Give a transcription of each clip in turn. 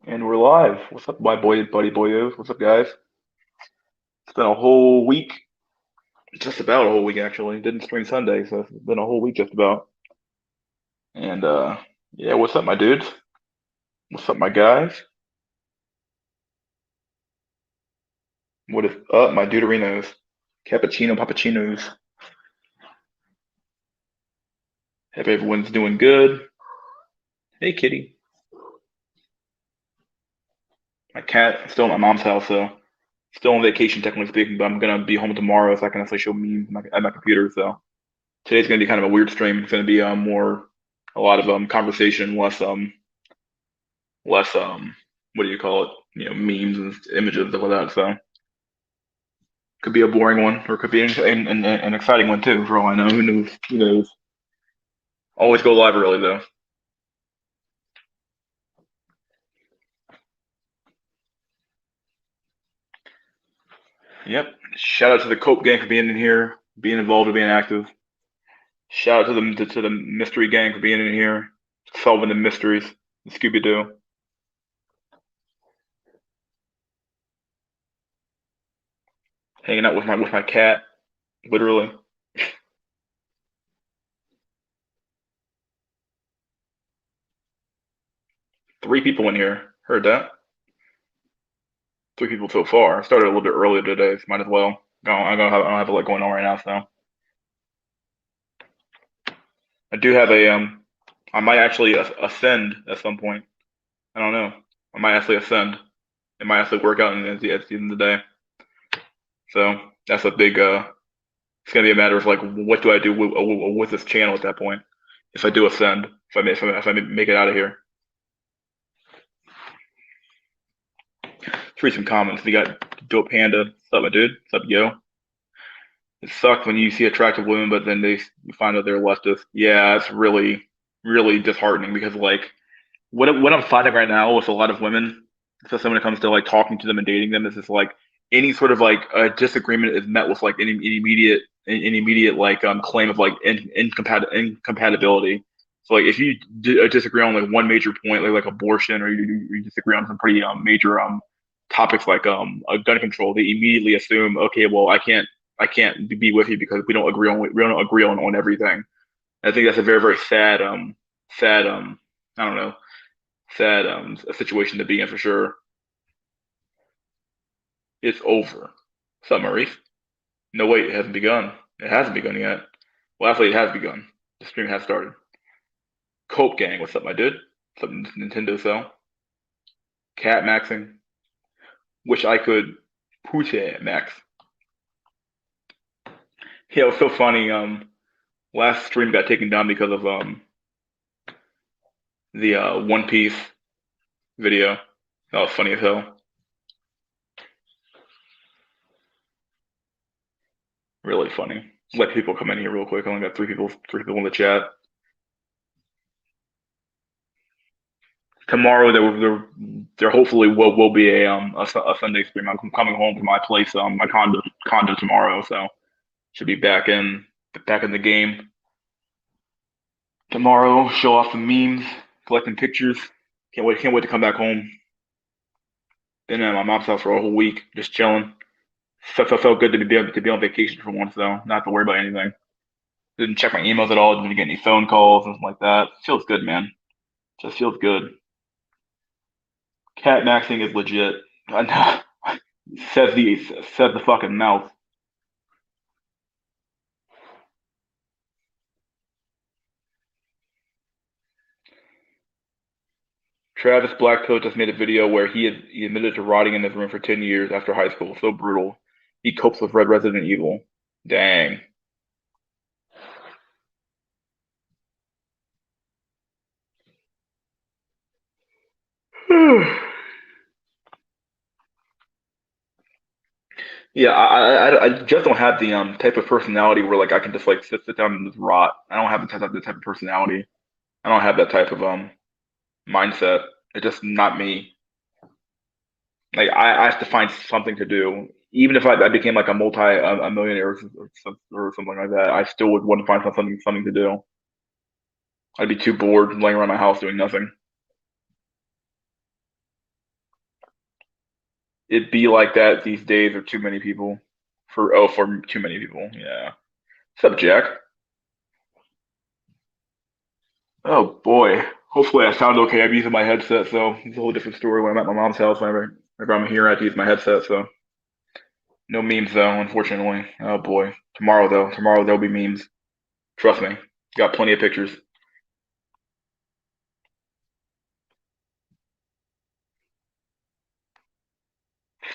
And we're live. What's up, my buddy boyos? What's up, guys? It's been a whole week, just about a whole week actually. Didn't stream Sunday, so it's been a whole week just about. And yeah, what's up, my dudes? What's up, my guys? What is up, my duderinos? Cappuccino, pappuccinos. Hope everyone's doing good. Hey, kitty. My cat still at my mom's house, so still on vacation, technically speaking. But I'm gonna be home tomorrow, so I can actually show memes at my computer. So today's gonna be kind of a weird stream. It's gonna be more a lot of conversation, less what do you call it? Memes and images and stuff like that. So could be a boring one, or it could be an exciting one too. For all I know, who knows? Who knows? Always go live early though. Yep. Shout out to the Cope gang for being in here, being involved and being active. Shout out to the mystery gang for being in here, solving the mysteries. Scooby Doo. Hanging out with my cat, literally. Three people in here. Heard that? Three people so far. I started a little bit earlier today, so might as well. I don't have a lot going on right now, so I do have a I might actually ascend at some point. I don't know. I might actually ascend. It might actually work out at the end of the day. So that's a big. It's gonna be a matter of like, what do I do with this channel at that point? If I do ascend, if I make it out of here. Let's read some comments. We got Dope Panda. What's up, my dude? What's up, yo? It sucks when you see attractive women, but then you find out they're leftist. Yeah, it's really disheartening because like what I'm finding right now with a lot of women, especially when it comes to like talking to them and dating them, is just like any sort of like a disagreement is met with like an immediate like claim of like incompatibility. So like if you disagree on like one major point like abortion, or you disagree on some pretty major topics like gun control, they immediately assume, okay, well I can't be with you because we don't agree on everything. I think that's a very sad sad I don't know, sad a situation to be in for sure. It's over. What's up, Maurice? No, wait, it hasn't begun. It hasn't begun yet. Well, actually, it has begun. The stream has started. Cope Gang, what's up, my dude? What's up, Nintendo Cell? Cat Maxing. Wish I could Poochie Max. Yeah, it was so funny. Last stream got taken down because of the One Piece video. That was funny as hell. Really funny. Let people come in here real quick. I only got three people in the chat. Tomorrow there hopefully will be a Sunday stream. I'm coming home to my place, my condo tomorrow, so should be back in the game tomorrow. Show off some memes, collecting pictures. Can't wait to come back home. Been at my mom's house for a whole week, just chilling. Felt good to be on vacation for once though, not have to worry about anything. Didn't check my emails at all. Didn't get any phone calls, anything like that. Feels good, man. Just feels good. Cat maxing is legit. Says the fucking mouth. Travis Blackcoat just made a video where he admitted to rotting in his room for 10 years after high school. So brutal. He copes with Red Resident Evil. Dang. Yeah, I just don't have the type of personality where like I can just like sit down and just rot. I don't have the type of personality. I don't have that type of mindset. It's just not me. Like I have to find something to do. Even if I became like a millionaire or something like that, I still would want to find something to do. I'd be too bored laying around my house doing nothing. It'd be like that these days, or too many people. For too many people. Yeah. What's up, Jack? Oh boy. Hopefully I sound okay. I'm using my headset, so it's a whole different story when I'm at my mom's house. Whenever I'm here, I have to use my headset. So no memes though, unfortunately. Oh boy. Tomorrow though, tomorrow there'll be memes. Trust me. Got plenty of pictures.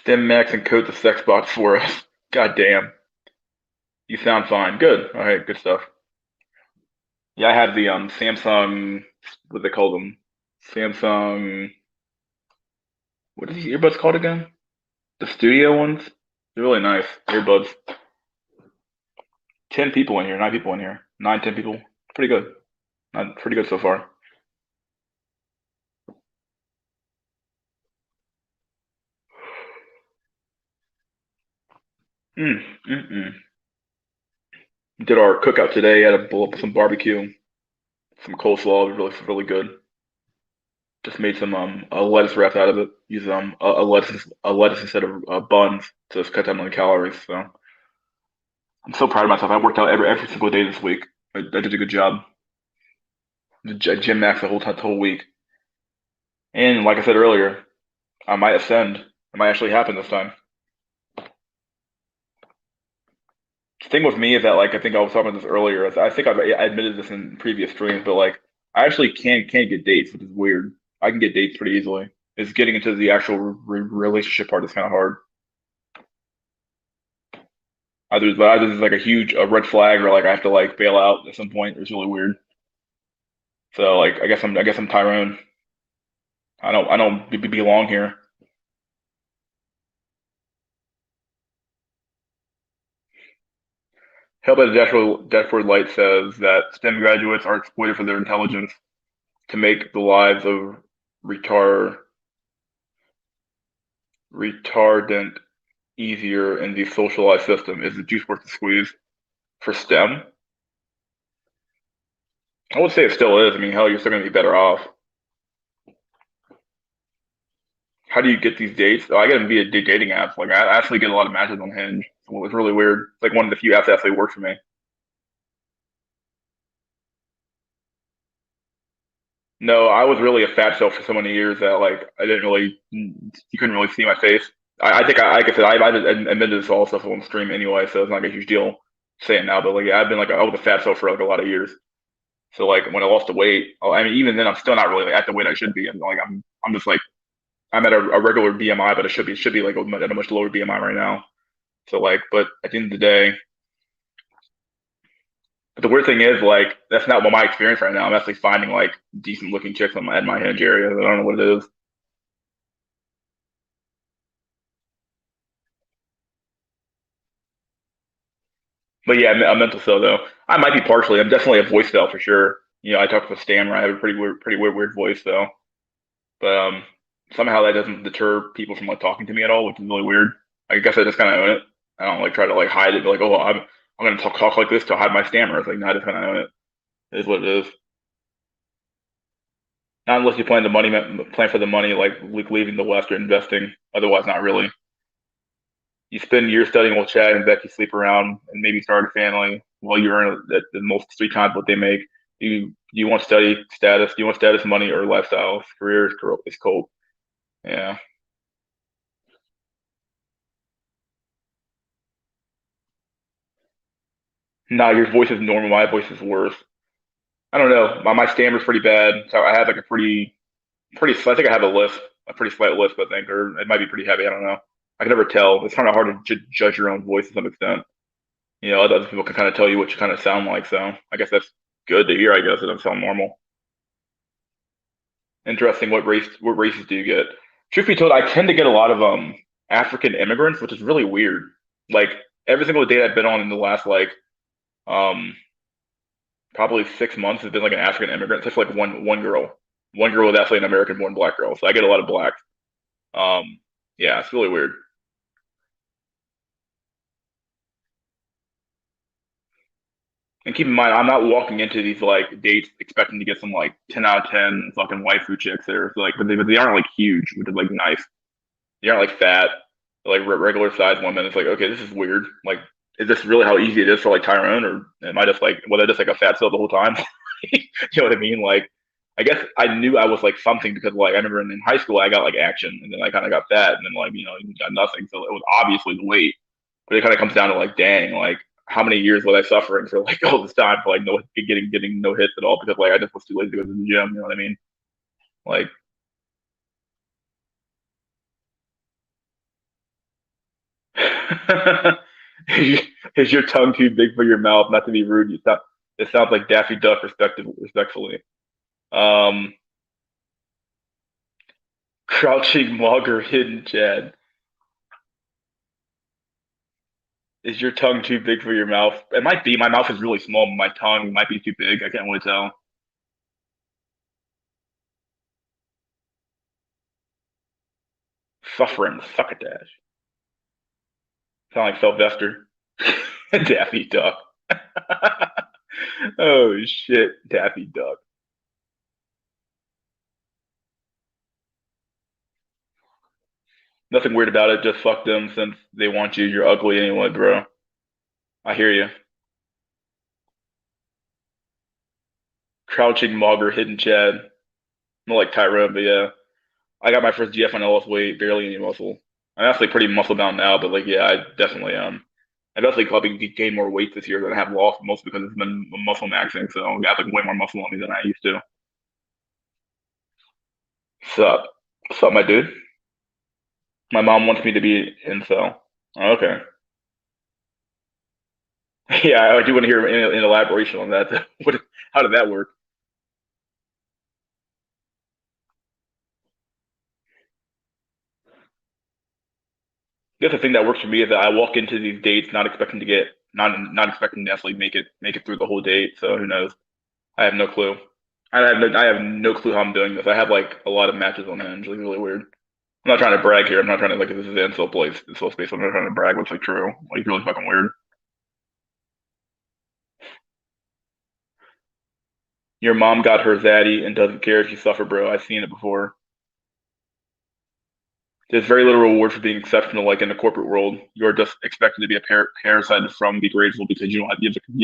Stem Max and code the sex bots for us. God damn. You sound fine. Good. All right. Good stuff. Yeah, I have the Samsung. What do they call them? Samsung. What are these earbuds called again? The studio ones. They're really nice earbuds. 10 people in here. 9 people in here. 9, 10 people. Pretty good. Not pretty good so far. Mm, mm. Did our cookout today. Had a bowl up some barbecue, some coleslaw. It was really good. Just made some a lettuce wrap out of it. Use a lettuce instead of buns to cut down on the calories. So I'm so proud of myself. I worked out every single day this week. I did a good job. Gym max the whole week. And like I said earlier, I might ascend. It might actually happen this time. The thing with me is that like I think I was talking about this earlier. I think I admitted this in previous streams, but like I actually can't get dates, which is weird. I can get dates pretty easily. It's getting into the actual relationship part is kind of hard. Either there's like a huge red flag, or like I have to like bail out at some point. It's really weird. So like I guess I'm Tyrone. I don't belong here. Hell by the Dashboard Light says that STEM graduates are exploited for their intelligence to make the lives of retard retardant easier in the socialized system. Is the juice worth the squeeze for STEM? I would say it still is. I mean, hell, you're still going to be better off. How do you get these dates? Oh, I get them via dating apps. Like, I actually get a lot of matches on Hinge. Well, it's really weird. It's like one of the few apps that actually works for me. No, I was really a fat shelf for so many years that like I didn't really, you couldn't really see my face. I think like I said, I admitted this all stuff on stream anyway, so it's not like a huge deal saying now. But like, yeah, I've been like I was a fat shelf for like a lot of years. So like when I lost the weight, I mean, even then I'm still not really like, at the weight I should be. And like I'm just like I'm at a regular BMI, but it should be like at a much lower BMI right now. So like, but at the end of the day, the weird thing is like that's not what my experience right now. I'm actually finding like decent looking chicks at my Hinge area. I don't know what it is. But yeah, a mental cell though. I might be partially. I'm definitely a voice cell for sure. You know, I talk with a stammer. I have a pretty weird voice though. But somehow that doesn't deter people from like talking to me at all, which is really weird. I guess I just kind of own it. I don't like try to like hide it. Be like, oh, I'm gonna talk like this to hide my stammer. It's like, no, I just kind of own it. It is what it is. Not unless you plan for the money, like leaving the West or investing. Otherwise, not really. You spend years studying while Chad and Becky sleep around and maybe start a family while you earn the most 3 times what they make. Do you want study status? Do you want status, money, or lifestyle? Career is cold. Yeah. Nah, your voice is normal. My voice is worse. I don't know. My stammer's pretty bad. So I have like a I think I have a lisp, a pretty slight lisp, I think, or it might be pretty heavy. I don't know. I can never tell. It's kind of hard to judge your own voice to some extent. You know, other people can kind of tell you what you kind of sound like. So I guess that's good to hear. I guess it doesn't sound normal. Interesting. What races do you get? Truth be told, I tend to get a lot of African immigrants, which is really weird. Like every single date I've been on in the last like um probably 6 months has been like an African immigrant, except for like one girl. One girl was actually an American born black girl. So I get a lot of black. Um yeah, it's really weird. And keep in mind, I'm not walking into these like dates expecting to get some like 10 out of 10 fucking waifu chicks there. So, like, but they aren't like huge, which is like nice. They aren't like fat. like regular sized women. It's like, okay, this is weird. Like, is this really how easy it is for like Tyrone, or am I just like, was I just like a fat cell the whole time? You know what I mean? Like, I guess I knew I was like something because like I remember in high school I got like action, and then I kind of got fat, and then like got nothing. So it was obviously the weight, but it kind of comes down to like, dang, like how many years was I suffering for like all this time for like no getting no hits at all because like I just was too lazy to go to the gym. You know what I mean? Like, is your tongue too big for your mouth? Not to be rude, it sounds like Daffy Duck, respectfully. Um, Crouching Mauger, Hidden Chad. Is your tongue too big for your mouth? It might be. My mouth is really small, but my tongue might be too big. I can't really tell. Suffering, succotash. Sound like Sylvester. Daffy Duck. Oh shit, Daffy Duck. Nothing weird about it. Just fuck them since they want you. You're ugly anyway, bro. I hear you. Crouching Mauger, Hidden Chad. More like Tyrone, but yeah. I got my first GF when I lost weight, barely any muscle. I'm actually pretty muscle bound now, but like yeah, I definitely probably gained more weight this year than I have lost, mostly because it's been muscle maxing, so I got like way more muscle on me than I used to. Sup? Sup, my dude? My mom wants me to be incel. Oh, okay. Yeah, I do want to hear an elaboration on that. What? How did that work? I guess the thing that works for me is that I walk into these dates not expecting to actually make it through the whole date. So who knows? I have no clue. I have no clue how I'm doing this. I have like a lot of matches on Hinge. Like really weird. I'm not trying to brag here. I'm not trying to like this is the insult place, insult space. I'm not trying to brag. What's like true? Like really fucking weird. Your mom got her zaddy and doesn't care if you suffer, bro. I've seen it before. There's very little reward for being exceptional, like in the corporate world. You're just expected to be a parasite from be grateful because you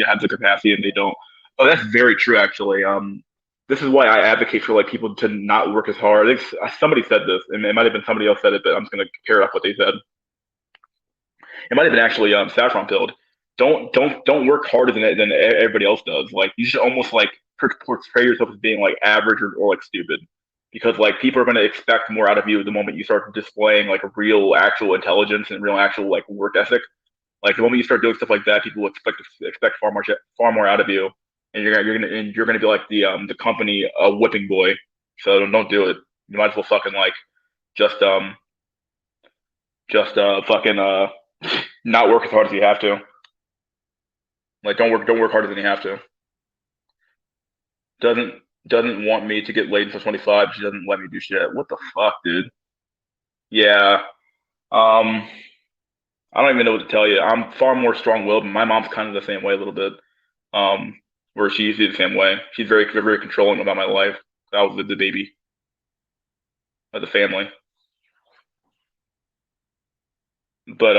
have the capacity and they don't. Oh, that's very true, actually. This is why I advocate for like people to not work as hard. I think somebody said this, and it might have been somebody else said it, but I'm just gonna pair up what they said. It might have been actually Saffron Pilled. Don't work harder than everybody else does. Like you should almost like portray yourself as being like average or like stupid, because like people are going to expect more out of you the moment you start displaying like a real actual intelligence and real actual like work ethic. Like the moment you start doing stuff like that, people will expect far more out of you, and you're gonna be like the company whipping boy. So don't do it. You might as well fucking like just fucking not work as hard as you have to. Like don't work harder than you have to. Doesn't doesn't want me to get laid until 25. She doesn't let me do shit. What the fuck, dude? Yeah. Um. I don't even know what to tell you. I'm far more strong-willed. My mom's kind of the same way a little bit. Um. Where she's the same way. She's very controlling about my life. I was the baby of the family, but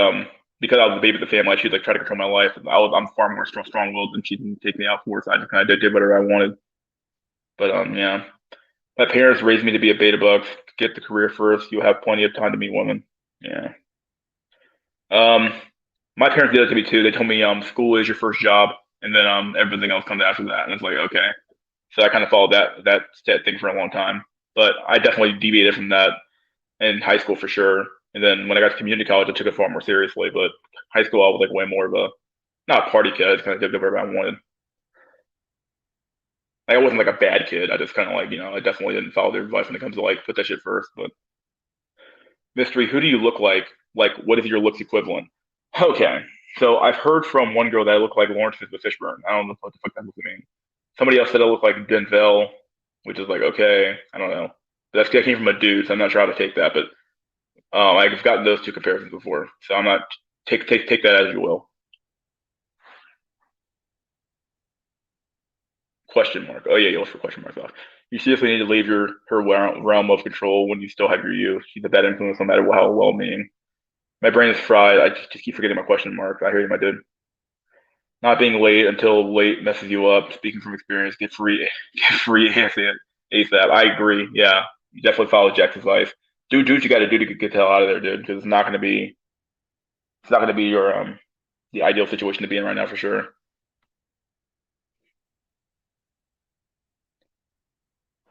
because I was the baby of the family, she'd like try to control my life. I'm far more strong-willed than she didn't take me out for. So I just kind of did whatever I wanted. But yeah. My parents raised me to be a beta bug. Get the career first. You'll have plenty of time to meet women. Yeah. Um, my parents did it to me too. They told me school is your first job, and then everything else comes after that. And it's like okay. So I kind of followed that thing for a long time. But I definitely deviated from that in high school for sure. And then when I got to community college, I took it far more seriously. But high school, I was like way more of a not a party kid. I just kind of did whatever I wanted. Like, I wasn't like a bad kid. I just kind of like I definitely didn't follow their advice when it comes to like put that shit first. But mystery, who do you look like? Like, what is your looks equivalent? Okay. So I've heard from one girl that I look like Lawrence the Fishburne. I don't know what the fuck that looks mean. Somebody else said I look like Denzel, which is like okay. I don't know. That came from a dude, so I'm not sure how to take that. But I've gotten those two comparisons before, so I'm not take that as you will. Question mark. Oh yeah, you look for question marks off. You seriously need to leave her realm of control when you still have your youth. She's a bad influence no matter how well meaning. My brain is fried. I just keep forgetting my question mark. I hear you, my dude. Not being late until late messes you up. Speaking from experience, get free, get free ASAP. I agree. Yeah, you definitely follow Jack's advice. Do what you got to do to get the hell out of there, dude. Because it's not gonna be your the ideal situation to be in right now for sure.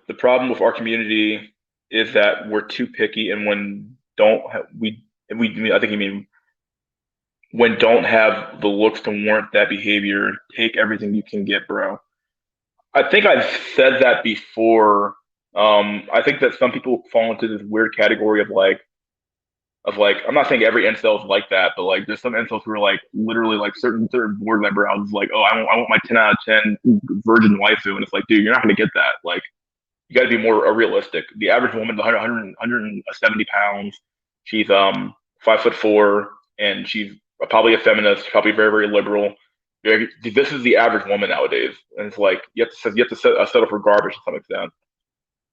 The problem with our community is that we're too picky, and when don't ha- we I think you mean when don't have the looks to warrant that behavior, take everything you can get, bro. I think I've said that before. I think that some people fall into this weird category of like I'm not saying every incel is like that, but like there's some incels who are like literally like certain board member houses like, oh, I want my 10 out of 10 virgin waifu, and it's like, dude, you're not gonna get that. Like you got to be more realistic. The average woman is 170 pounds. She's 5'4", and she's probably a feminist, probably very very liberal. This is the average woman nowadays, and it's like you have to settle for garbage to some extent.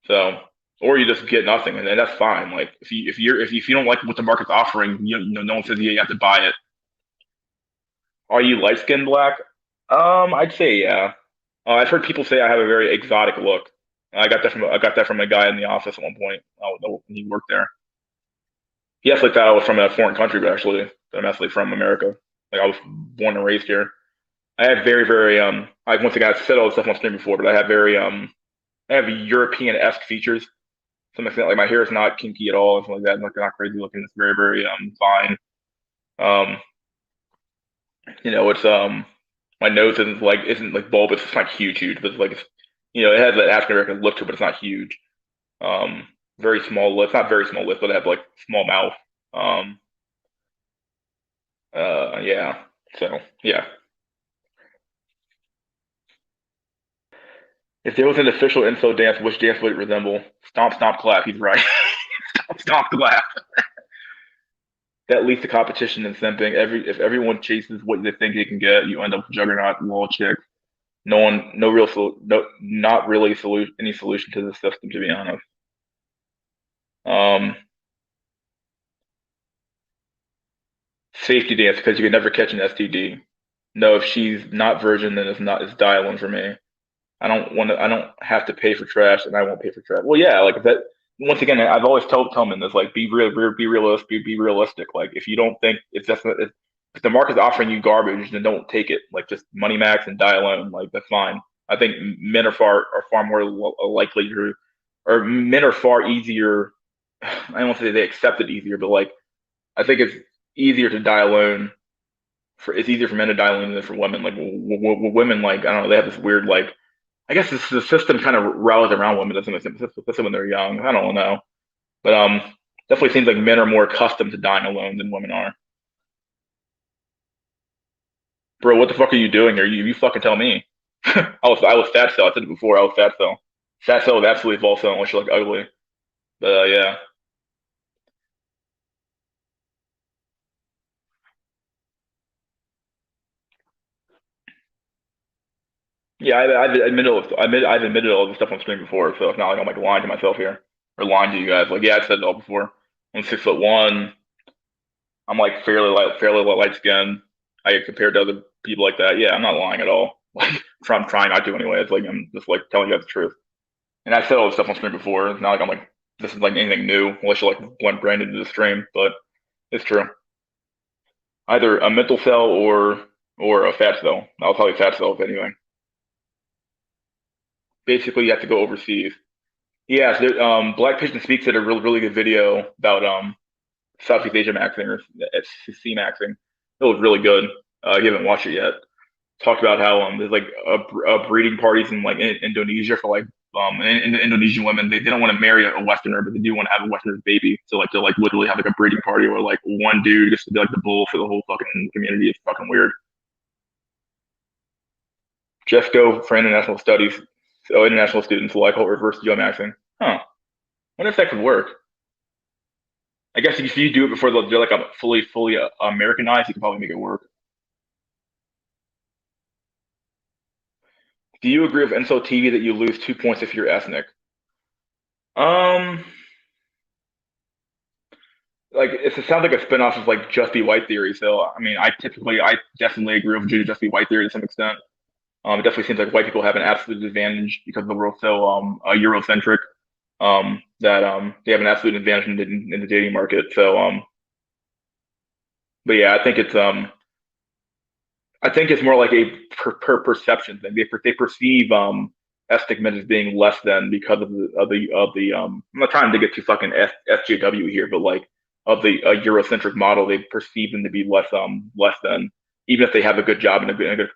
So, or you just get nothing, and that's fine. Like if you don't like what the market's offering, no one says you have to buy it. Are you light skinned black? I'd say yeah. I've heard people say I have a very exotic look. I got that from a guy in the office at one point. When he worked there. He actually thought I was from a foreign country, but actually, I'm actually from America. Like I was born and raised here. I have very, very I once again I said all this stuff on stream before, but I have European-esque features. To some extent, like my hair is not kinky at all, and something like that. Like not crazy looking. It's very, very fine. Um, it's my nose isn't bulbous. It's not huge, but it has that African American look to it, but it's not huge. Um, very small lips, not very small lips, but I have like small mouth. Um, yeah. So yeah, if there was an official info dance, which dance would it resemble? Stomp, stomp, clap. He's right. Stomp, stomp, clap. That leads to competition and simping. If everyone chases what they think they can get, you end up with juggernaut wall chick. No one, no real, no, not really any solution to the system, to be honest. Um, Safety dance because you can never catch an STD. No, if she's not virgin, then it's dialing for me. I don't have to pay for trash, and I won't pay for trash. Well, yeah, like that. Once again, I've always told Tillman this, like, be realistic, be realistic. Like, if you don't think if the market's offering you garbage, then don't take it. Like, just money max and die alone. Like, that's fine. I think men are far more likely to, or men are far easier. I don't want to say they accept it easier, but like, I think it's easier to die alone. It's easier for men to die alone than for women. Like, women, like, I don't know, they have this weird like I guess the system kind of rallies around women, doesn't it? Especially when they're young. I don't know, but definitely seems like men are more accustomed to dying alone than women are. Bro, what the fuck are you doing here? You fucking tell me. I was fat cell. I said it before. I was fat cell. Fat cell is absolutely false cell unless you're like ugly. But yeah, yeah. I've admitted all this stuff on stream before, so it's not like I'm like lying to myself here or lying to you guys. Like yeah, I've said it all before. I'm 6'1". I'm like fairly light skinned. I get compared to other people like that. Yeah, I'm not lying at all. Like, I'm trying not to anyway. It's like I'm just like telling you guys the truth. And I said all this stuff on stream before. It's not like I'm like this is like anything new, unless you're like brand into the stream. But it's true. Either a mental cell or a fat cell. I'll tell you fat cells anyway. Basically, you have to go overseas. Yeah, so Black Pigeon Speaks did a really good video about Southeast Asia maxing or C maxing. It was really good. You haven't watched it yet. Talked about how there's like breeding parties in like Indonesia for like Indonesian women. They don't want to marry a Westerner, but they do want to have a Westerner's baby. So like to like literally have like a breeding party where like one dude gets to be like the bull for the whole fucking community. It's fucking weird. Just go for international studies. So international students like whole reverse geomaxing. Huh. I wonder if that could work. I guess if you do it before they're like a fully Americanized, you can probably make it work. Do you agree with Incel TV that you lose 2 points if you're ethnic? Um, it sounds like a spinoff of like Just Be White theory. So I mean, I definitely agree with Just Be White theory to some extent. It definitely seems like white people have an absolute advantage because the world's so Eurocentric. That they have an absolute advantage in the dating market. So but yeah, I think it's more like a perception thing. They perceive ethnic men as being less than because of the. I'm not trying to get too fucking SJW here, but like of the Eurocentric model, they perceive them to be less than, even if they have a good job and a good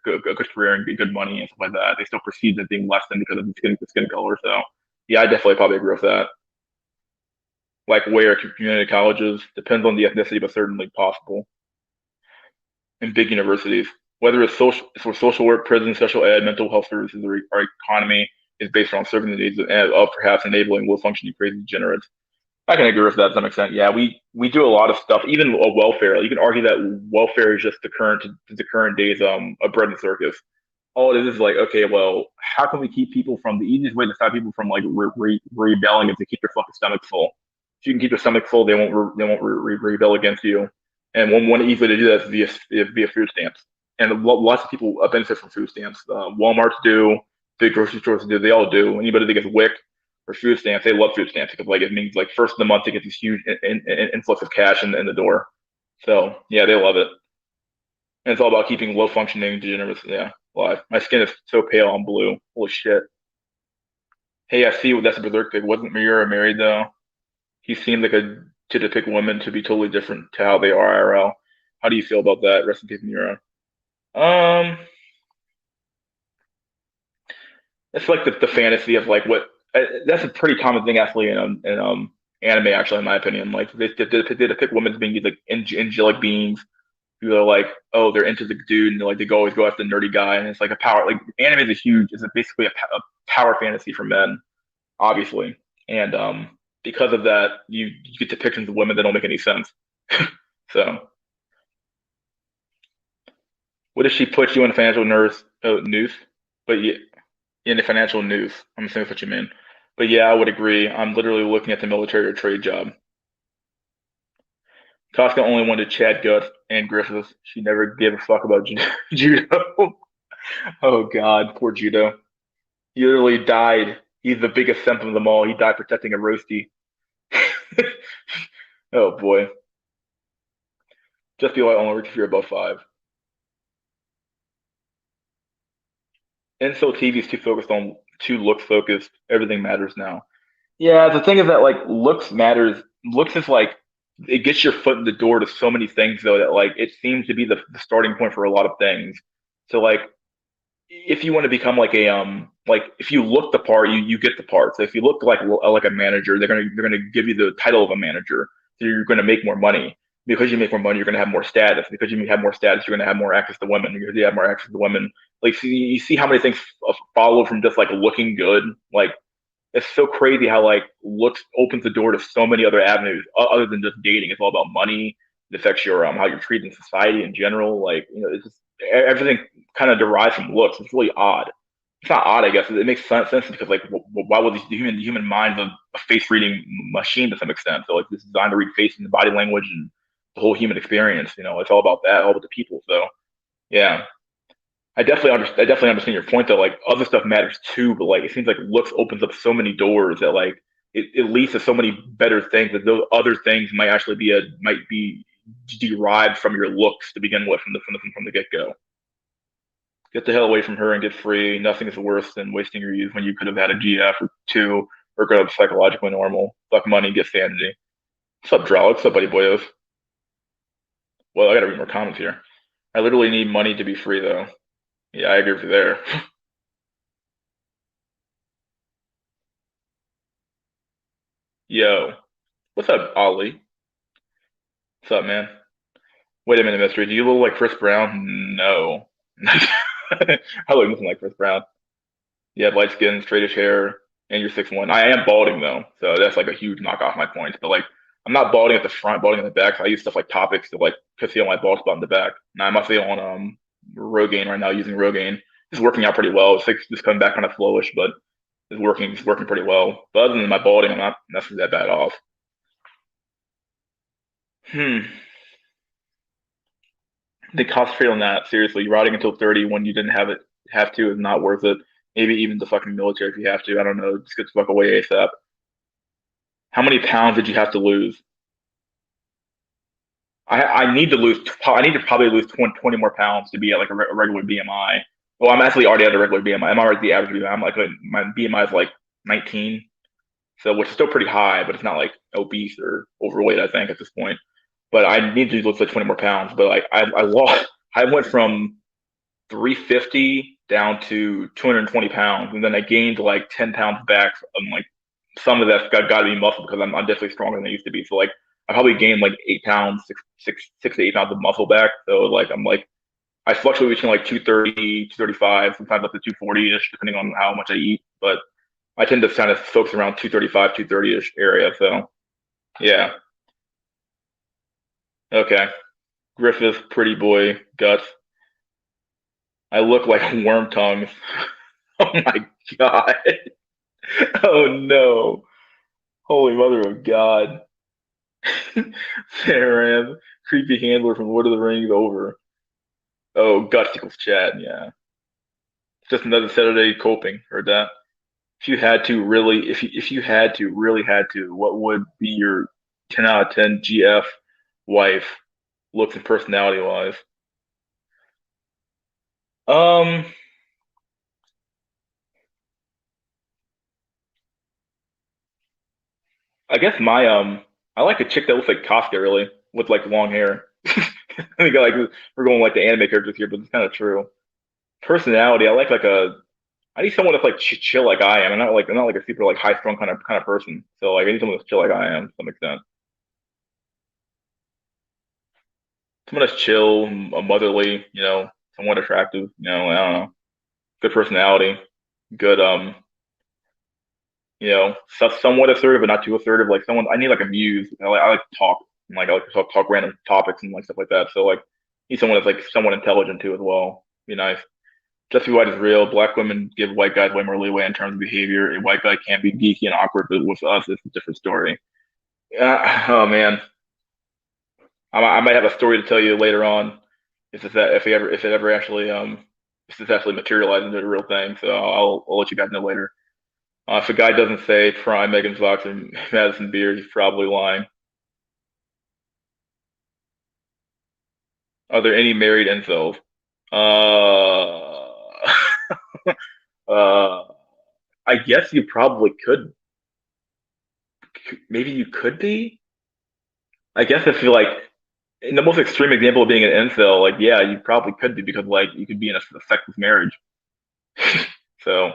career and good money and stuff like that. They still perceive them being less than because of the skin color. So yeah, I definitely probably agree with that. Like where community colleges depends on the ethnicity, but certainly possible in big universities. Whether it's for social work, prison, special ed, mental health services, or our economy is based on serving the needs of perhaps enabling low functioning crazy degenerates. I can agree with that to some extent. Yeah, we do a lot of stuff, even welfare. You can argue that welfare is just the current days a bread and circus. All it is like, okay, well, how can we keep people from the easiest way to stop people from like rebelling is to keep their fucking stomach full. If you can keep their stomach full, they won't rebel against you. And one easy way to do that is via food stamps. And lots of people benefit from food stamps. Walmart's do, big grocery stores do, they all do. Anybody that gets WIC or food stamps, they love food stamps because like it means like first of the month they get these huge influx of cash in the door. So yeah, they love it. And it's all about keeping low functioning degenerates, yeah, alive. My skin is so pale, I'm blue. Holy shit. Hey, I see what that's a berserk pig. Wasn't Miura married though? He seemed like a to depict women to be totally different to how they are IRL. How do you feel about that? Rest in peace, Miura. Um, it's like the fantasy of like what that's a pretty common thing actually in anime actually in my opinion. Like they depict women as being these like angelic beings who are like, oh, they're into the dude, and like they go always go after the nerdy guy, and it's like a power. Like anime is a huge, is basically a power fantasy for men, obviously, and because of that, you get depictions of women that don't make any sense. So, what if she puts you in a financial noose? But yeah, in the financial news, I'm assuming that's what you mean. But yeah, I would agree. I'm literally looking at the military or trade job. Casca only wanted Chad Guts and Griffiths. She never gave a fuck about judo. Oh God, poor judo. He literally died. He's the biggest simp of them all. He died protecting a roasty. Oh boy. Just be like only works if you're above 5. Incel TV is too look focused. Everything matters now. Yeah, the thing is that like looks matters. Looks is like it gets your foot in the door to so many things though that like it seems to be the starting point for a lot of things. So like if you want to become like if you look the part, you get the part. So if you look like a manager, they're gonna give you the title of a manager. So you're gonna make more money. Because you make more money, you're gonna have more status. Because you have more status, you're gonna have more access to women. Because you have more access to women, like you see how many things follow from just like looking good. Like it's so crazy how like looks opens the door to so many other avenues other than just dating. It's all about money. It affects your how you're treated in society in general. Like it's just everything kind of derives from looks. It's really odd. It's not odd, I guess. It makes sense because like why would the human mind is a face reading machine to some extent? So like it's designed to read faces and body language and the whole human experience. It's all about that, all about the people. So yeah. I definitely understand your point though. Like other stuff matters too, but like it seems like looks opens up so many doors that like it leads to so many better things that those other things might be derived from your looks to begin with from the get go. Get the hell away from her and get free. Nothing is worse than wasting your youth when you could have had a GF or two or grow up psychologically normal. Fuck money, get sanity. What's up, Draw? What's up, buddy boyos? Well, I gotta read more comments here. I literally need money to be free though. Yeah, I agree with you there. Yo, what's up, Ollie? What's up, man? Wait a minute, Mystery. Do you look like Chris Brown? No. I look nothing like Chris Brown. You have light skin, straightish hair, and you're 6'1". I am balding though, so that's like a huge knock off my points. But like, I'm not balding at the front, balding at the back. So I use stuff like topics to like conceal my bald spot in the back. Now I'm actually on Rogaine right now, using Rogaine. It's working out pretty well. It's like just coming back kind of flowish, but it's working pretty well. But other than my balding, I'm not that bad off. Hmm. They concentrate on that seriously. Riding until 30 when you didn't have to is not worth it. Maybe even the fucking military if you have to. I don't know. Just get the fuck away ASAP. How many pounds did you have to lose? I need to lose. I need to probably lose 20 more pounds to be at like a regular BMI. Well, I'm actually already at a regular BMI. I'm already the average BMI. I'm like my BMI is like 19, so which is still pretty high, but it's not like obese or overweight. I think at this point, but I need to lose like 20 more pounds. But like I lost. I went from 350 down to 220 pounds, and then I gained like 10 pounds back. And like some of that's got to be muscle because I'm definitely stronger than I used to be. So like I probably gained like 8 pounds, six to 8 pounds of muscle back. So like I'm like I fluctuate between like 230, 235, sometimes up to 240 ish, depending on how much I eat. But I tend to kind of focus around 235, 230 ish area. So yeah, okay. Griffith, pretty boy, guts. I look like worm tongues. Oh my god. Oh no. Holy mother of God. Saran, creepy handler from Lord of the Rings over. Oh, guts equals Chad, yeah. It's just another Saturday coping, heard that. If you had to really, if you had to, really had to, what would be your 10 out of 10 GF wife, looks and personality wise? Um, I guess I like a chick that looks like Kafka really, with like long hair. I think like we're going like the anime characters here, but it's kind of true. Personality, I need someone that's like chill like I am. I'm not like a super like high strung kind of person. So like I need someone that's chill like I am to some extent. Someone that's chill, motherly, somewhat attractive. I don't know, good personality, good somewhat assertive but not too assertive. Like someone I need like a muse. I like to talk. And, like I like to talk random topics and like stuff like that. So like need someone that's like somewhat intelligent too as well. Be nice. Just be white is real. Black women give white guys way more leeway in terms of behavior. A white guy can be geeky and awkward, but with us, it's a different story. Oh man, I might have a story to tell you later on if it ever actually if this actually materializes into a real thing. So I'll let you guys know later. If a guy doesn't say prime Megan Fox and Madison Beer, he's probably lying. Are there any married incels? Uh, uh, I guess you probably could. Maybe you could be. I guess if you like in the most extreme example of being an incel, like yeah, you probably could be because like you could be in a sexless marriage. So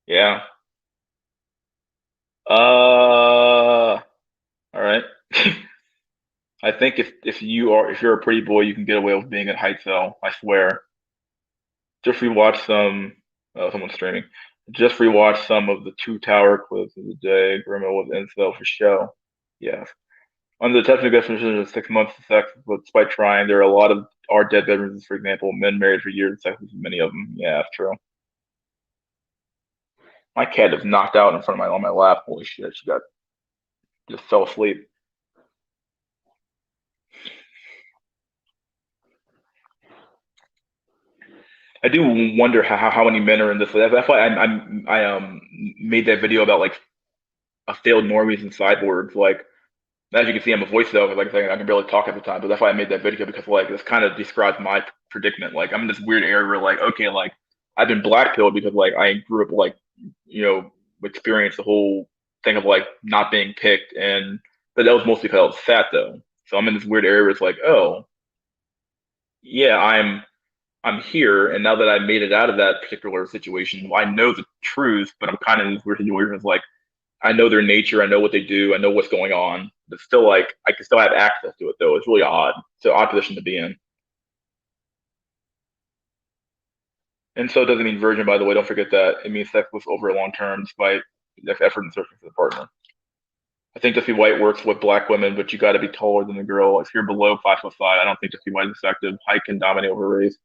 yeah. All right. I think if you're a pretty boy, you can get away with being a height cell. I swear. Just rewatch some. Oh, someone's streaming. Just rewatch some of the Two Tower clips of the day. Grandma was incel for show. Yes. Under the technical definition of 6 months of sex, but despite trying, there are a lot of are dead veterans, for example, men married for years, sex with many of them. Yeah, that's true. My cat is knocked out in front of my on my lap. Holy shit, she got just fell asleep. I do wonder how many men are in this. That's why I made that video about like a failed normies and cyborgs. Like as you can see, I'm a voiceover. Like I said, I can barely talk at the time, but that's why I made that video because like this kind of describes my predicament. Like I'm in this weird area where like okay, like I've been blackpilled because like I grew up like you know experienced the whole thing of like not being picked, and but that was mostly because I was fat though. So I'm in this weird area where it's like oh yeah, I'm here, and now that I made it out of that particular situation, well, I know the truth, but I'm kind of in this weird situation. It's like I know their nature, I know what they do, I know what's going on, but still, like I can still have access to it. Though it's really odd. It's an odd position to be in. And so it doesn't mean virgin, by the way. Don't forget that it means sexless over a long term, despite the effort and searching for the partner. I think Just Be White works with black women, but you got to be taller than the girl. If you're below 5'5", I don't think Just Be White is effective. Height can dominate over race.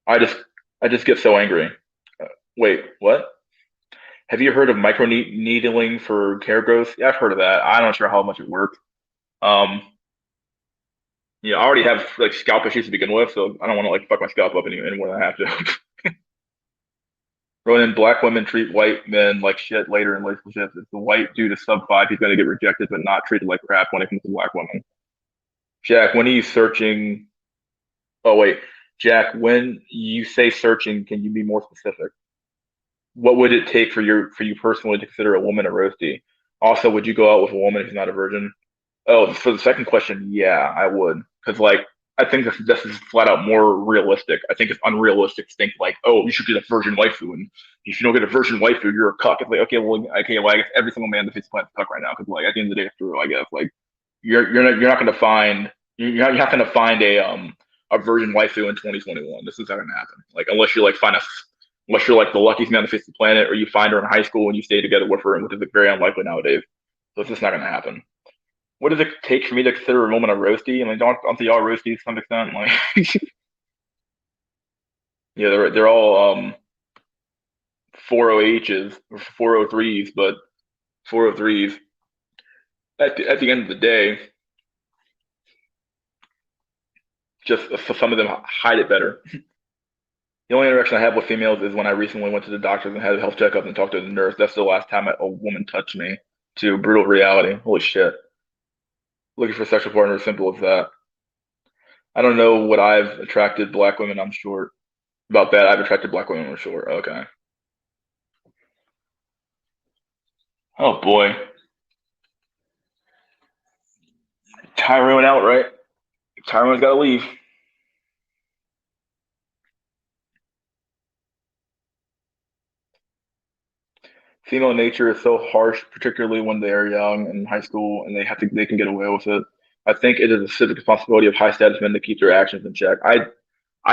I just, I just get so angry. Uh, Wait, what? Have you heard of micro needling for hair growth? Yeah, I've heard of that. I'm not sure how much it works. Um, Yeah, I already have like scalp issues to begin with, so I don't want to like fuck my scalp up any more than I have to. Bro, then black women treat white men like shit later in relationships. If the white dude is sub 5, he's gonna get rejected, but not treated like crap when it comes to black women. Jack, when are you searching? Oh wait, Jack, when you say searching, can you be more specific? What would it take for you personally to consider a woman a roastie? Also, would you go out with a woman who's not a virgin? Oh, for the second question, yeah, I would. Because, like, I think this is flat out more realistic. I think it's unrealistic to think, like, oh, you should get a virgin waifu. And if you don't get a virgin waifu, you're a cuck. It's like, okay, well, I guess every single man in the face planet's a cuck right now. Because, like, at the end of the day, it's true, I guess. Like, you're not going to find, you're not going to find a virgin waifu in 2021. This is not going to happen. Like, unless you're like the luckiest man on the face of the planet, or you find her in high school and you stay together with her, and which is like, very unlikely nowadays. So it's just not going to happen. What does it take for me to consider a woman a roastie? I mean, don't see all roasties to some extent. Like, yeah, they're all 408s or 403s, but 403s. At the end of the day, just for some of them hide it better. The only interaction I have with females is when I recently went to the doctors and had a health checkup and talked to the nurse. That's the last time a woman touched me. To brutal reality. Holy shit. Looking for a sexual partner, as simple as that. I don't know what I've attracted black women. I'm short. About that, I've attracted black women. I'm short. Okay. Oh boy. Tyrone out, right? Tyrone's got to leave. Female nature is so harsh, particularly when they are young and in high school, and they can get away with it. I think it is a civic responsibility of high status men to keep their actions in check. I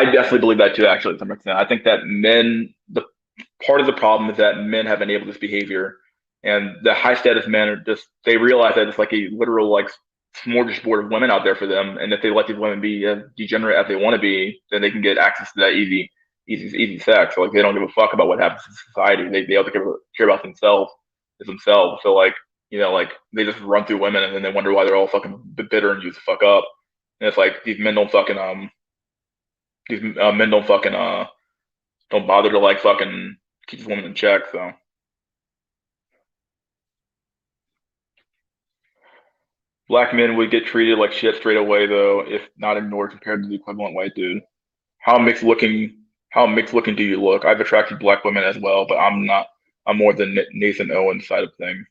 definitely believe that too. Actually, to some extent, I think that the part of the problem is that men have enabled this behavior, and the high status men are just they realize that it's like a literal like smorgasbord of women out there for them, and if they let these women be as degenerate as they want to be, then they can get access to that easy sex. So, like they don't give a fuck about what happens in society. They only care about themselves as themselves. So like like they just run through women and then they wonder why they're all fucking bitter and use the fuck up. And it's like these men don't fucking don't bother to like fucking keep this woman in check. So black men would get treated like shit straight away though, if not ignored compared to the equivalent white dude. How mixed looking how mixed looking do you look? I've attracted black women as well, but I'm not. I'm more the Nathan Owen side of things.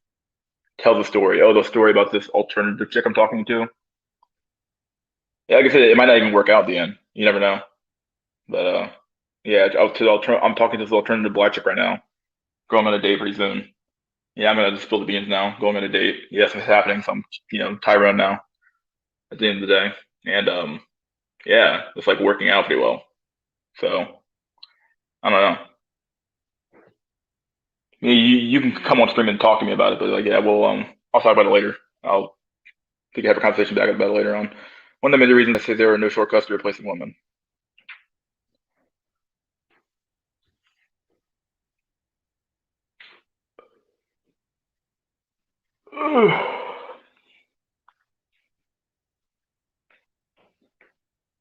Tell the story. Oh, the story about this alternative chick I'm talking to. Yeah, like I said, it might not even work out at the end. You never know. But yeah, I'm talking to this alternative black chick right now. Going on a date pretty soon. Yeah, I'm gonna just spill the beans now. Going on a date. Yes, it's happening. So I'm Tyrone now. At the end of the day, and yeah, it's like working out pretty well. So I don't know. You can come on stream and talk to me about it, but like yeah, I'll talk about it later. I'll we can have a conversation back about it later on. One of the major reasons I say there are no shortcuts to replacing women.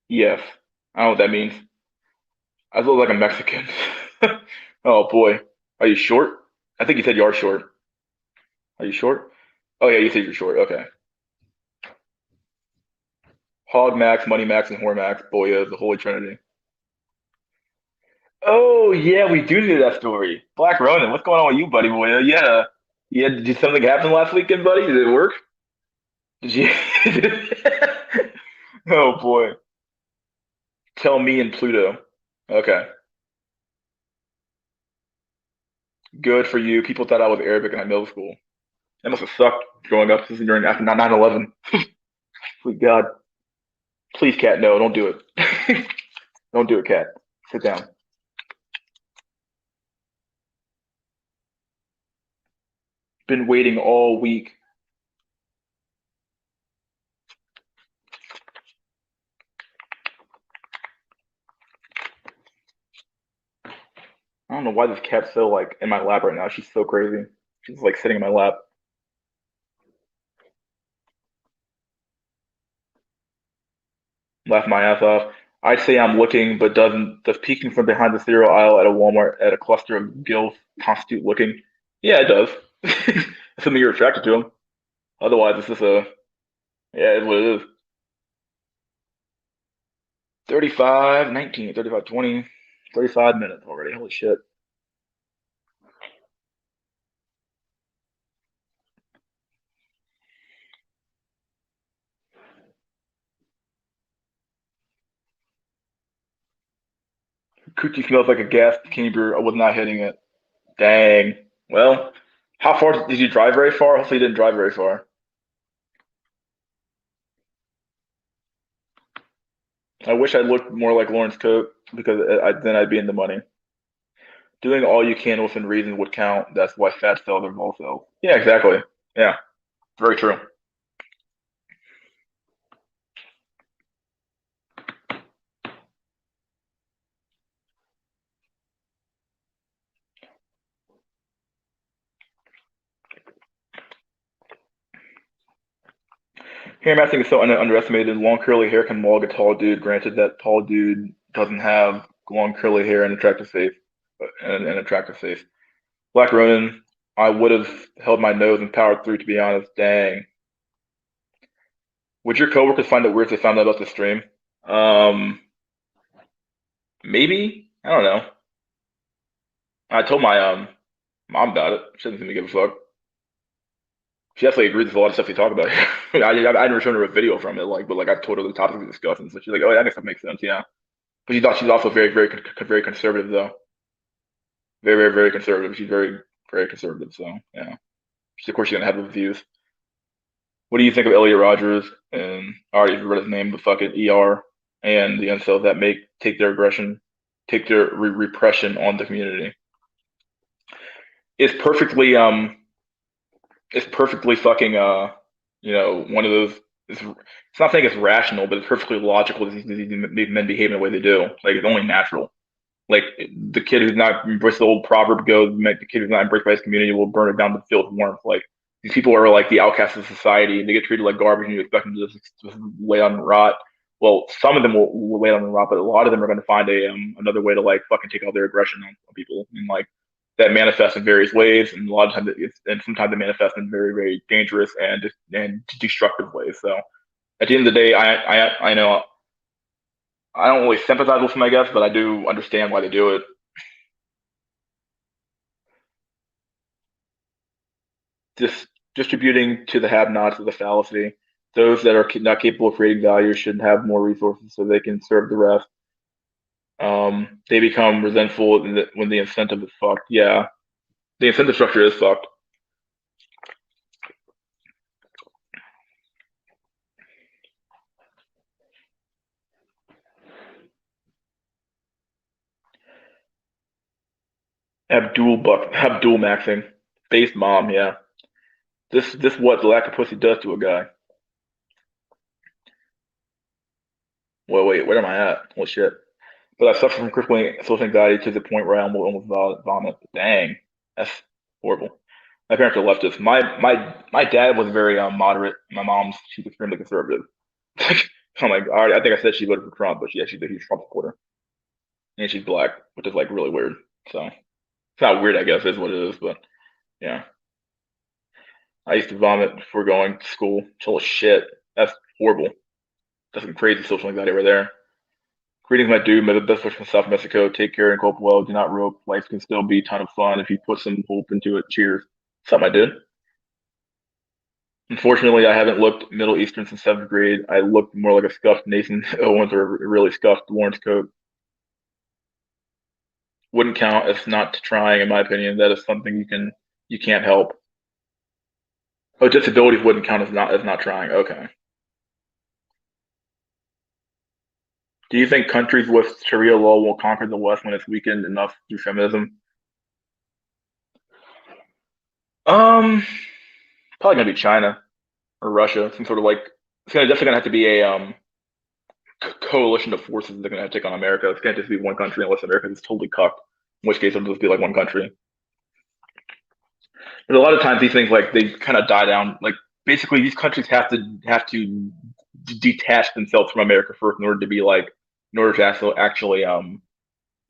Yes, I don't know what that means. I look like a Mexican. Oh boy, are you short? I think you said you are short. Are you short? Oh yeah, you said you're short. Okay. Hog Max, Money Max, and Whore Max. Boy, yeah, the Holy Trinity. Oh yeah, we do need that story. Black Ronin, what's going on with you, buddy boy? Yeah, yeah. Did something happen last weekend, buddy? Did it work? Did you? Oh boy. Tell me and Pluto. Okay, good for you. People thought I was Arabic in high middle school. That must have sucked growing up since during after 9/11. Sweet God. Please, cat, no, don't do it. Don't do it, cat. Sit down. Been waiting all week. I don't know why this cat's so like in my lap right now. She's so crazy. She's like sitting in my lap. Laugh my ass off. I say I'm looking, but does peeking from behind the cereal aisle at a Walmart at a cluster of gills constitute looking? Yeah, it does. Assuming you're attracted to them. Otherwise, it's just a yeah, it's what it is. 35, 19, 35, 20, 35 minutes already. Holy shit. Coochie smells like a gas chamber. I was not hitting it. Dang. Well, how far did you drive very far? Hopefully you didn't drive very far. I wish I looked more like Lawrence Cook because then I'd be in the money. Doing all you can within reason would count. That's why fat cells are mole cells. Yeah, exactly. Yeah, very true. Hair masking is so underestimated. Long curly hair can maul a tall dude. Granted, that tall dude doesn't have long curly hair and attractive face, and an attractive face. Black Ronin, I would have held my nose and powered through. To be honest, dang. Would your coworkers find it weird if they found out about the stream? Um, maybe. I don't know. I told my mom about it. She doesn't seem to give a fuck. She actually agrees with a lot of stuff we talk about. I never shown her a video from it, like, but like I told her the topics we discussed, and so she's like, "Oh, yeah, I guess that makes sense." Yeah, but she thought she's also very conservative though. Very conservative. She's very conservative. So yeah, of course she's gonna have the views. What do you think of Elliot Rogers and I already read his name, but fuck it, ER and the incels that make take their repression on the community? It's perfectly it's perfectly fucking one of those. It's not saying it's rational, but it's perfectly logical that these men behave in the way they do. Like it's only natural. Like the kid who's not embraced, the old proverb goes, the kid who's not embraced by his community will burn it down to feel its warmth. Like these people are like the outcasts of society. They get treated like garbage, and you expect them to just lay on and rot. Well, some of them will lay on and rot, but a lot of them are going to find a another way to like fucking take out their aggression on people, and like that manifests in various ways, and a lot of times and sometimes it manifests in very dangerous and destructive ways. So at the end of the day, I know I don't really sympathize with them, I guess, but I do understand why they do it. Just distributing to the have-nots is a fallacy. Those that are not capable of creating value should have more resources so they can serve the rest. They become resentful when the incentive is fucked. Yeah, the incentive structure is fucked. Abdul maxing, base mom. Yeah, this what the lack of pussy does to a guy. Well, wait, where am I at? Well, shit. But I suffer from crippling social anxiety to the point where I almost vomit. Dang, that's horrible. My parents are leftists. My dad was very moderate. My mom's she's extremely conservative. I'm like, all right, I think I said she voted for Trump, but she actually he's a Trump supporter, and she's black, which is like really weird. So it's not weird, I guess, is what it is. But yeah, I used to vomit before going to school. Holy shit, that's horrible. That's some crazy social anxiety right there. Greetings, my dude. May the best wishes from South Mexico. Take care and cope well. Do not rope. Life can still be a ton of fun if you put some hope into it. Cheers. Something I did. Unfortunately, I haven't looked Middle Eastern since seventh grade. I looked more like a scuffed Nathan Owens or a really scuffed Lawrence coat. Wouldn't count as not trying, in my opinion. That is something you can't help. Oh, disabilities wouldn't count as not trying. Okay. Do you think countries with Sharia law will conquer the West when it's weakened enough through feminism? Um, Probably gonna be China or Russia. Some sort of like it's gonna definitely gonna have to be a coalition of forces that are gonna have to take on America. It's can't just be one country unless America is totally cucked. In which case, it'll just be like one country. But a lot of times these things like they kind of die down. Like basically, these countries have to detached themselves from America first in order to be like, in order to actually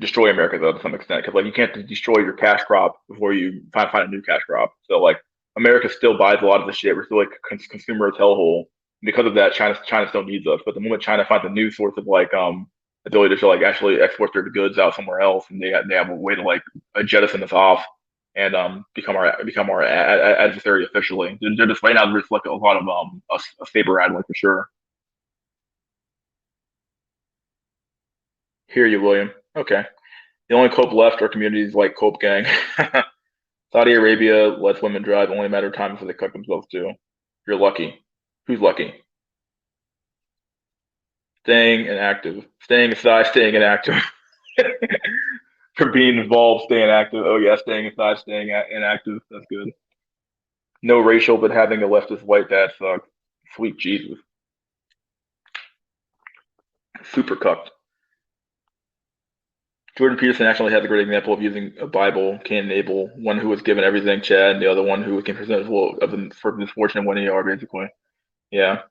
destroy America though to some extent because like you can't destroy your cash crop before you find a new cash crop. So like America still buys a lot of the shit. We're still like consumer hellhole. Because of that, China still needs us. But the moment China finds a new source of like ability to like actually export their goods out somewhere else, and they have a way to like jettison us off and become our adversary officially. They're just right now there's like a lot of a saber rattling for sure. Hear you, William. Okay. The only cope left are communities like Cope Gang. Saudi Arabia lets women drive only a matter of time before they cut themselves too. You're lucky. Who's lucky? Staying inactive. Staying aside, staying inactive. For being involved, staying active. Oh yeah, staying aside, inactive. That's good. No racial, but having a leftist white dad sucks. Sweet Jesus. Super cucked. Jordan Peterson actually has a great example of using a Bible, Cain and Abel, one who was given everything, Chad, and the other one who became president of the for misfortune when they are basically. Yeah.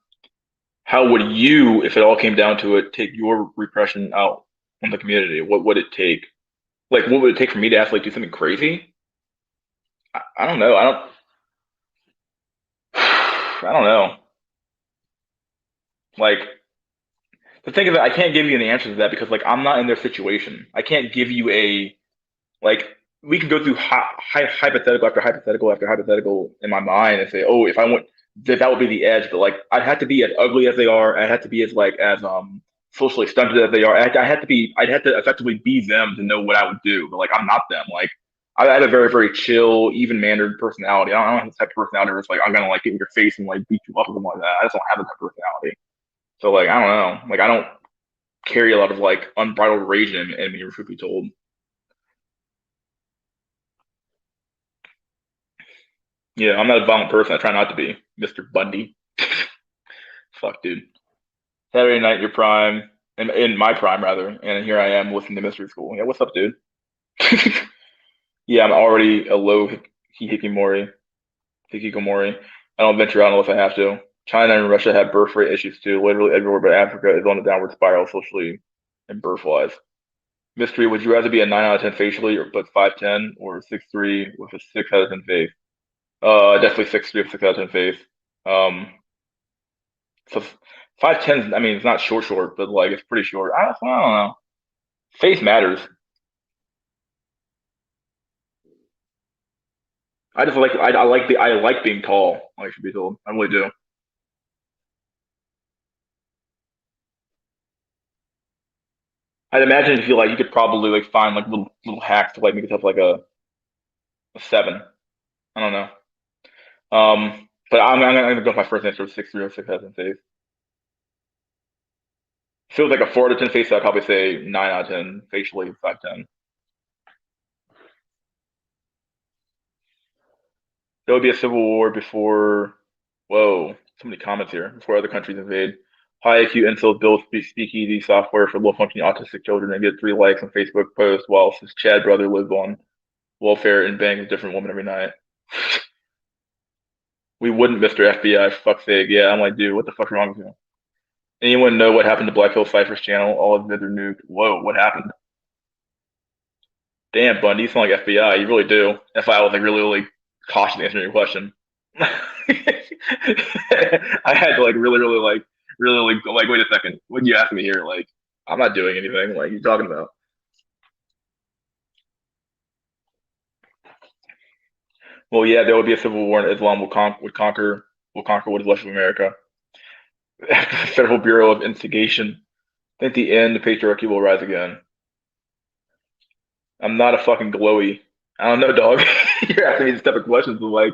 How would you, if it all came down to it, take your repression out on the community? What would it take? Like, what would it take for me to actually do something crazy? I don't know. I don't. I don't know. Like, the thing is, that I can't give you an answer to that because, like, I'm not in their situation. I can't give you a like. We can go through hypothetical after hypothetical after hypothetical in my mind and say, oh, if I went, that would be the edge. But like, I'd have to be as ugly as they are. I'd have to be as like as socially stunted as they are. I had to be. I'd have to effectively be them to know what I would do. But like, I'm not them. Like, I have a very very chill, even mannered personality. I don't have the type of personality where it's like I'm gonna like get in your face and like beat you up or something like that. I just don't have that type of personality. So like, I don't know. Like, I don't carry a lot of like unbridled rage in me, truth be told. Yeah, I'm not a violent person. I try not to be, Mr. Bundy. Fuck, dude. Saturday night, your prime, in my prime rather, and here I am listening to Mystery School. Yeah, what's up, dude? Yeah, I'm already a low hikikomori. Hikikomori. I don't venture out unless I have to. China and Russia have birth rate issues too. Literally everywhere, but Africa is on a downward spiral socially and birth wise. Mystery, would you rather be a 9 out of 10 facially or but 5'10 or 6'3 with a 6 out of 10 face? Definitely 6'3 with 6 out of 10 face. Um, so 5'10, I mean, it's not short, but like it's pretty short. I don't know. Face matters. I just like I like being tall. I should be told. I really do. I'd imagine if you like, you could probably like find like little hacks to like make yourself like a 7. I don't know. But I'm gonna go with my first answer of 6'3 or 6 out of 10 face. Feels like a 4 out of 10 face. So I'd probably say 9 out of 10 facially, 5'10. There would be a civil war before. Whoa, so many comments here. Before other countries invade. High IQ incels build speakeasy software for low functioning autistic children and get 3 likes on Facebook post while his Chad brother lives on welfare and bangs a different woman every night. We wouldn't, Mr. FBI, for fuck's sake. Yeah, I'm like, dude, what the fuck's wrong with you? Anyone know what happened to Black Hill Cypher's channel? All of vids are nuked. Whoa, what happened? Damn, Bundy, you sound like FBI. You really do. FBI was like really cautious answering your question. I had to like really wait a second. What did you ask me here? Like, I'm not doing anything. Like, you talking about? Well, yeah, there would be a civil war, and Islam would conquer what is left of America. After the Federal Bureau of Instigation, at the end, the patriarchy will rise again. I'm not a fucking glowy. I don't know, dog. You're asking me these type of questions, but like,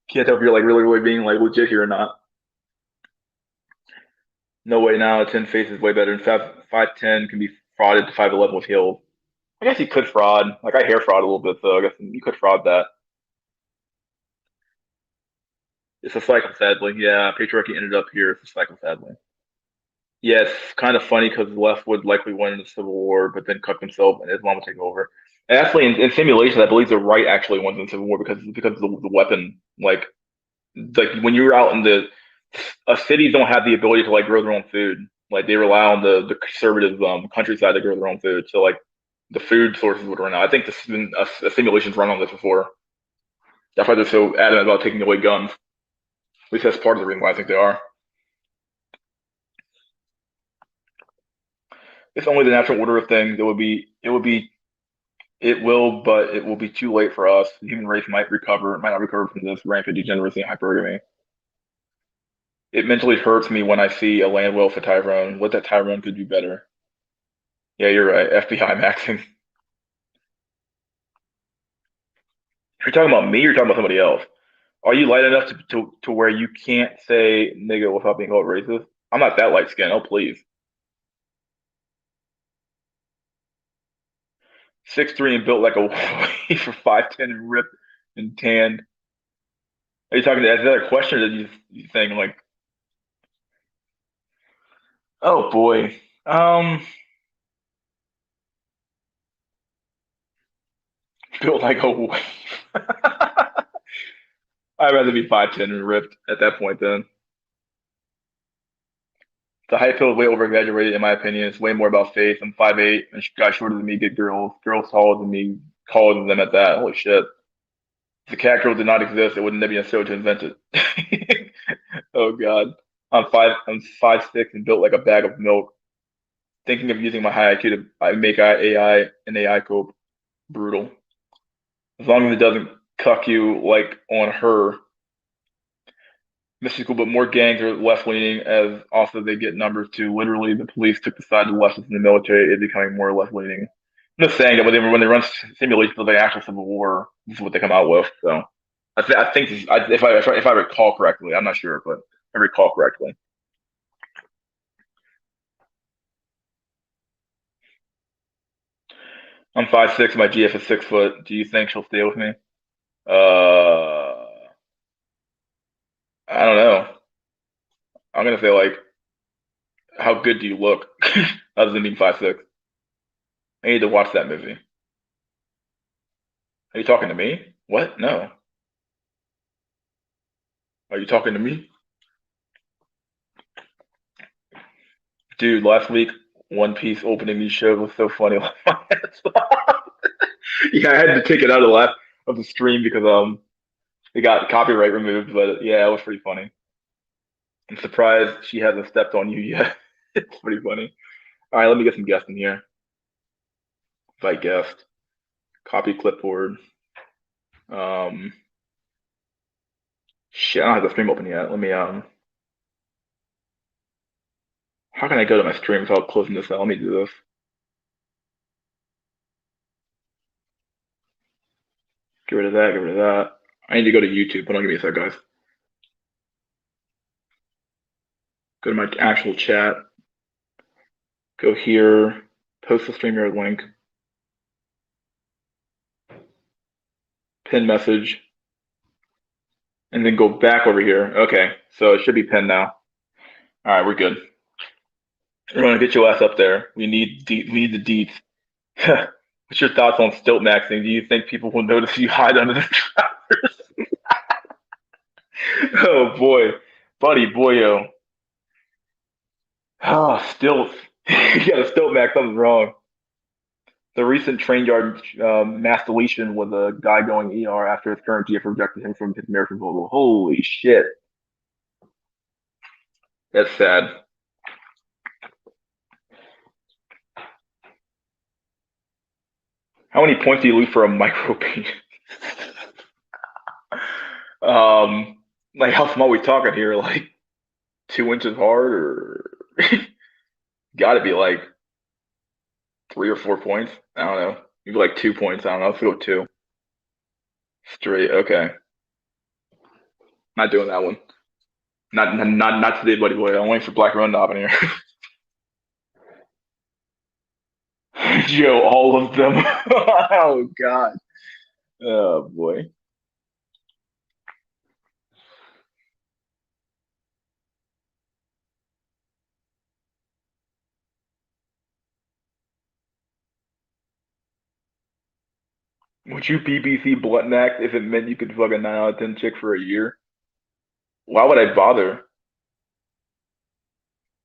can't tell if you're like really being like legit here or not. No way now. 10 faces way better. And 5'10" can be frauded to 5'11" with heels. I guess you could fraud. Like I hair fraud a little bit, so I guess you could fraud that. It's a cycle, sadly. Yeah, patriarchy ended up here. It's a cycle, sadly. Yeah, it's kind of funny because the left would likely win in the Civil War, but then cut themselves and Islam would take over. And actually, in simulations, I believe the right actually wins in the Civil War because the weapon, like when you're out in cities don't have the ability to like grow their own food. Like they rely on the conservative countryside to grow their own food. So like the food sources would run out. I think this has been a simulation's run on this before. That's why they're so adamant about taking away guns. At least that's part of the reason why I think they are. It's only the natural order of things. It will, but it will be too late for us. The human race might not recover from this rampant degeneracy and hypergamy. It mentally hurts me when I see a land whale for Tyrone. What that Tyrone could do better. Yeah, you're right. FBI maxing. You're talking about me or you're talking about somebody else? Are you light enough to where you can't say nigga without being called racist? I'm not that light skinned. Oh, please. 6'3" and built like a for 5'10" and ripped and tanned. Are you talking to is that a question or are you saying like, oh boy. Built like a I'd rather be 5'10" and ripped at that point then. The height pill is way over exaggerated in my opinion. It's way more about faith. I'm 5'8" and guys shorter than me get girls. Girls taller than me, taller than them at that. Holy shit. If the cat girl did not exist, it would not be necessary to invent it. Oh god. I'm 5'6" and built like a bag of milk. Thinking of using my high IQ to make AI an AI cope. Brutal. As long as it doesn't cuck you like on her. Mystical, but more gangs are left leaning as also they get numbers too. Literally, the police took the side of the leftists in the military. It's becoming more left leaning. I'm just saying that when they run simulations of the actual civil war, this is what they come out with. So I think if I recall correctly, I'm not sure, but I recall correctly. I'm 5'6". My GF is 6 foot. Do you think she'll stay with me? I don't know. I'm gonna say like, how good do you look? Other than being 5'6". I need to watch that movie. Are you talking to me? What? No. Are you talking to me? Dude, last week, One Piece opening these shows was so funny. Yeah, I had to take it out of the stream because it got copyright removed, but yeah, it was pretty funny. I'm surprised she hasn't stepped on you yet. It's pretty funny. All right, let me get some guests in here. Invite guest. Copy clipboard. Um, shit, I don't have the stream open yet. Let me how can I go to my stream without closing this out? Let me do this. Get rid of that. Get rid of that. I need to go to YouTube. Hold on, give me a sec, guys. Go to my actual chat. Go here. Post the StreamYard link. Pin message. And then go back over here. Okay, so it should be pinned now. All right, we're good. We're gonna get your ass up there. We need the deets. What's your thoughts on stilt maxing? Do you think people will notice you hide under the trousers? Oh boy, buddy, boyo. Oh, stilts. You got a stilt max. Something's wrong. The recent train yard masturbation was a guy going ER after his current GF rejected him from his marriage proposal. Holy shit, that's sad. How many points do you lose for a micro penis? um, like how small we talking here? Like 2 inches hard, or got to be like 3 or 4 points. I don't know. Maybe like 2 points. I don't know. Let's go two straight. Okay, not doing that one. Not today, buddy boy. I'm waiting for Black Run to in here. Joe, all of them. Oh God. Oh boy. Would you BBC blunt max if it meant you could fuck a 9 out of 10 chick for a year? Why would I bother?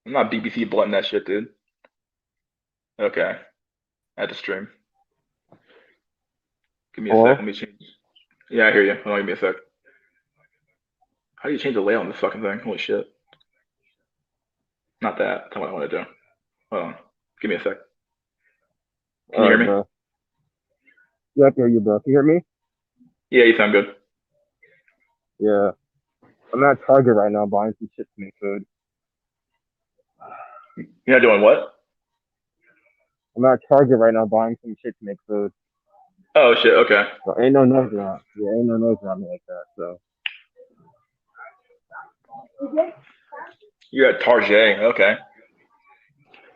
I'm not BBC blunting that shit, dude. Okay. At the stream. Give me a Hello? sec. Let me change. Yeah, I hear you. Hold on, give me a sec. How do you change the layout on this fucking thing? Holy shit. Not that. That's not what I want to do. Hold on. Give me a sec. Can you hear Alright, me? bro. Yeah, I can hear you, bro. Can you hear me? Yeah, you sound good. Yeah. I'm at Target right now buying some shit to make food. You're not doing what? I'm at Target right now buying some shit to make food. Oh shit. Okay. So ain't no noise around. Yeah, ain't no noise around me like that. So You're at Target. Okay.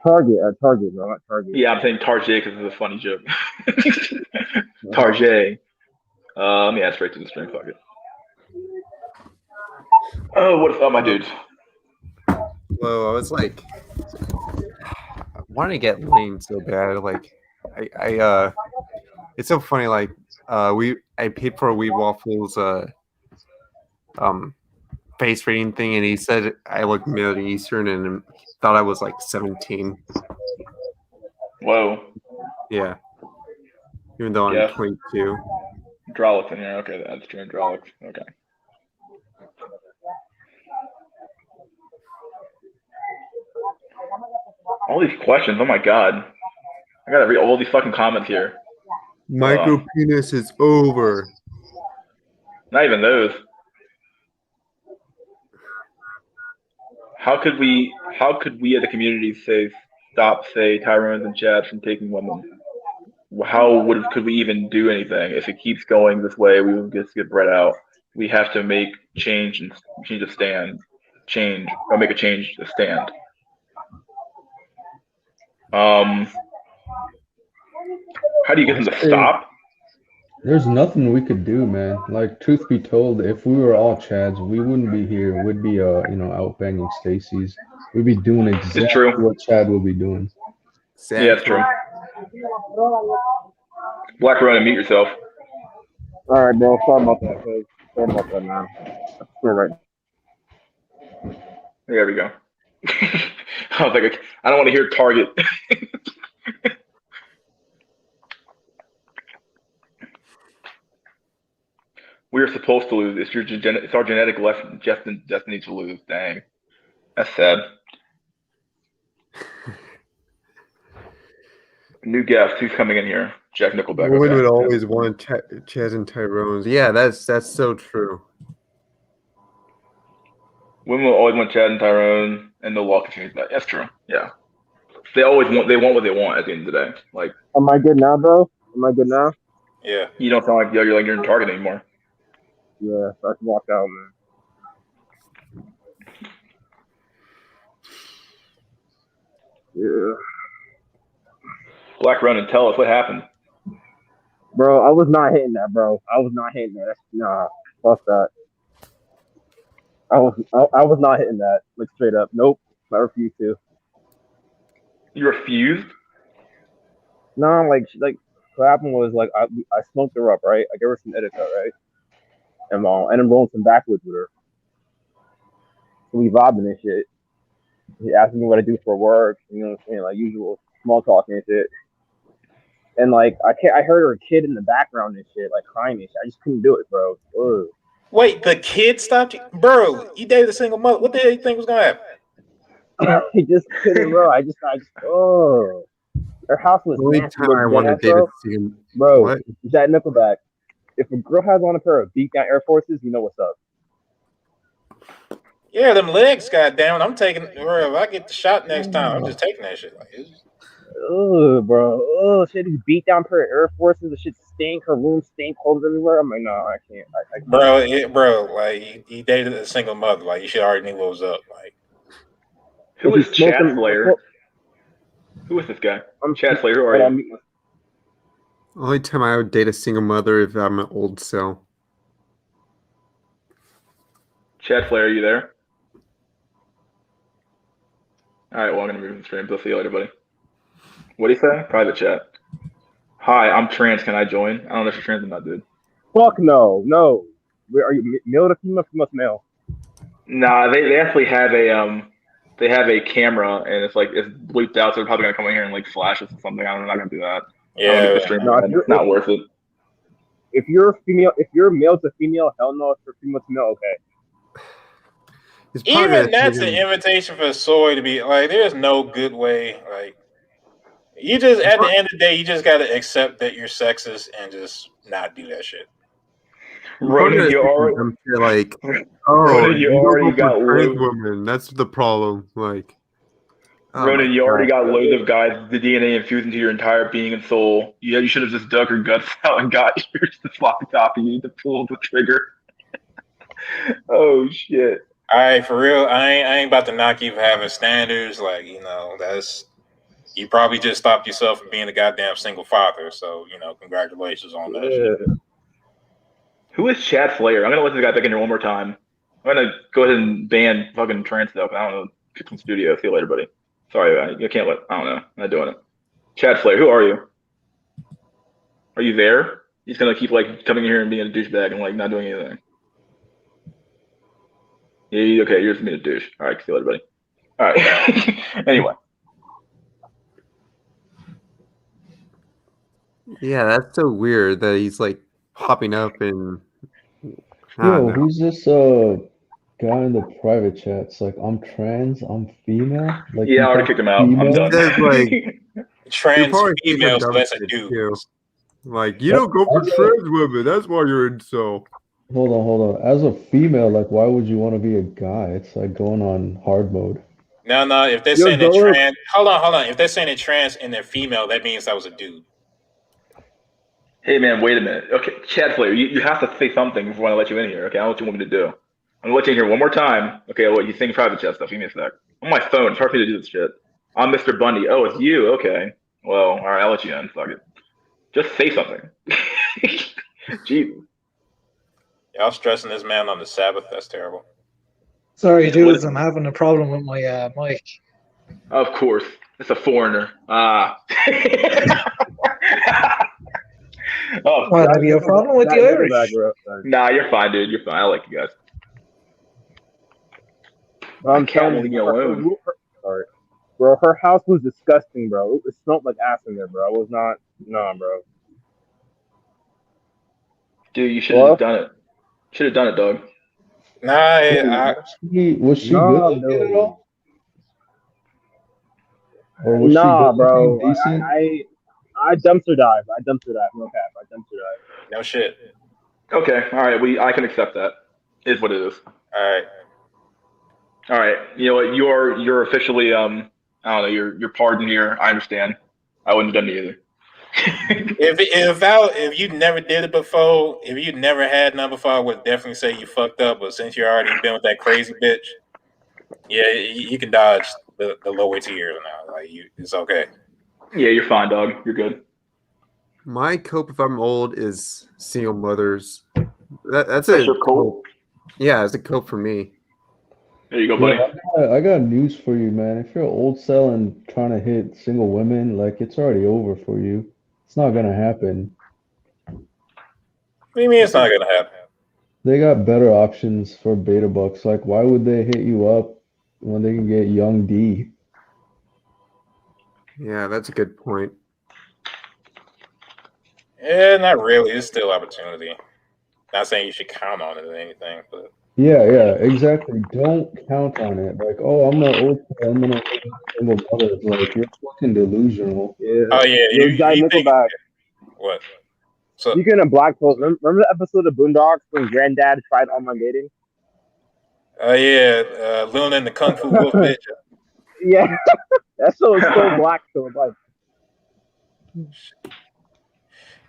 Target at Target, bro. At Target. Yeah, I'm saying Target because it's a funny joke. Target. Let me add straight to the stream. Fuck it. Oh, what's up, my dudes? Well, I was like, I wanted to get lame so bad. Like, it's so funny. Like, I paid for a Wheat Waffles face rating thing, and he said I looked Middle Eastern, and he thought I was like 17. Whoa. Yeah, even though I'm Yeah. 22. Hydraulics in here. Okay, that's true. Hydraulics. Okay. All these questions. Oh my god. I gotta read all these fucking comments here. Micro penis is over. Not even those. How could we as a community stop Tyrones and Chads from taking women? Could we even do anything? If it keeps going this way, we will just get bred out. We have to make change and change a stand. Make a change to stand. How do you get them to stop? There's nothing we could do, man. Like, truth be told, if we were all Chads, we wouldn't be here. We'd be, out banging Stacy's. We'd be doing exactly what Chad would be doing. Exactly. Yeah, it's true. Black Ronin, mute yourself. Alright, bro. Sorry about that, Sorry about that, man. All right. There we go. I was like, I don't want to hear Target. We're supposed to lose. It's our genetic destiny to lose. Dang, that's sad. New guest, who's coming in here? Jack Nickelback. Women Okay. would always want Chaz and Tyrones. Yeah, that's so true. Women will always want Chad and Tyrone, and they'll walk into that. That's true. Yeah, they want what they want at the end of the day. Like, am I good now, bro? Am I good now? Yeah. You don't sound like you're in Target anymore. Yeah, so I can walk out, man. Yeah. Black Ronin, tell us what happened. Bro, I was not hitting that, bro. I was not hitting that. Nah, fuck that. I was not hitting that. Like, straight up. Nope. I refuse to. You refused? No, like what happened was like I smoked her up, right? I gave her some Edica, right? And I'm rolling some backwoods with her. So we vibing and shit. He asked me what I do for work, you know what I'm saying, like usual small talk and shit. And like I heard her kid in the background and shit, like crying and shit. I just couldn't do it, bro. Ugh. Wait, the kid stopped you, bro? You dated a single mother. What the hell you think was gonna happen? I just couldn't, bro. I just oh. Her house was only nasty. time I wanted to date a single, bro. What? Jack Nickelback. If a girl has on a pair of beat down Air Forces, you know what's up. Yeah, them legs got down. I'm taking. Bro, if I get the shot next time, I'm just taking that shit. Like, oh, bro. Oh, she had these beat down pair of Air Forces. The shit stink. Her room stink. Clothes everywhere. I'm like, no, I can't. I can't. Bro, like he dated a single mother. Like you should already knew what was up. Like, who is Chad Slayer? Who is this guy? Chad Slayer. Who are you? Only time I would date a single mother if I'm an old cell. Chad Slayer, are you there? All right, well, I'm going to move the stream. See you later, buddy. What do you say? Private chat. Hi, I'm trans. Can I join? I don't know if you're trans or not, dude. Fuck no. No. Where are you? Male to female? Female to male? Nah, they actually have a they have a camera and it's bleeped out, so they're probably gonna come in here and like flash us or something. I'm not gonna do that. I don't get the stream. No, It's not worth it. If you're male to female, hell no. If you're female to male, okay. Even that's an invitation for Soy to be like. There's no good way. Like, you just at the end of the day, you just gotta accept that you're sexist and just not do that shit. Ronan, you already like, Ronan, you already got trans women. That's the problem. Like, Ronan, you already got loads of guys, the DNA infused into your entire being and soul. Yeah, you should have just dug your guts out and got yours to floppy top. You need to pull the trigger. Oh shit! All right, for real, I ain't about to knock you for having standards. Like, that's you probably just stopped yourself from being a goddamn single father. So, congratulations on that shit. Who is Chad Slayer? I'm gonna let this guy back in here one more time. I'm gonna go ahead and ban fucking trans stuff. I don't know. Get some studio. See you later, buddy. Sorry, I can't let. I don't know. I'm not doing it. Chad Slayer, who are you? Are you there? He's gonna keep like coming here and being a douchebag and like not doing anything. Yeah, okay, you're just being a douche. All right, see you later, buddy. All right. Anyway. Yeah, that's so weird that he's like popping up and. Yo, who's this guy in the private chats? Like, I'm trans, I'm female. Like, yeah, I already kicked him out. I'm done. Like, trans female, so that's a dude. Like, you don't go for trans women. That's why you're incel. Hold on. As a female, like, why would you want to be a guy? It's like going on hard mode. No. If they're saying they're trans, hold on. If they're saying they're trans and they're female, that means I was a dude. Hey man, wait a minute. Okay, Chad Slayer, you have to say something before I let you in here. Okay, I don't know what you want me to do. I'm gonna let you in here one more time. Okay, what you think private chat stuff? Give me a sec. On my phone, it's hard for me to do this shit. I'm Mr. Bundy. Oh, it's you. Okay. Well, all right, I'll let you in. Fuck it. Just say something. Jesus. Y'all stressing this man on the Sabbath? That's terrible. Sorry, dudes, I'm having a problem with my mic. Of course, it's a foreigner. Oh, what, have you a problem with the Irish? Nah, you're fine, dude. You're fine. I like you guys. I'm telling you alone. Sorry, bro. Her house was disgusting, bro. It smelled like ass in there, bro. I was not, bro. Dude, you should have done it. Should have done it, dog. Nah, was she good at all? Or was she bro. I dumpster dive. No cap. I dumpster dive. No shit. Okay. All right. I can accept that. Is what it is. All right. You know what? You're officially I don't know. You're pardoned here. I understand. I wouldn't have done it either. If you never did it before, if you never had none before, I would definitely say you fucked up. But since you already been with that crazy bitch, yeah, you can dodge the lower tiers now. Like it's okay. Yeah, you're fine, dog. You're good. My cope if I'm old is single mothers. That's your cope. Yeah, it's a cope for me. There you go, buddy. Yeah, I got news for you, man. If you're old cell and trying to hit single women, like it's already over for you. It's not gonna happen. What do you mean it's not gonna happen? They got better options for beta bucks. Like, why would they hit you up when they can get young D? Yeah, that's a good point. Yeah, not really. It's still opportunity. Not saying you should count on it or anything, but yeah, exactly. Don't count on it. Like, oh, I'm an old cell, I'm gonna hit single mothers. Like, you're fucking delusional. Yeah. Oh yeah, you think, what? So speaking of black holes, remember the episode of Boondocks when Granddad tried online dating? Oh yeah, Luna and the Kung Fu Wolf bitch. Yeah, that show is so black. So like,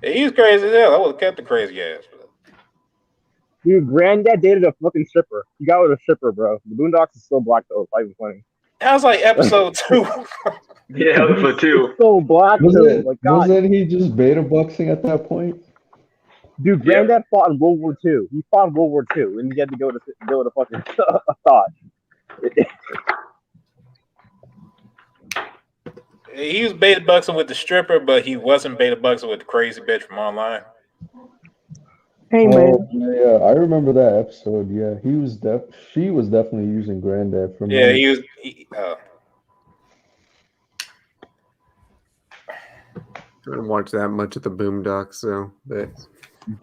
yeah, he's crazy as hell. I would have kept the crazy ass. Dude, Granddad dated a fucking stripper. He got with a stripper, bro. The Boondocks is so black though. It's not even funny. That was like episode 2. Yeah, episode 2. It's so black though. Like, God. Wasn't he just beta boxing at that point? Dude, Granddad fought in World War II. He fought in World War II, and he had to go to fucking thought. He was beta buxing with the stripper, but he wasn't beta buxing with the crazy bitch from online. Hey, man. Yeah, I remember that episode. Yeah, she was definitely using Granddad for Yeah, money. he was. I didn't watch that much of the Boondocks, so but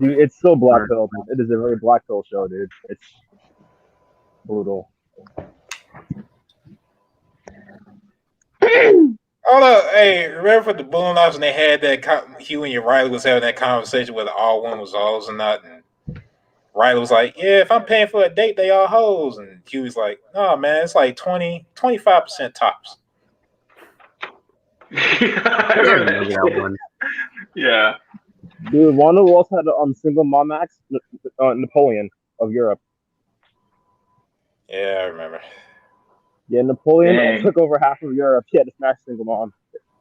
Dude, it's so black pill. It is a very black pill show, dude. It's brutal. Hold up, hey, remember for the Boondocks when they had that Hugh and Riley was having that conversation whether all women was hoes or not, and Riley was like, "Yeah, if I'm paying for a date, they all hoes," and Hugh was like, "No, man, it's like 25% tops." I remember that one. Yeah. Dude, one who also had a single mom acts, Napoleon of Europe. Yeah, I remember. Yeah, Napoleon Dang. took over half of Europe. He had to smash single mom.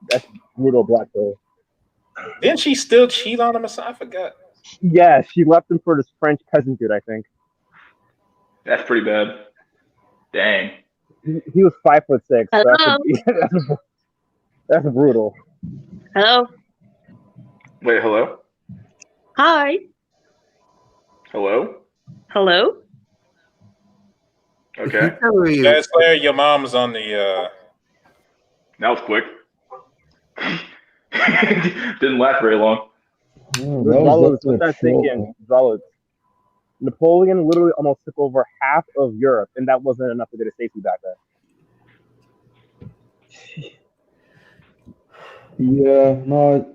That's brutal black pill. Didn't she still cheat on him or something? I forgot. Yeah, she left him for this French peasant dude, I think. That's pretty bad. Dang. He was 5'6". Hello? That's brutal. Hello? Wait, hello? Hi. Hello? Hello? Okay. Yeah, Slayer, your mom's on the. That was quick. Didn't last very long. Zalos, let that sink in. Zalos. Napoleon literally almost took over half of Europe, and that wasn't enough to get a safety back then. Yeah, no,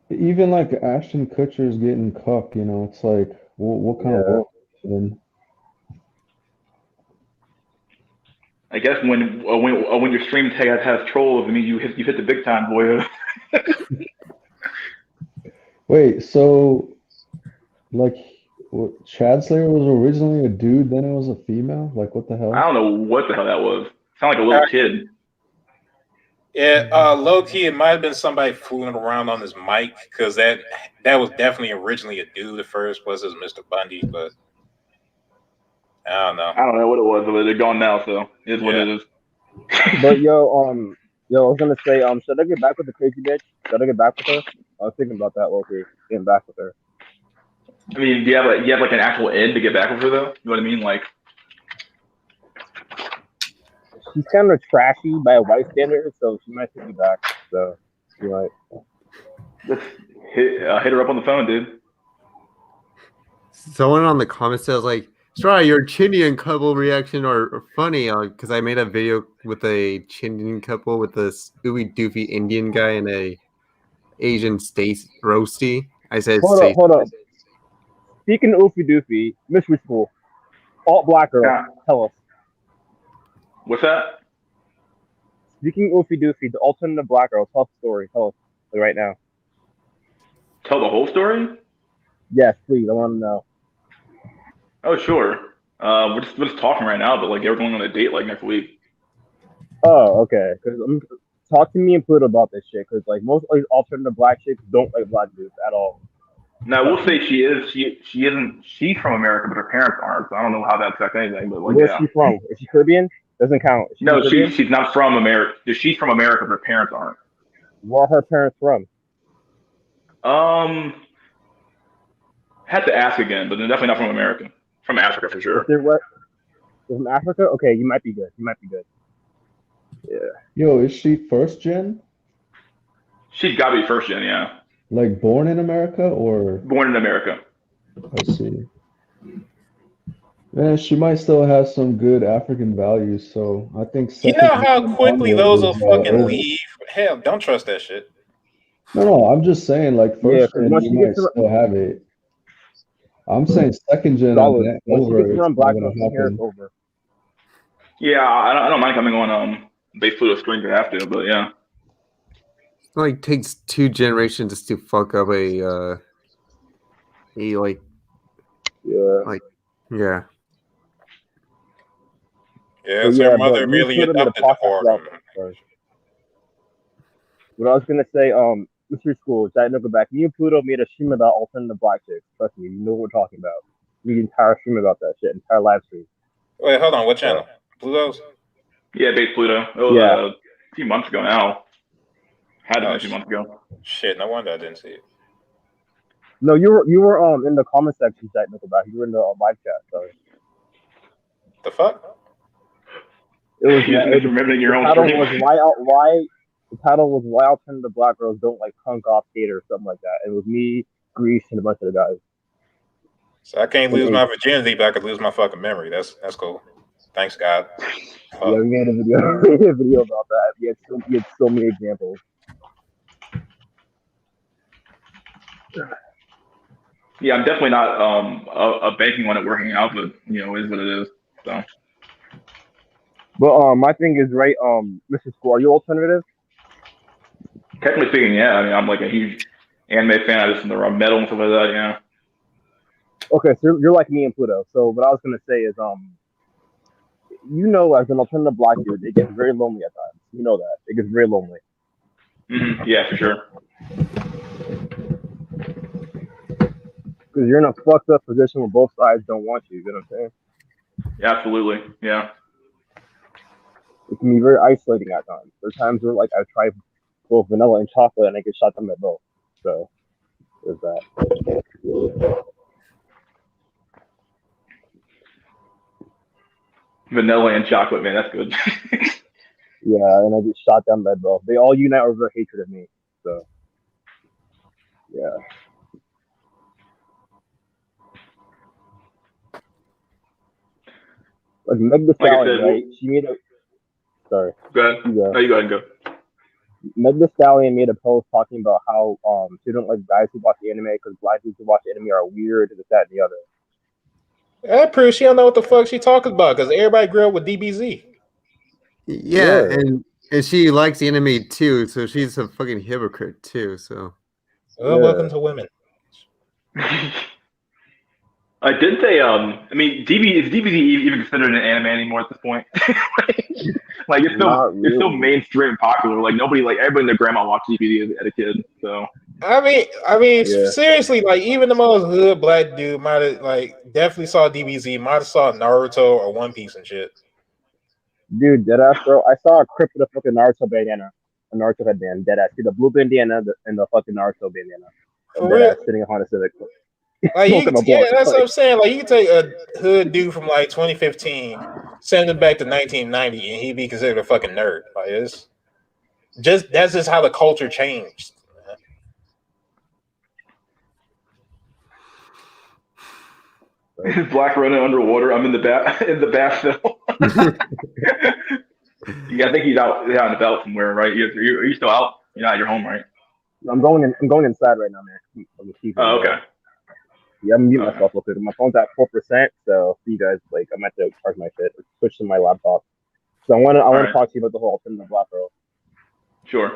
even like Ashton Kutcher's getting cucked, you know, it's like, what kind of world is it in? I guess when your stream tag has trolls, I mean you hit the big time, boy. Wait, so like Chad Slayer was originally a dude, then it was a female? Like what the hell? I don't know what the hell that was. Sound like a little kid. Yeah, low key, it might have been somebody fooling around on his mic because that was definitely originally a dude at first. Plus, it was Mr. Bundy, but I don't know. I don't know what it was, but they're gone now, so it is what it is. But yo, I was gonna say, should I get back with the crazy bitch? Should I get back with her? I was thinking about that, okay, getting back with her. I mean, do you have like an actual end to get back with her though? You know what I mean? Like, she's kind of trashy by a white standard, so she might take me back. So she might. Just hit her up on the phone, dude. Someone on the comments says like, "Sorry, your Chindian couple reaction are funny," because I made a video with a Chindian couple with this ooey doofy Indian guy and a Asian Stace roasty. I said, Hold up. Speaking of oofy doofy, mystery school, alt black girl, tell us. What's that? Speaking of oofy doofy, the alternative black girl, tell us the story. Tell us like, right now. Tell the whole story? Yes, please. I want to know. Oh, sure. We're just talking right now, but like we're going on a date like next week. Oh, okay. Because talk to me and Pluto about this shit. Because like most of these alternative black chicks don't like black dudes at all. Now we'll say she isn't. She's from America, but her parents aren't. So I don't know how that affects anything. But like, where's she from? Is she Caribbean? Doesn't count. No, she's not from America. She's from America, but her parents aren't. Where are her parents from? Had to ask again, but they're definitely not from America. From Africa for sure. If they're from Africa, okay, you might be good. Yeah. Yo, is she first gen? She's got to be first gen, yeah. Like born in America or? Born in America. I see. Man, she might still have some good African values, so I think. You know how quickly those will fucking leave? Hell, don't trust that shit. No, I'm just saying, like first gen, you might still have it. I'm saying second gen over. Yeah, I don't mind coming on base Pluto screen to have to, but yeah. It like takes 2 generations just to fuck up a like yeah. Yeah, so her mother really adopted the whore. What I was gonna say, Mystery School, Giant Nickelback, me and Pluto made a stream about alternative black chicks. Trust me, you know what we're talking about. We made an entire stream about that shit, entire live stream. Wait, hold on, what channel? Pluto's? Yeah, base Pluto. It was a few months ago now. Had it a few months ago. Shit, no wonder I didn't see it. No, you were in the comment section chat, Nickelback. You were in the live chat. Sorry. The fuck? It was You just misremembering your the own title stream. was why the title was why alternative black girls don't like punk off skate or something like that. It was me, Grease, and a bunch of the guys. So I can't lose my virginity, but I could lose my fucking memory. That's cool. Thanks, God. Yeah, we made a video. We made a video about that. We had so many examples. Yeah, I'm definitely not banking on it working out, but you know, it is what it is. So. But my thing is right, Mr. School, are you alternative? Technically speaking, yeah. I mean, I'm like a huge anime fan. I listen to metal and stuff like that. Yeah. Okay, so you're like me and Pluto. So what I was gonna say is you know, as an alternative black dude, it gets very lonely at times. You know that it gets very lonely. Mm-hmm. Yeah, for sure. Because you're in a fucked up position where both sides don't want you. You know what I'm saying? Yeah, absolutely. Yeah. It can be very isolating at times. There are times where like I try both vanilla and chocolate and I get shot down at both. So there's that. Vanilla and chocolate, man. That's good. Yeah, and I get shot down by both. They all unite over hatred of me. So yeah. Like Meg Thee Stallion, right? She made a sorry. Go ahead. You go ahead and go. Meg Thee Stallion made a post talking about how she don't like guys who watch anime because black people who watch anime are weird and this, that, and the other. That proves she don't know what the fuck she talking about because everybody grew up with DBZ. Yeah, and she likes anime too, so she's a fucking hypocrite too. So, welcome to women. I did say, I mean, is DBZ even considered an anime anymore at this point? Like it's still mainstream popular. Like everybody and their grandma watched DBZ as a kid. So I mean, seriously, like even the most hood black dude might have definitely saw DBZ, might have saw Naruto or One Piece and shit. Dude, deadass, bro. I saw a crip with a fucking Naruto bandana, a Naruto headband, deadass. See the blue bandana and the fucking Naruto bandana. Deadass sitting in Honda Civic. That's what I'm saying. Like you can take a hood dude from 2015, send him back to 1990, and he'd be considered a fucking nerd. Like that's just how the culture changed. Black running underwater. I'm in the bathroom. Yeah, I think he's out and about somewhere, right? Are you still out? You're not at your home, right? I'm going inside right now, man. Oh, okay. Yeah, I'm muting myself real quick. My phone's at 4%, so you guys I'm at to charge my shit or switch to my laptop. So I want to talk to you about the whole alternative black girl. Sure.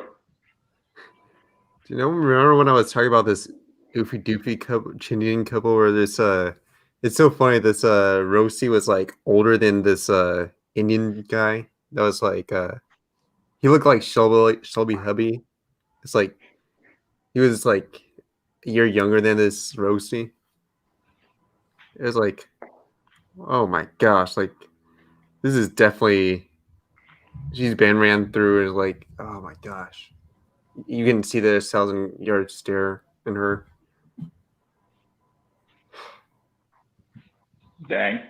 Do you remember when I was talking about this oofy doofy couple, Chindian couple, where this it's so funny. This Rosie was older than this Indian guy. That was he looked like Shelby Hubby. It's he was a year younger than this Rosie. It was oh my gosh, this is definitely she's been ran through and oh my gosh. You can see the 1,000-yard stare in her. Dang.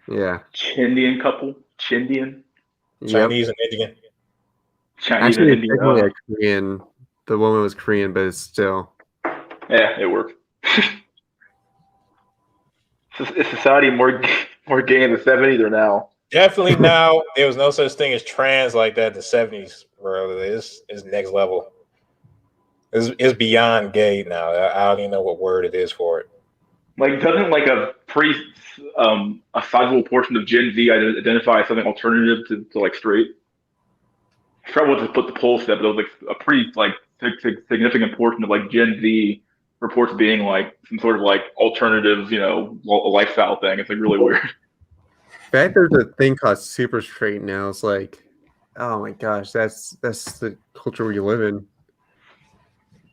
Yeah. Chindian couple. Chindian. Chinese and Indian. Chinese and Indian. Definitely a Korean. The woman was Korean, but it's still. Yeah, it worked. Is society more gay in the 70s or now? Definitely now. There was no such thing as trans like that in the 70s, bro. It's next level. It's beyond gay now. I don't even know what word it is for it. Doesn't a sizable portion of Gen Z identify as something alternative to straight? I forgot what to put the poll said, but it was a pretty significant portion of Gen Z reports being some sort of alternative, lifestyle thing. It's really weird. In fact, there's a thing called super straight now. It's oh my gosh, that's the culture we live in.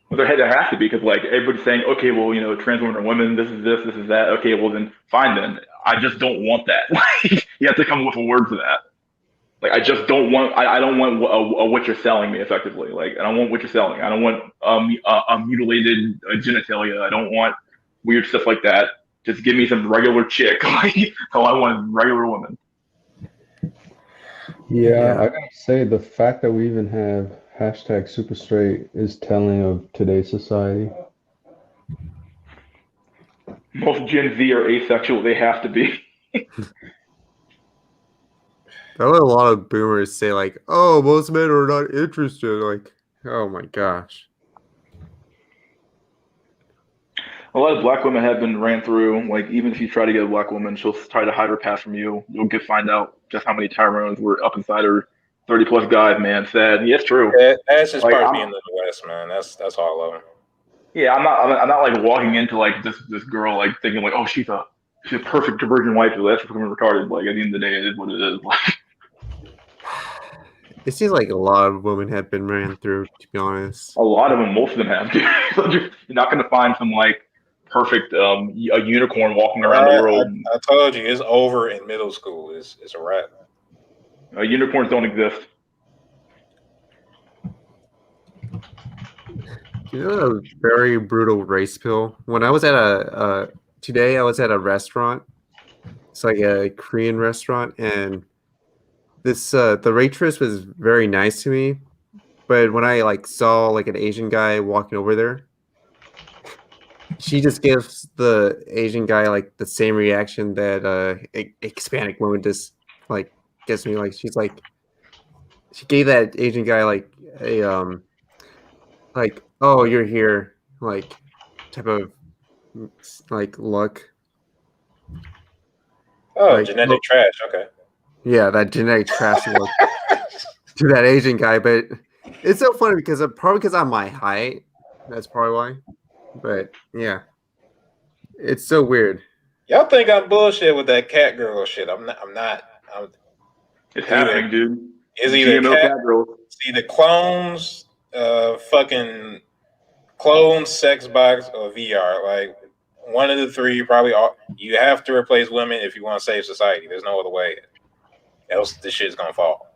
Well, there has to be because everybody's saying, okay, well, trans women are women. This is that. Okay, well then, fine then. I just don't want that. You have to come up with a word for that. Like I just don't want. I don't want what you're selling me effectively. Like I don't want what you're selling. I don't want a mutilated genitalia. I don't want weird stuff like that. Just give me some regular chick. Like all I want is regular women. Yeah, I gotta say the fact that we even have hashtag super straight is telling of today's society. Most Gen Z are asexual. They have to be. I let a lot of boomers say like, "Oh, most men are not interested." Like, oh my gosh. A lot of black women have been ran through. Like even if you try to get a black woman, she'll try to hide her past from you. You'll find out just how many Tyrones were up inside her. 30+ guys, man. Sad. Yeah, it's true. That's just Like part of being in the West, man. That's all of them. yeah, I'm not like walking into like this girl like thinking like, oh, she's a perfect virgin wife. That's fucking retarded. Like at the end of the day, it is what it is. Like, It seems like a lot of women have been ran through, to be honest. a lot of them, most of them have. You're not gonna find some like perfect a unicorn walking around the world. I told you, it's over in middle school. It's a wrap. Unicorns don't exist. You know, a very brutal race pill. When I was at today, I was at a restaurant. It's like a Korean restaurant, and this the waitress was very nice to me. But when I like saw like an Asian guy walking over there, she just gives the Asian guy like the same reaction that Hispanic woman just like gives me. Like she gave that Asian guy like a like, oh, you're here, like type of like look. Oh, like, genetic trash. Okay. Yeah, that genetic trash look to that Asian guy. But it's so funny because probably because I'm my height. That's probably why. But yeah, it's so weird. Y'all think I'm bullshit with that cat girl shit? I'm not. It's happening, dude. It's either GMO cat girls. It's either clones, fucking clone sex box or VR. Like one of the three, probably. You have to replace women if you want to save society. There's no other way. Else, this shit's gonna fall.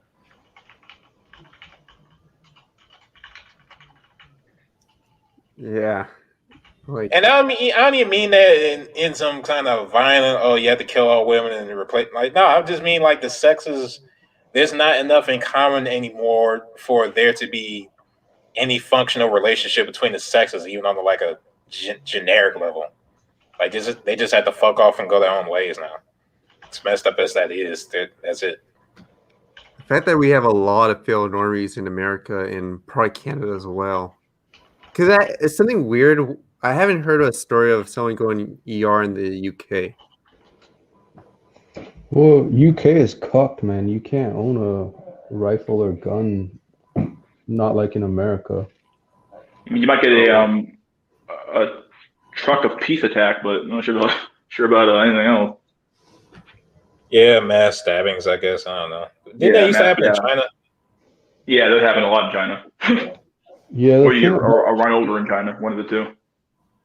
Yeah. Like, And I don't even mean that in some kind of violent. Oh, you have to kill all women and replace. Like, no, I just mean like the sexes. There's not enough in common anymore for there to be any functional relationship between the sexes, even on like a generic level. Like they just have to fuck off and go their own ways now. As messed up as that is, that's it. the fact that we have a lot of failed normies in America and probably Canada as well. Because it's something weird. I haven't heard a story of someone going ER in the UK. Well, UK is cucked, man. You can't own a rifle or gun, not like in America. You might get a truck of peace attack, but I'm not sure about anything else. Yeah, mass stabbings, I guess. I don't know. Didn't that used to happen in China? Yeah, that happened a lot in China. Yeah, or run over in China, one of the two.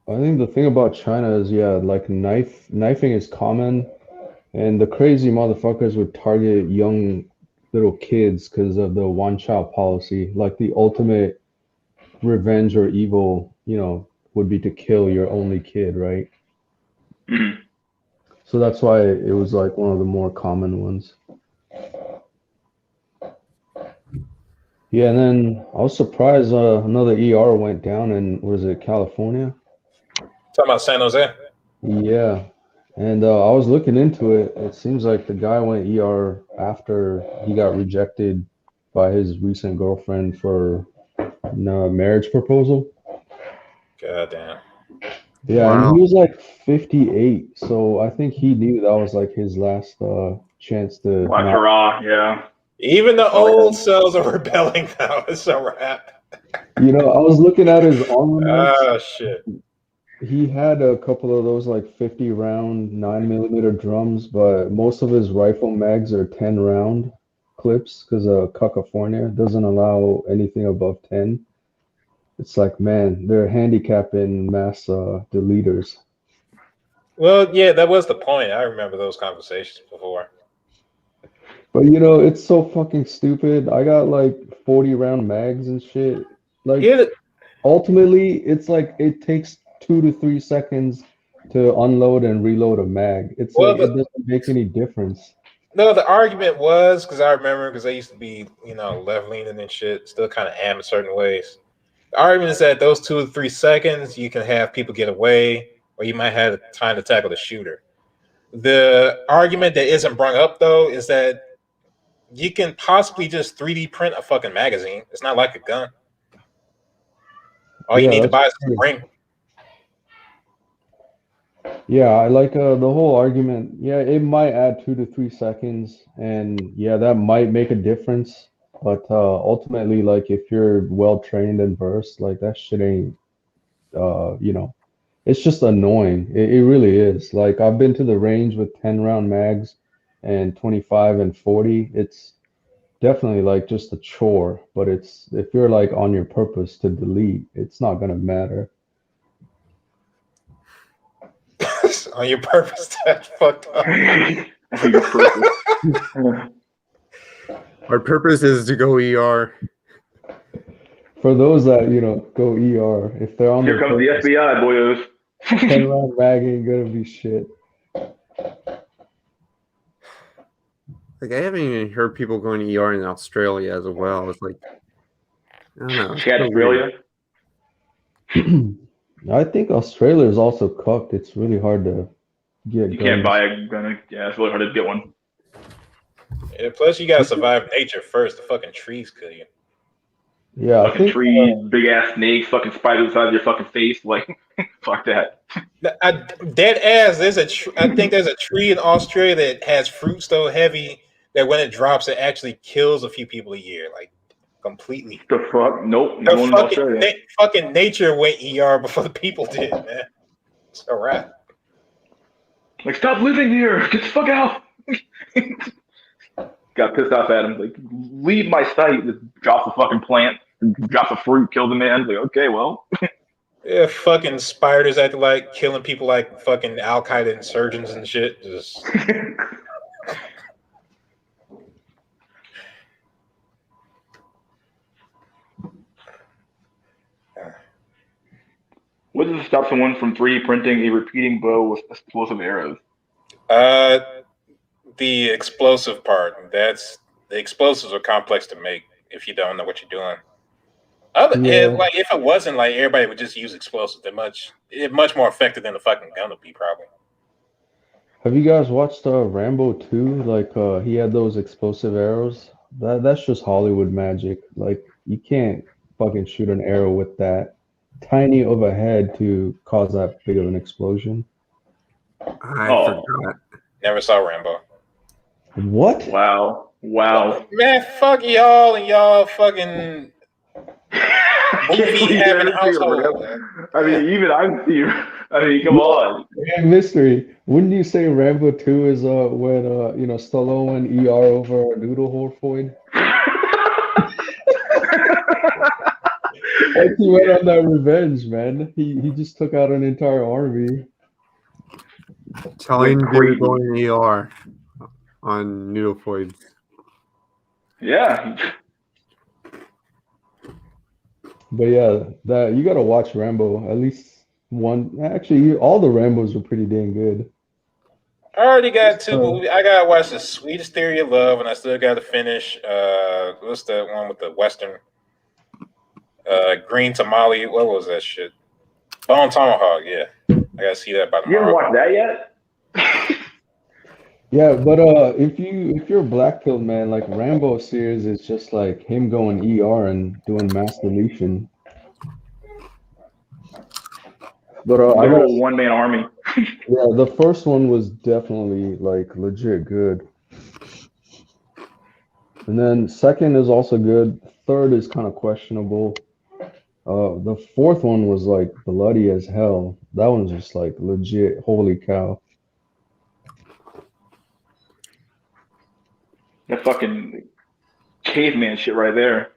I think the thing about China is, yeah, like knifing is common, and the crazy motherfuckers would target young little kids because of the one-child policy. Like the ultimate revenge or evil, would be to kill your only kid, right? Mm-hmm. So that's why it was like one of the more common ones. Yeah, and then I was surprised another ER went down in, was it California? Talking about San Jose? Yeah, and I was looking into it. It seems like the guy went ER after he got rejected by his recent girlfriend for a marriage proposal. God damn. Yeah, Wow. and he was like 58, so I think he knew that was like his last chance to. Like hurrah, yeah. Even the old cells are rebelling now. It's a wrap. I was looking at his armaments. Oh shit. He had a couple of those like 50 round 9mm drums, but most of his rifle mags are 10 round clips because California doesn't allow anything above 10. It's like, man, they're handicapping mass deleters. Well, yeah, that was the point. I remember those conversations before. But you know, it's so fucking stupid. I got like 40 round mags and shit. Like Yeah, ultimately, it's like it takes 2 to 3 seconds to unload and reload a mag. It's well, like it doesn't make any difference. no, the argument was because I remember because I used to be, left leaning and shit, still kind of am in certain ways. The argument is that those 2 to 3 seconds, you can have people get away, or you might have time to tackle the shooter. The argument that isn't brought up though is that you can possibly just 3D print a fucking magazine. It's not like a gun. All you Yeah, need to that's buy is a true. spring. Yeah, I like the whole argument. Yeah, it might add 2 to 3 seconds, and yeah, that might make a difference. But ultimately, like if you're well trained and versed, like that shit ain't you know, it's just annoying. It really is. Like I've been to the range with 10 round mags and 25 and 40. It's definitely like just a chore, but it's if you're like on your purpose to delete, it's not gonna matter. On your purpose, that's fucked up. On your purpose. Our purpose is to go ER. For those that, go ER, if they're on Here their comes the purpose, FBI, boyos. 10 round mag ain't gonna be shit. Like I haven't even heard people going to ER in Australia as well. It's like I don't know. It's Cat so weird. Australia. I think Australia is also cooked. It's really hard to get You can't guns. buy a gun. Yeah, it's really hard to get one. Yeah, plus, you gotta survive nature first. The fucking trees kill you. Yeah, I Fucking think trees, big ass snakes, fucking spiders the size of your fucking face. Like, fuck that. Dead ass. I think there's a tree in Australia that has fruit so heavy that when it drops, it actually kills a few people a year, like completely. The fuck? Nope, The not one in Australia. fucking nature went ER before the people did, man. It's a wrap. Like, stop living here. Get the fuck out. Got pissed off at him. Like, leave my site. Just drops a fucking plant, drops a fruit, kills a man. Like, okay, well. Yeah, fucking spiders acting like killing people like fucking Al Qaeda insurgents and shit. Just What does stop someone from 3D printing a repeating bow with explosive arrows? the explosive part. That's the explosives are complex to make if you don't know what you're doing. Yeah. If it wasn't like everybody would just use explosives, they're much more effective than the fucking gun would be probably. Have you guys watched Rambo 2? Like he had those explosive arrows. That's just Hollywood magic. Like you can't fucking shoot an arrow with that tiny of a head to cause that big of an explosion. I forgot. Never saw Rambo. What? Wow. Man, fuck y'all and y'all fucking movie having household. I mean, even I'm here. I mean, come on. Hey, mystery. Wouldn't you say Rambo 2 is when Stallone went ER over a noodle horfoid? Like he went on that revenge, man. He just took out an entire army. Telling crazy. dude going ER on needlefoids. Yeah. But yeah, that you gotta watch Rambo. At least one. Actually, all the Rambos are pretty dang good. I already got two movies. I gotta watch The Sweetest Theory of Love, and I still gotta finish. What's that one with the Western? Green Tamale. What was that shit? Bone Tomahawk. Yeah, I gotta see that by You haven't tomorrow. watched that yet? Yeah, but if you're a black pill man, like Rambo series is just like him going ER and doing mass deletion. But I The gotta, whole one man army. yeah, the first one was definitely like legit good. And then second is also good. Third is kind of questionable. The fourth one was like bloody as hell. That one's just like legit. Holy cow. That fucking caveman shit right there.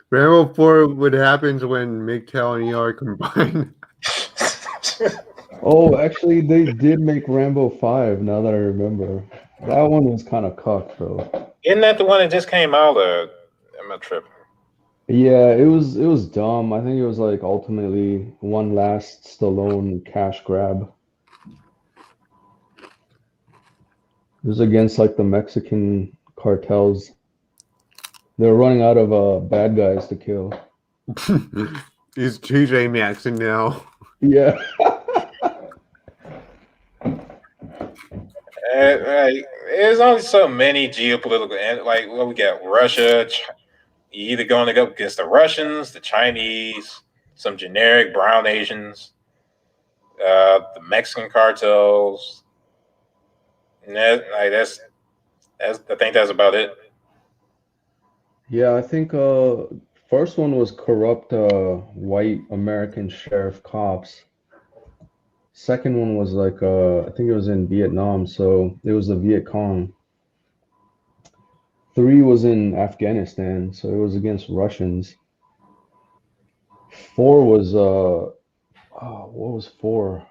Rambo 4, what happens when MGTOW and ER combine? Oh, actually, they did make Rambo 5. Now that I remember. That one was kind of cucked though. Isn't that the one that just came out? Am I tripping? Yeah, it was dumb. I think it was like ultimately one last Stallone cash grab. It was against like the Mexican cartels. They're running out of bad guys to kill. He's TJ Maxson now. Yeah. There's only so many geopolitical, and like what we got, Russia. You either going to go against the Russians, the Chinese, some generic brown Asians, the Mexican cartels. And that's I think that's about it. Yeah, I think first one was corrupt white American sheriff cops. Second one was like I think it was in Vietnam, so it was the Viet Cong. 3 was in Afghanistan, so it was against Russians. 4 was what was 4?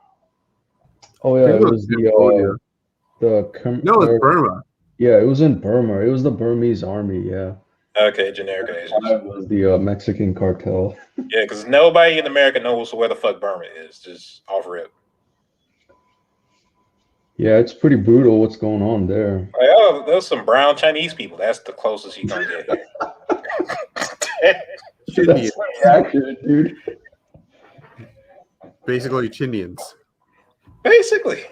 Oh yeah, it was Cambodia. No, it's Burma. Yeah, it was in Burma. It was the Burmese army, yeah. Okay, generic Asians. 5 was the Mexican cartel. Yeah, because nobody in America knows where the fuck Burma is. Just off rip. Yeah, it's pretty brutal what's going on there. Like, oh, there's some brown Chinese people. That's the closest you're gonna get here. Chindians. That's accurate, dude. Basically, Chindians. Basically,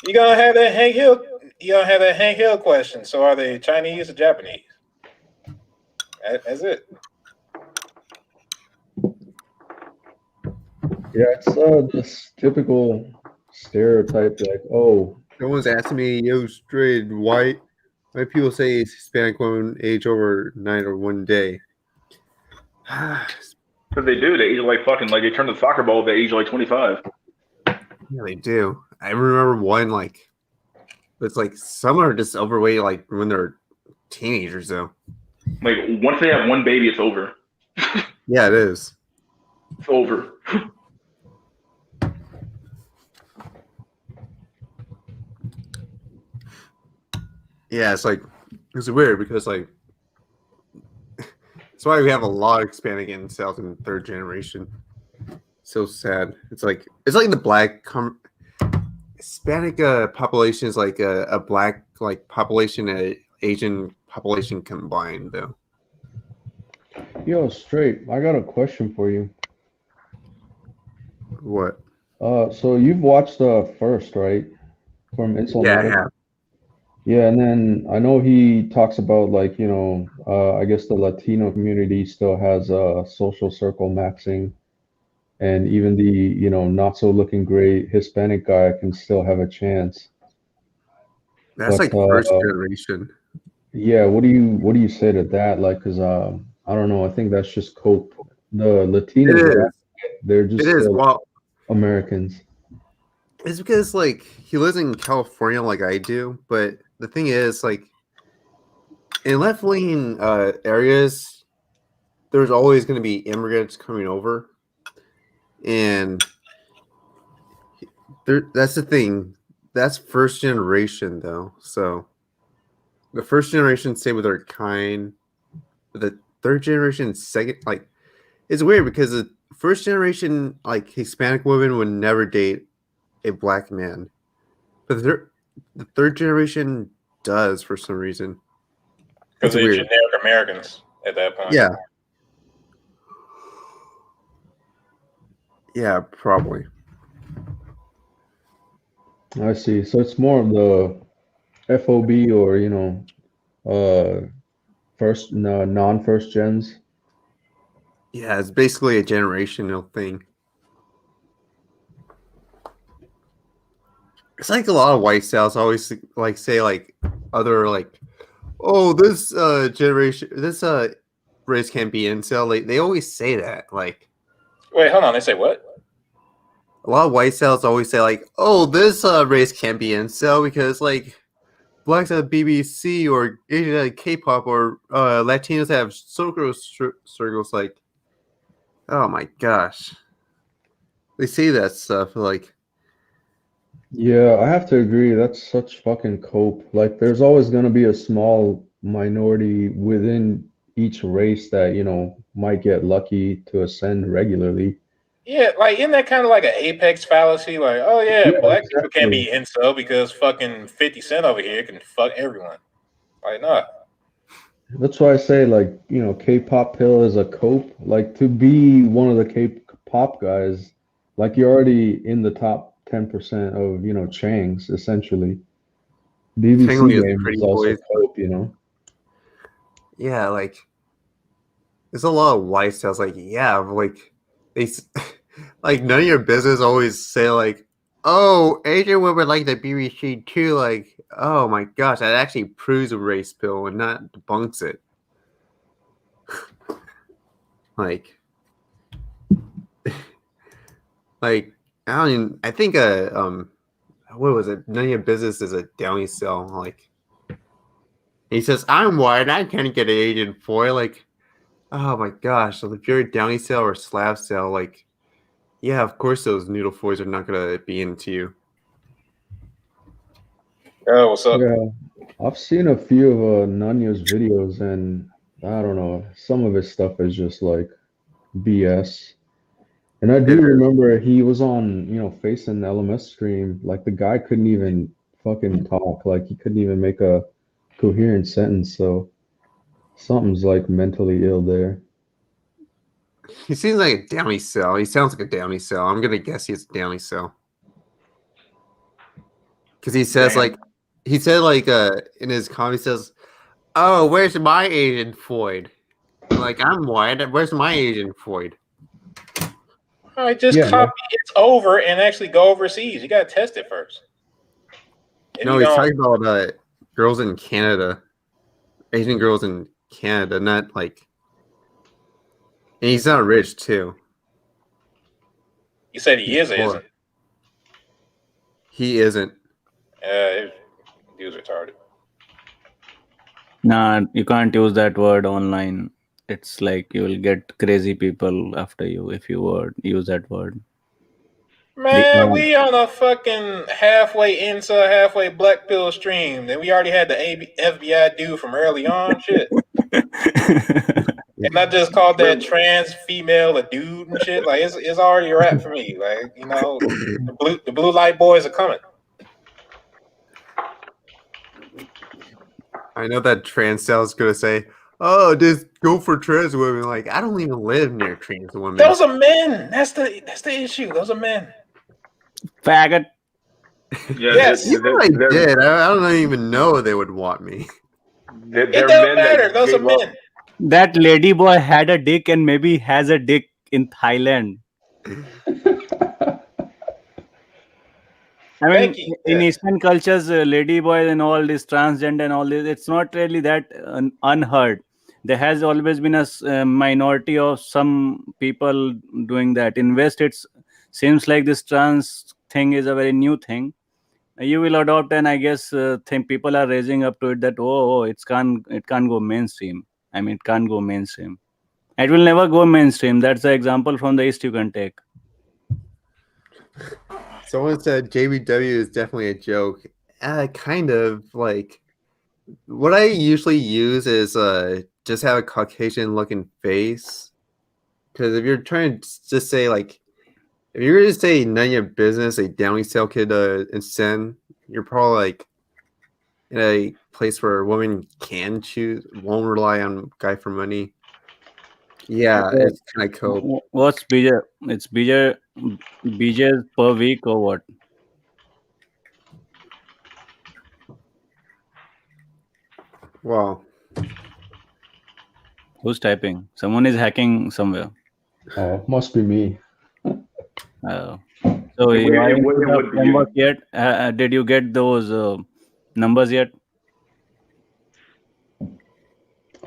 you're gonna have that Hank Hill. You're gonna have that Hank Hill question. So, are they Chinese or Japanese? That's it. Yeah, it's this typical stereotype, like, oh, Someone's asking me, yo, straight white people say Hispanic women age over 9 or 1 day. Because they do. They age like fucking, like they turn the soccer ball, they age like 25. Yeah, they do. I remember one, like, it's like some are just overweight, like when they're teenagers, though. Like once they have one baby, it's over. Yeah, it is. It's over. Yeah, it's weird because like that's why we have a lot of Hispanic in South and third generation. So sad. It's like the black Hispanic population is like a black like population, a Asian population combined though. yo, straight, I got a question for you. What? So you've watched First, right? From Incel. Yeah, I have. Yeah, and then I know he talks about like, I guess the Latino community still has social circle maxing, and even the, not so looking great Hispanic guy can still have a chance. That's But like first generation. yeah, what do you say to that? Like, because I don't know, I think that's just cope. The Latinos, they're just still Americans. It's because like he lives in California like I do, but the thing is like in left-leaning areas, there's always going to be immigrants coming over, and that's the thing. That's first generation though, so the first generation stay with their kind. The third generation, second, like it's weird because the first generation like Hispanic women would never date a black man, but the third generation does for some reason. Because they're generic Americans at that point. Yeah. Yeah, probably. I see. So it's more of the FOB or non-first gens. Yeah, it's basically a generational thing. It's like a lot of white styles always like say like other like, oh, this generation, this race can't be incel. They always say that. Like, wait, hold on. They say what? A lot of white styles always say like, oh, this race can't be incel because like blacks at BBC or Asian at K-pop or Latinos have circles. Like, oh my gosh, they say that stuff like. Yeah, I have to agree. That's such fucking cope. Like, there's always gonna be a small minority within each race that, might get lucky to ascend regularly. Yeah, like isn't that kind of like an apex fallacy? Like, oh yeah, Yeah, black people can't exactly. be incel because fucking 50 Cent over here can fuck everyone. Like, no. That's why I say, like, K-pop pill is a cope. Like, to be one of the K-pop guys, like, you're already in the top 10% of, Changs, essentially. BBC Technically, it's game is Pretty also Boys. cope, Yeah, like there's a lot of lifestyles. Like, yeah, like like none of your business always say like, oh, Asian women like the BBC too. Like, oh my gosh, that actually proves a race pill and not debunks it. Like, like I don't even. I think what was it? None of your business is a downy cell. Like, he says, I'm white. I can't get an Asian boy. Like, oh my gosh. So if you're a downy cell or slab cell, like, yeah, of course those noodle boys are not gonna be into you. Oh, what's up? Yeah, I've seen a few of Nanya's videos, and I don't know, some of his stuff is just like BS. And I It do is. remember he was on, Face and LMS stream. Like the guy couldn't even fucking talk. Like he couldn't even make a coherent sentence. So something's like mentally ill there. He seems like a downy cell. He sounds like a downy cell. I'm gonna guess he's a downy cell. Because he says Damn. he said in his comment, he says, oh, where's my Asian Floyd? Like, I'm white. Where's my Asian Floyd? All right, just Yeah, copy it's over and actually go overseas. You gotta test it first. If No, you he's don't, talking about girls in Canada. Asian girls in Canada, not like. And he's not rich too. you said he is or Poor. isn't. He isn't. Dude's retarded. Nah, you can't use that word online. It's like you will get crazy people after you if you use that word. Man, we on a fucking halfway incel, halfway black pill stream. Then we already had the FBI dude from early on. Shit. And I just called that trans female a dude and shit. Like it's already a wrap for me. Like, the blue light boys are coming. I know that trans cell's gonna say, oh, just go for trans women. Like, I don't even live near trans women. Those are men. That's the issue. Those are men. Faggot. Yeah, Yes. Even if I did, I don't even know they would want me. It doesn't matter. Those are men. That lady boy had a dick and maybe has a dick in Thailand. I mean, Thank you. in Yes. Eastern cultures, lady boys and all this transgender and all this, it's not really that unheard. There has always been a minority of some people doing that. In West, it seems like this trans thing is a very new thing. You will adopt, and I guess think people are raising up to it that it can't go mainstream. I mean, it can't go mainstream. It will never go mainstream. That's the example from the East you can take. Someone said JBW is definitely a joke. Kind of like what I usually use is just have a Caucasian looking face. Because if you're trying to just say like, if you're going to say none of your business, a downy cell kid and you're probably like in a place where a woman can choose, won't rely on guy for money. Yeah, it's kind of cope. What's BJ? It's BJ's per week or what? Wow. Who's typing? Someone is hacking somewhere. Oh, must be me. So you would be you. homework yet? Did you get those numbers yet?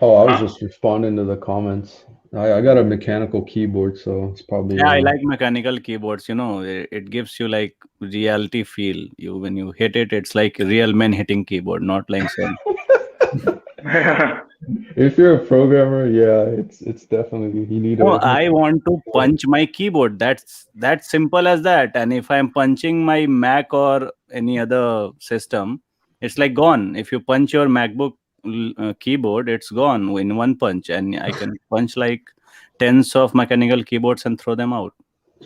Oh, I was just responding to the comments. I got a mechanical keyboard, so it's probably. Yeah, I like mechanical keyboards. It gives you like reality feel. When you hit it, it's like real men hitting keyboard, not like some. If you're a programmer, yeah, it's definitely you need No, a I want to punch my keyboard. That's simple as that. And if I'm punching my Mac or any other system, it's like gone. If you punch your MacBook keyboard, it's gone in one punch, and I can punch like tens of mechanical keyboards and throw them out.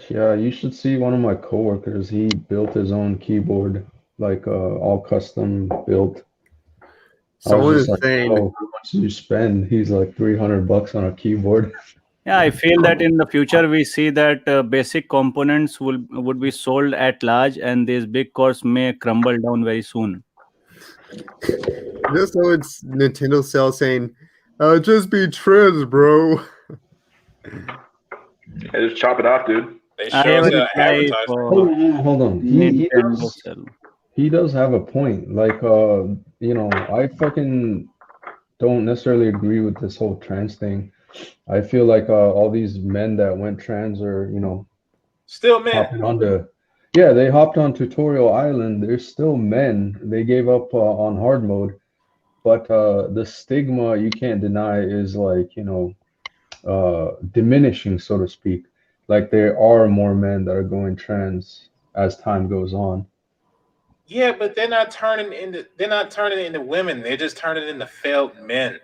Yeah, you should see one of my coworkers. He built his own keyboard, like all custom built. I was Someone just is like, saying, oh, how much do you spend? He's like $300 on a keyboard. Yeah, I feel that in the future we see that basic components would be sold at large, and these big cores may crumble down very soon. just so it's Nintendo Cell saying, just be trans, bro. Yeah, just chop it off, dude. They I show have us a an reply advertisement. for Hold on. Nintendo Cell. He does have a point. Like I fucking don't necessarily agree with this whole trans thing. I feel like all these men that went trans are, Still men. hopping onto, yeah, they hopped on Tutorial Island. They're still men. They gave up on hard mode, but the stigma you can't deny is like, diminishing, so to speak. Like there are more men that are going trans as time goes on. Yeah, but they're not turning into women. They're just turning into failed men,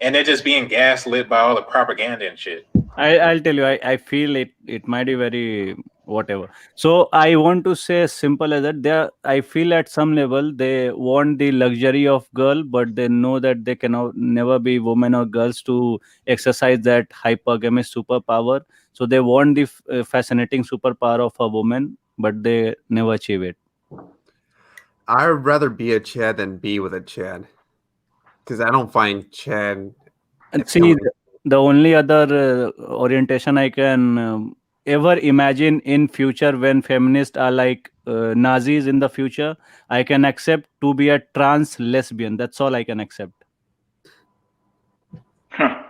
and they're just being gaslit by all the propaganda and shit. I'll tell you, I feel it might be very whatever. So I want to say simple as that. I feel at some level they want the luxury of girl, but they know that they cannot never be women or girls to exercise that hypergamous superpower. So they want the fascinating superpower of a woman, but they never achieve it. I'd rather be a Chad than be with a Chad. Because I don't find Chad And see, appealing. the only other orientation I can ever imagine in future when feminists are like Nazis in the future, I can accept to be a trans lesbian. That's all I can accept. Huh.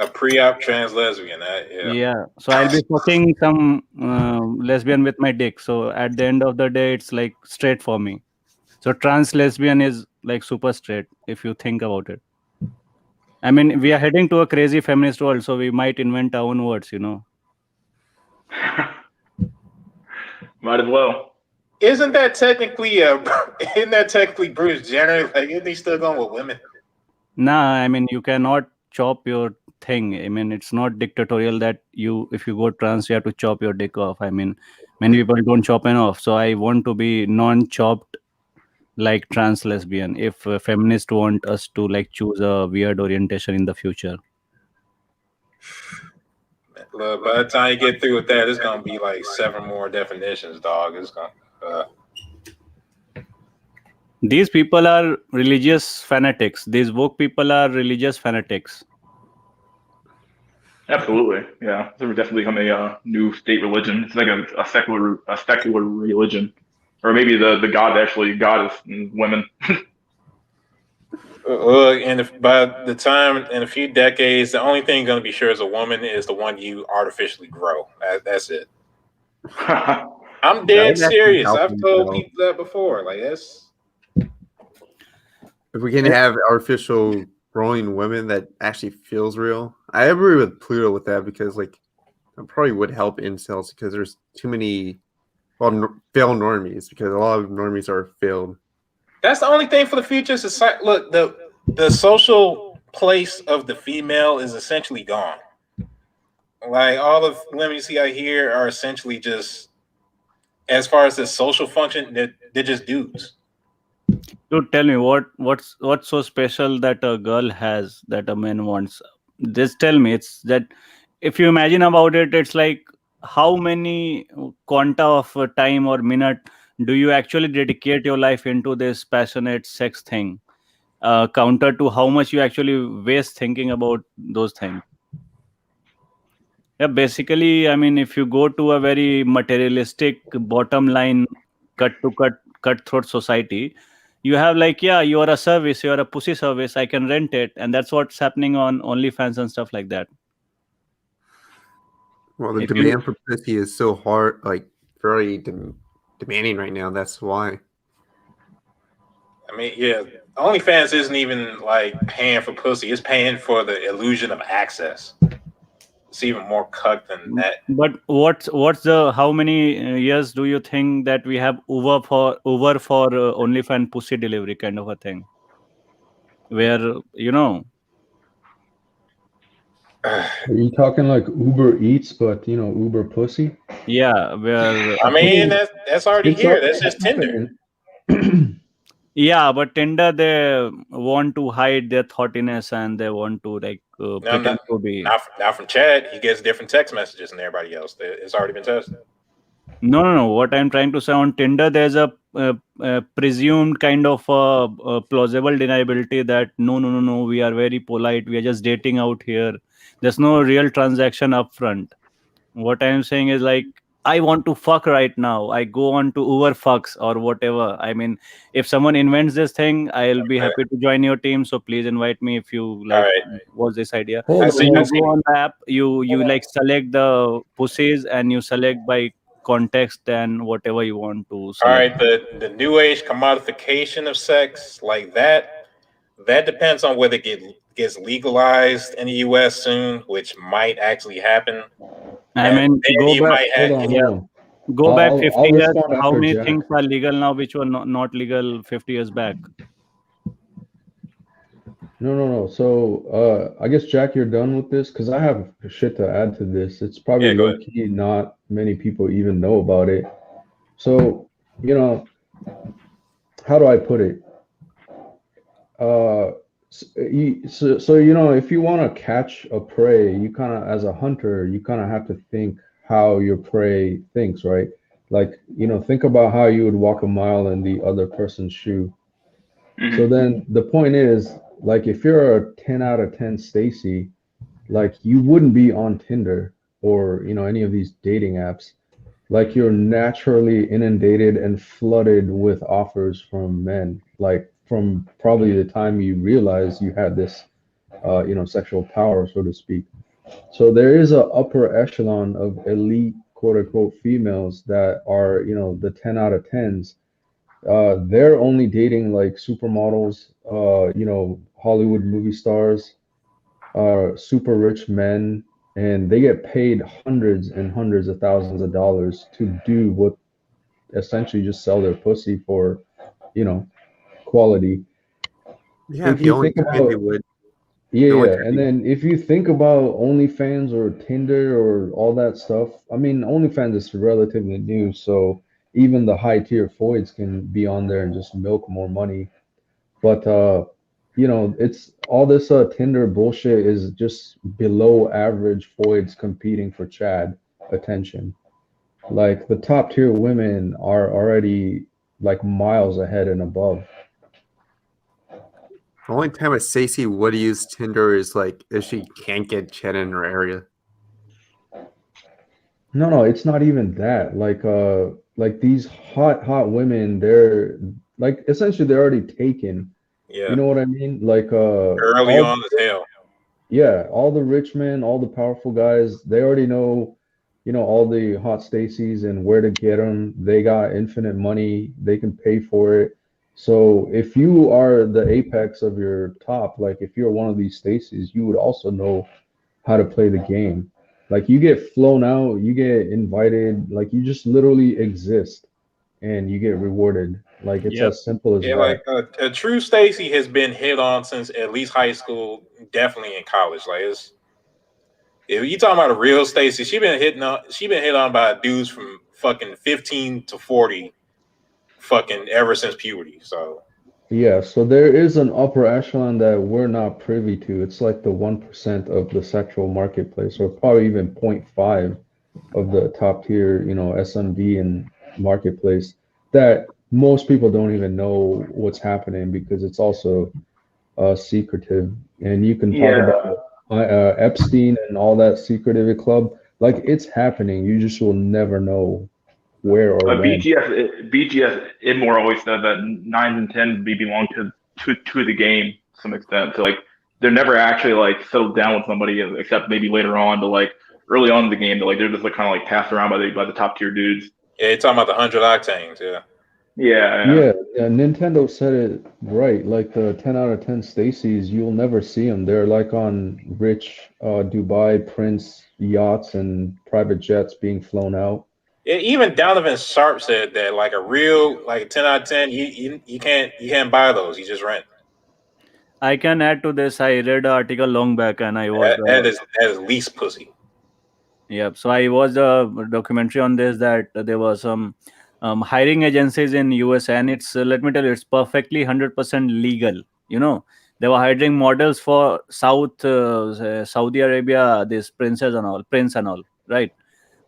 A pre-op trans lesbian. Yeah. Yeah. So I'll be fucking some lesbian with my dick. So at the end of the day, it's like straight for me. So trans lesbian is like super straight if you think about it. I mean, we are heading to a crazy feminist world, so we might invent our own words, Might as well. Isn't that technically Bruce Jenner? Like, isn't he still going with women? Nah, I mean, you cannot chop your thing. I mean, it's not dictatorial that if you go trans, you have to chop your dick off. I mean, many people don't chop it off. So I want to be non-chopped like trans lesbian. If feminists want us to like choose a weird orientation in the future. Look, by the time you get through with that, it's gonna be like 7 more definitions, dog. It's gonna. These people are religious fanatics. These woke people are religious fanatics. Absolutely, yeah. This is definitely become a new state religion. It's like a secular religion, or maybe the god actually god is women. By the time in a few decades, the only thing going to be sure as a woman is the one you artificially grow. That's it. I'm dead serious. I've told people that before. Like that's. If we can have artificial growing women that actually feels real, I agree with Pluto with that because like it probably would help incels because there's too many failed normies because a lot of normies are failed. That's the only thing for the future. Society. Look, the social place of the female is essentially gone. Like all the women you see out here are essentially just, as far as the social function, they're just dudes. Dude, tell me what's so special that a girl has that a man wants. Just tell me. It's that if you imagine about it, it's like how many quanta of time or minute do you actually dedicate your life into this passionate sex thing? Counter to how much you actually waste thinking about those things. Yeah, basically, I mean, if you go to a very materialistic bottom line, cutthroat society, you have like, yeah, you are a service, you are a pussy service, I can rent it, and that's what's happening on OnlyFans and stuff like that. Well, the demand for pussy is so hard, like very demanding right now. That's why. I mean, yeah, OnlyFans isn't even like paying for pussy; it's paying for the illusion of access. It's even more cucked than that. But what's the how many years do you think that we have Uber for OnlyFans pussy delivery kind of a thing, where Are you talking like Uber Eats, but Uber pussy? yeah, where I mean, that's already It's here. already That's just Tinder. happening. yeah, but Tinder they want to hide their thoughtiness and they want to like No, pretend to be. not from Chad. He gets different text messages than everybody else. It's already been tested. No. What I'm trying to say on Tinder, there's a presumed kind of a plausible deniability that no, we are very polite. We are just dating out here. There's no real transaction up front. What I'm saying is like I want to fuck right now. I go on to Uber fucks or whatever. I mean, if someone invents this thing, I'll be happy to join your team. So please invite me if you All like. right. What's this idea? Hold I on, So see. you I hold see. go on the app. You like select the pussies and you select by context and whatever you want to All select. right. The new age commodification of sex like that depends on whether it gets legalized in the U.S. soon, which might actually happen. I And mean, then go you back. might hold have on, Yeah, hold on. go back I'll 50 years. respond How after many Jack. things are legal now which were not legal 50 years back? No. So, I guess Jack, you're done with this because I have shit to add to this. It's probably yeah. Go low ahead. key, not many people even know about it. So, you know, how do I put it? Uh, so if you want to catch a prey, you kind of, as a hunter, you kind of have to think how your prey thinks, right? Like, think about how you would walk a mile in the other person's shoe. So Mhm. then the point is, like, if you're a 10 out of 10 Stacy, like, you wouldn't be on Tinder or, any of these dating apps. Like, you're naturally inundated and flooded with offers from men, like, from probably the time you realize you had this, sexual power, so to speak. So there is a upper echelon of elite, quote unquote, females that are, the 10 out of 10s. They're only dating like supermodels, Hollywood movie stars, super rich men, and they get paid hundreds and hundreds of thousands of dollars to do what essentially just sell their pussy for, you know, quality. Yeah, If the you only think time they about, would, yeah, the only yeah, time and then if you think about OnlyFans or Tinder or all that stuff, I mean, OnlyFans is relatively new, so even the high tier foids can be on there and just milk more money. But it's all this Tinder bullshit is just below average foids competing for Chad attention. Like the top tier women are already like miles ahead and above. the only time a Stacey would use Tinder is like if she can't get Chen in her area. No, it's not even that. Like these hot women, they're like essentially they're already taken. You Yeah. know what I mean? Like Early all on as hell. yeah, all the rich men, all the powerful guys, they already know, all the hot Stacies and where to get them. They got infinite money. They can pay for it. So if you are the apex of your top, like if you're one of these Stacies, you would also know how to play the game. Like you get flown out, you get invited, like you just literally exist and you get rewarded. Like it's Yep. as simple as Yeah, like that. a true Stacy has been hit on since at least high school, definitely in college. Like it's if you talking about a real Stacy, she been hit on by dudes from fucking 15 to 40 fucking ever since puberty. So Yeah, so there is an upper echelon that we're not privy to. It's like the 1% of the sexual marketplace, or probably even zero point 0.5 of the top tier, SMB and marketplace that most people don't even know what's happening because it's also secretive. And you can talk Yeah, about Epstein and all that secretive club, like it's happening. You just will never know where or when. BGS always said that nines and tens belong to the game to some extent. So like they're never actually like settled down with somebody except maybe later on, but like early on in the game, they're just like kind of like passed around by the top tier dudes. yeah, you talking about the 100 octanes, yeah. Yeah, Nintendo said it right. Like the 10 out of 10 Stacy's, you'll never see them. They're like on rich Dubai Prince yachts and private jets being flown out. Yeah, even Donovan Sharp said that like a real like 10 out of 10, you can't buy those. You just rent. I can add to this. I read an article long back, and I was That is least pussy. yeah. So I watched a documentary on this that there was some hiring agencies in US, and it's let me tell you, it's perfectly 100% legal. You know, they were hiring models for Saudi Arabia, this prince and all, right?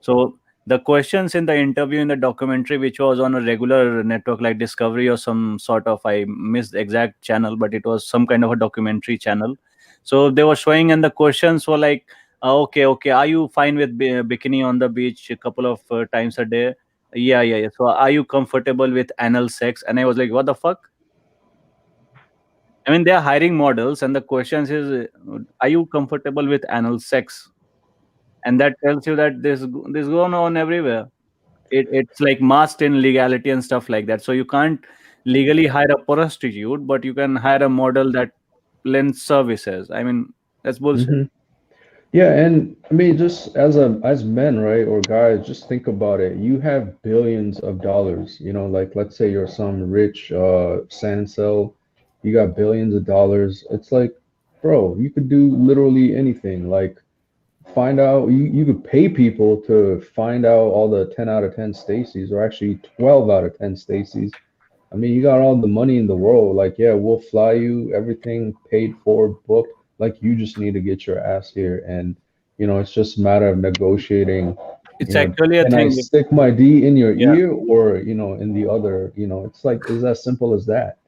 So the questions in the interview in the documentary, which was on a regular network like Discovery or some sort of, I missed the exact channel, but it was some kind of a documentary channel. So they were showing, and the questions were like, okay, are you fine with bikini on the beach a couple of times a day? Yeah. So are you comfortable with anal sex? And I was like, what the fuck? I mean, they are hiring models, and the questions is, are you comfortable with anal sex? And that tells you that this going on everywhere. It's like masked in legality and stuff like that. So you can't legally hire a prostitute, but you can hire a model that lends services. I mean, that's bullshit. Hmm. Yeah, and I mean, just as men, right, or guys, just think about it. You have billions of dollars, like let's say you're some rich Sancel, you got billions of dollars. It's like, bro, you could do literally anything. Like find out you could pay people to find out all the 10 out of 10 Stacy's, or actually 12 out of 10 Stacy's. I mean, you got all the money in the world. Like, yeah, we'll fly you, everything paid for, booked. Like, you just need to get your ass here. And, it's just a matter of negotiating. It's actually a Can I thing. stick my D in your Yeah. ear or, in the other? It's like, it's as simple as that.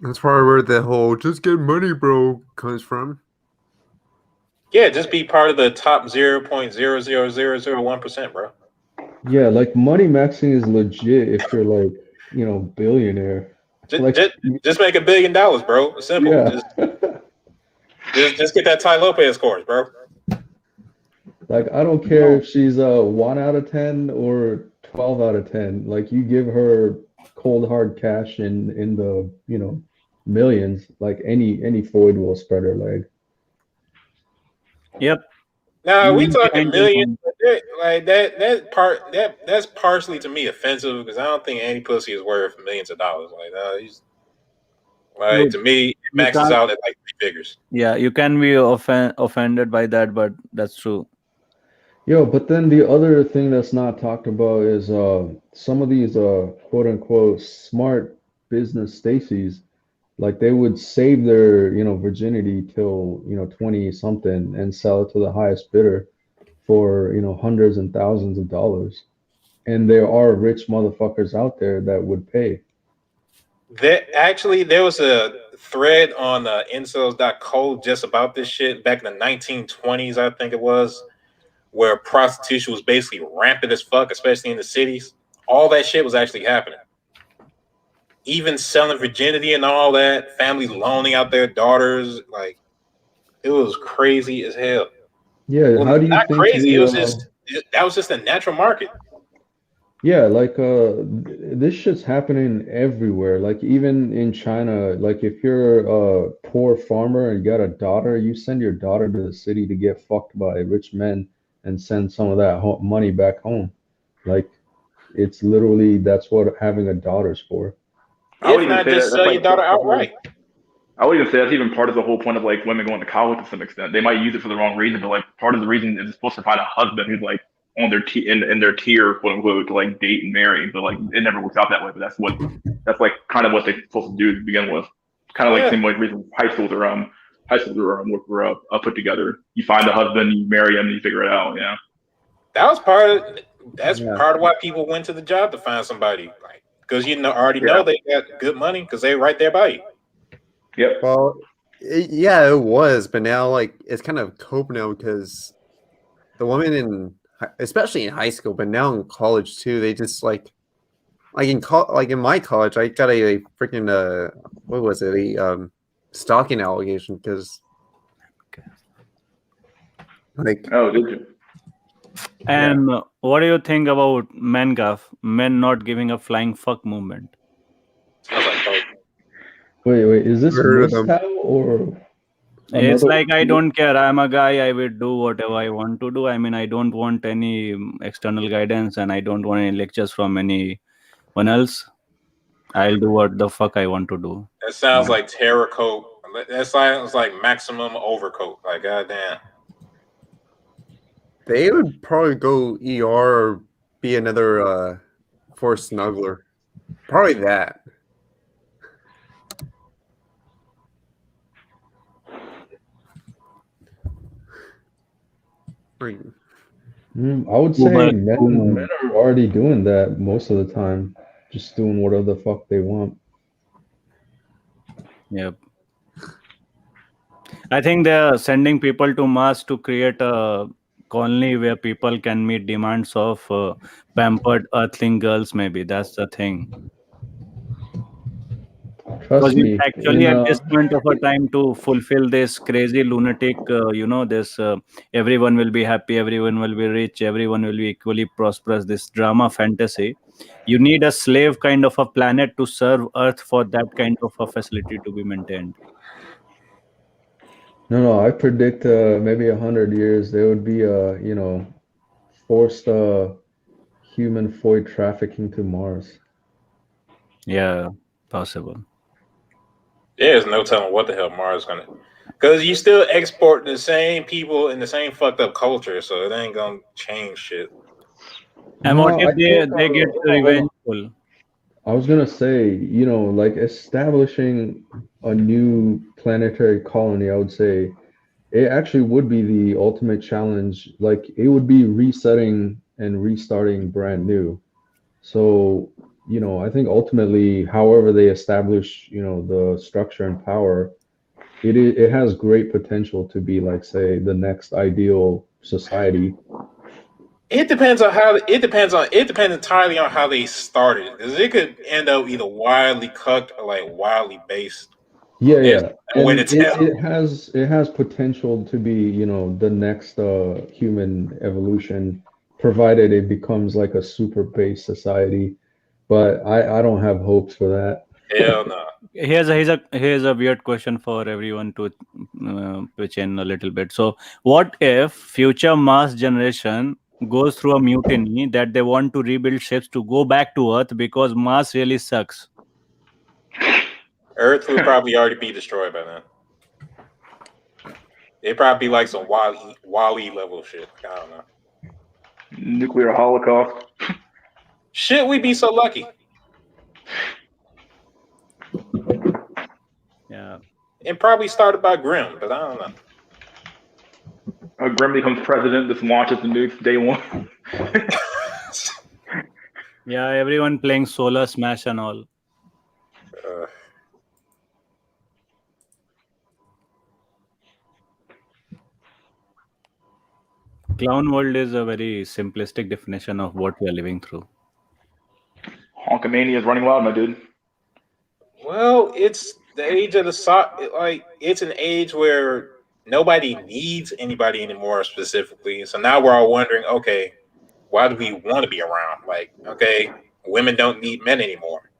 That's probably where the whole "just get money, bro" comes from. Yeah, just be part of the top 0.00001%, bro. Yeah, like money maxing is legit if you're like, billionaire. Like, Just make $1 billion, bro. It's simple. yeah. Just get that Ty Lopez course, bro. Like, I don't care if she's 1 out of 10 or 12 out of 10. Like, you give her cold hard cash in the, millions, like any Floyd will spread her leg. Yep. Now we Even talking behind millions, like that's partially to me offensive because I don't think any pussy is worth millions of dollars. Like to me, it You maxes can't- out at like 3 figures. Yeah, you can be offended by that, but that's true. Yo, but then the other thing that's not talked about is some of these quote unquote smart business Stacy's, like they would save their, virginity till, 20 something and sell it to the highest bidder for, hundreds and thousands of dollars. And there are rich motherfuckers out there that would pay. There was a thread on incels.co just about this shit back in the 1920s, I think it was, where prostitution was basically rampant as fuck, especially in the cities. All that shit was actually happening. Even selling virginity and all that, families loaning out their daughters, like it was crazy as hell. Yeah, Well, how do you not think crazy. It was that was just a natural market. Yeah, like this shit's happening everywhere. Like even in China, like if you're a poor farmer and you got a daughter, you send your daughter to the city to get fucked by rich men and send some of that money back home. Like it's literally that's what having a daughter's for. If not, just sell your daughter outright. I would even say that's even part of the whole point of like women going to college to some extent. They might use it for the wrong reason, but like part of the reason is supposed to find a husband who's like on their in their tier, quote unquote, to like date and marry. But like it never works out that way. But that's like kind of what they're supposed to do to begin with. Kind of like same like reason high schools are put together. You find a husband, you marry him, and you figure it out. Yeah. That's part of why people went to the job to find somebody, like because already know they got good money because they're right there by you. Yep. Well, yeah, it was, but now like it's kind of cope now because the women especially in high school, but now in college too, they just like in my college, I got a freaking what was it, a stalking allegation because like oh, did you? And what do you think about men not giving a flying fuck movement? Sounds like both. Wait, is this Heard of them. Moscow or It's another? like I don't care. I'm a guy. I will do whatever I want to do. I mean, I don't want any external guidance, and I don't want any lectures from anyone else. I'll do what the fuck I want to do. That sounds like terracoat. That sounds like maximum overcoat. Like goddamn. They would probably go ER or be another forced snuggler. Probably that. Freaking- I would say Uber. men are already doing that most of the time, just doing whatever the fuck they want. Yep. I think they're sending people to Mars to create a colony where people can meet demands of pampered earthling girls. Maybe that's the thing. Because Trust it's me, actually in at this point of a time to fulfill this crazy lunatic, this everyone will be happy, everyone will be rich, everyone will be equally prosperous, this drama fantasy. You need a slave kind of a planet to serve Earth for that kind of a facility to be maintained. no, I predict maybe 100 years there would be forced human Foy trafficking to Mars. Yeah, possible. There's no telling what the hell Mars is gonna. Because you still export the same people in the same fucked up culture, so it ain't gonna change shit. And what No, if I think they get revengeful? I was gonna say, like establishing a new planetary colony, I would say it actually would be the ultimate challenge. Like it would be resetting and restarting brand new. So, I think ultimately, however they establish, the structure and power, it has great potential to be like, say, the next ideal society. It depends on how. It depends entirely on how they started. Because it could end up either wildly cooked or like wildly based. Yeah, There's yeah. no way And to it, tell. it has potential to be, the next human evolution, provided it becomes like a super base society. But I don't have hopes for that. Hell no. Here's a weird question for everyone to pitch in a little bit. So, what if future Mars generation goes through a mutiny that they want to rebuild ships to go back to Earth because Mars really sucks? Earth would probably already be destroyed by then. It'd probably be like some Wally level shit. I don't know. Nuclear holocaust. Shit, we'd be so lucky. Yeah. It probably started by Grimm, but I don't know. Grim becomes president. Just launches the nukes day one. Yeah, everyone playing Solar Smash and all. Clown world is a very simplistic definition of what we are living through. Honkamania is running wild, my dude. Well, it's the age of it's an age where nobody needs anybody anymore specifically. So now we're all wondering, okay, why do we want to be around? Like, okay, women don't need men anymore.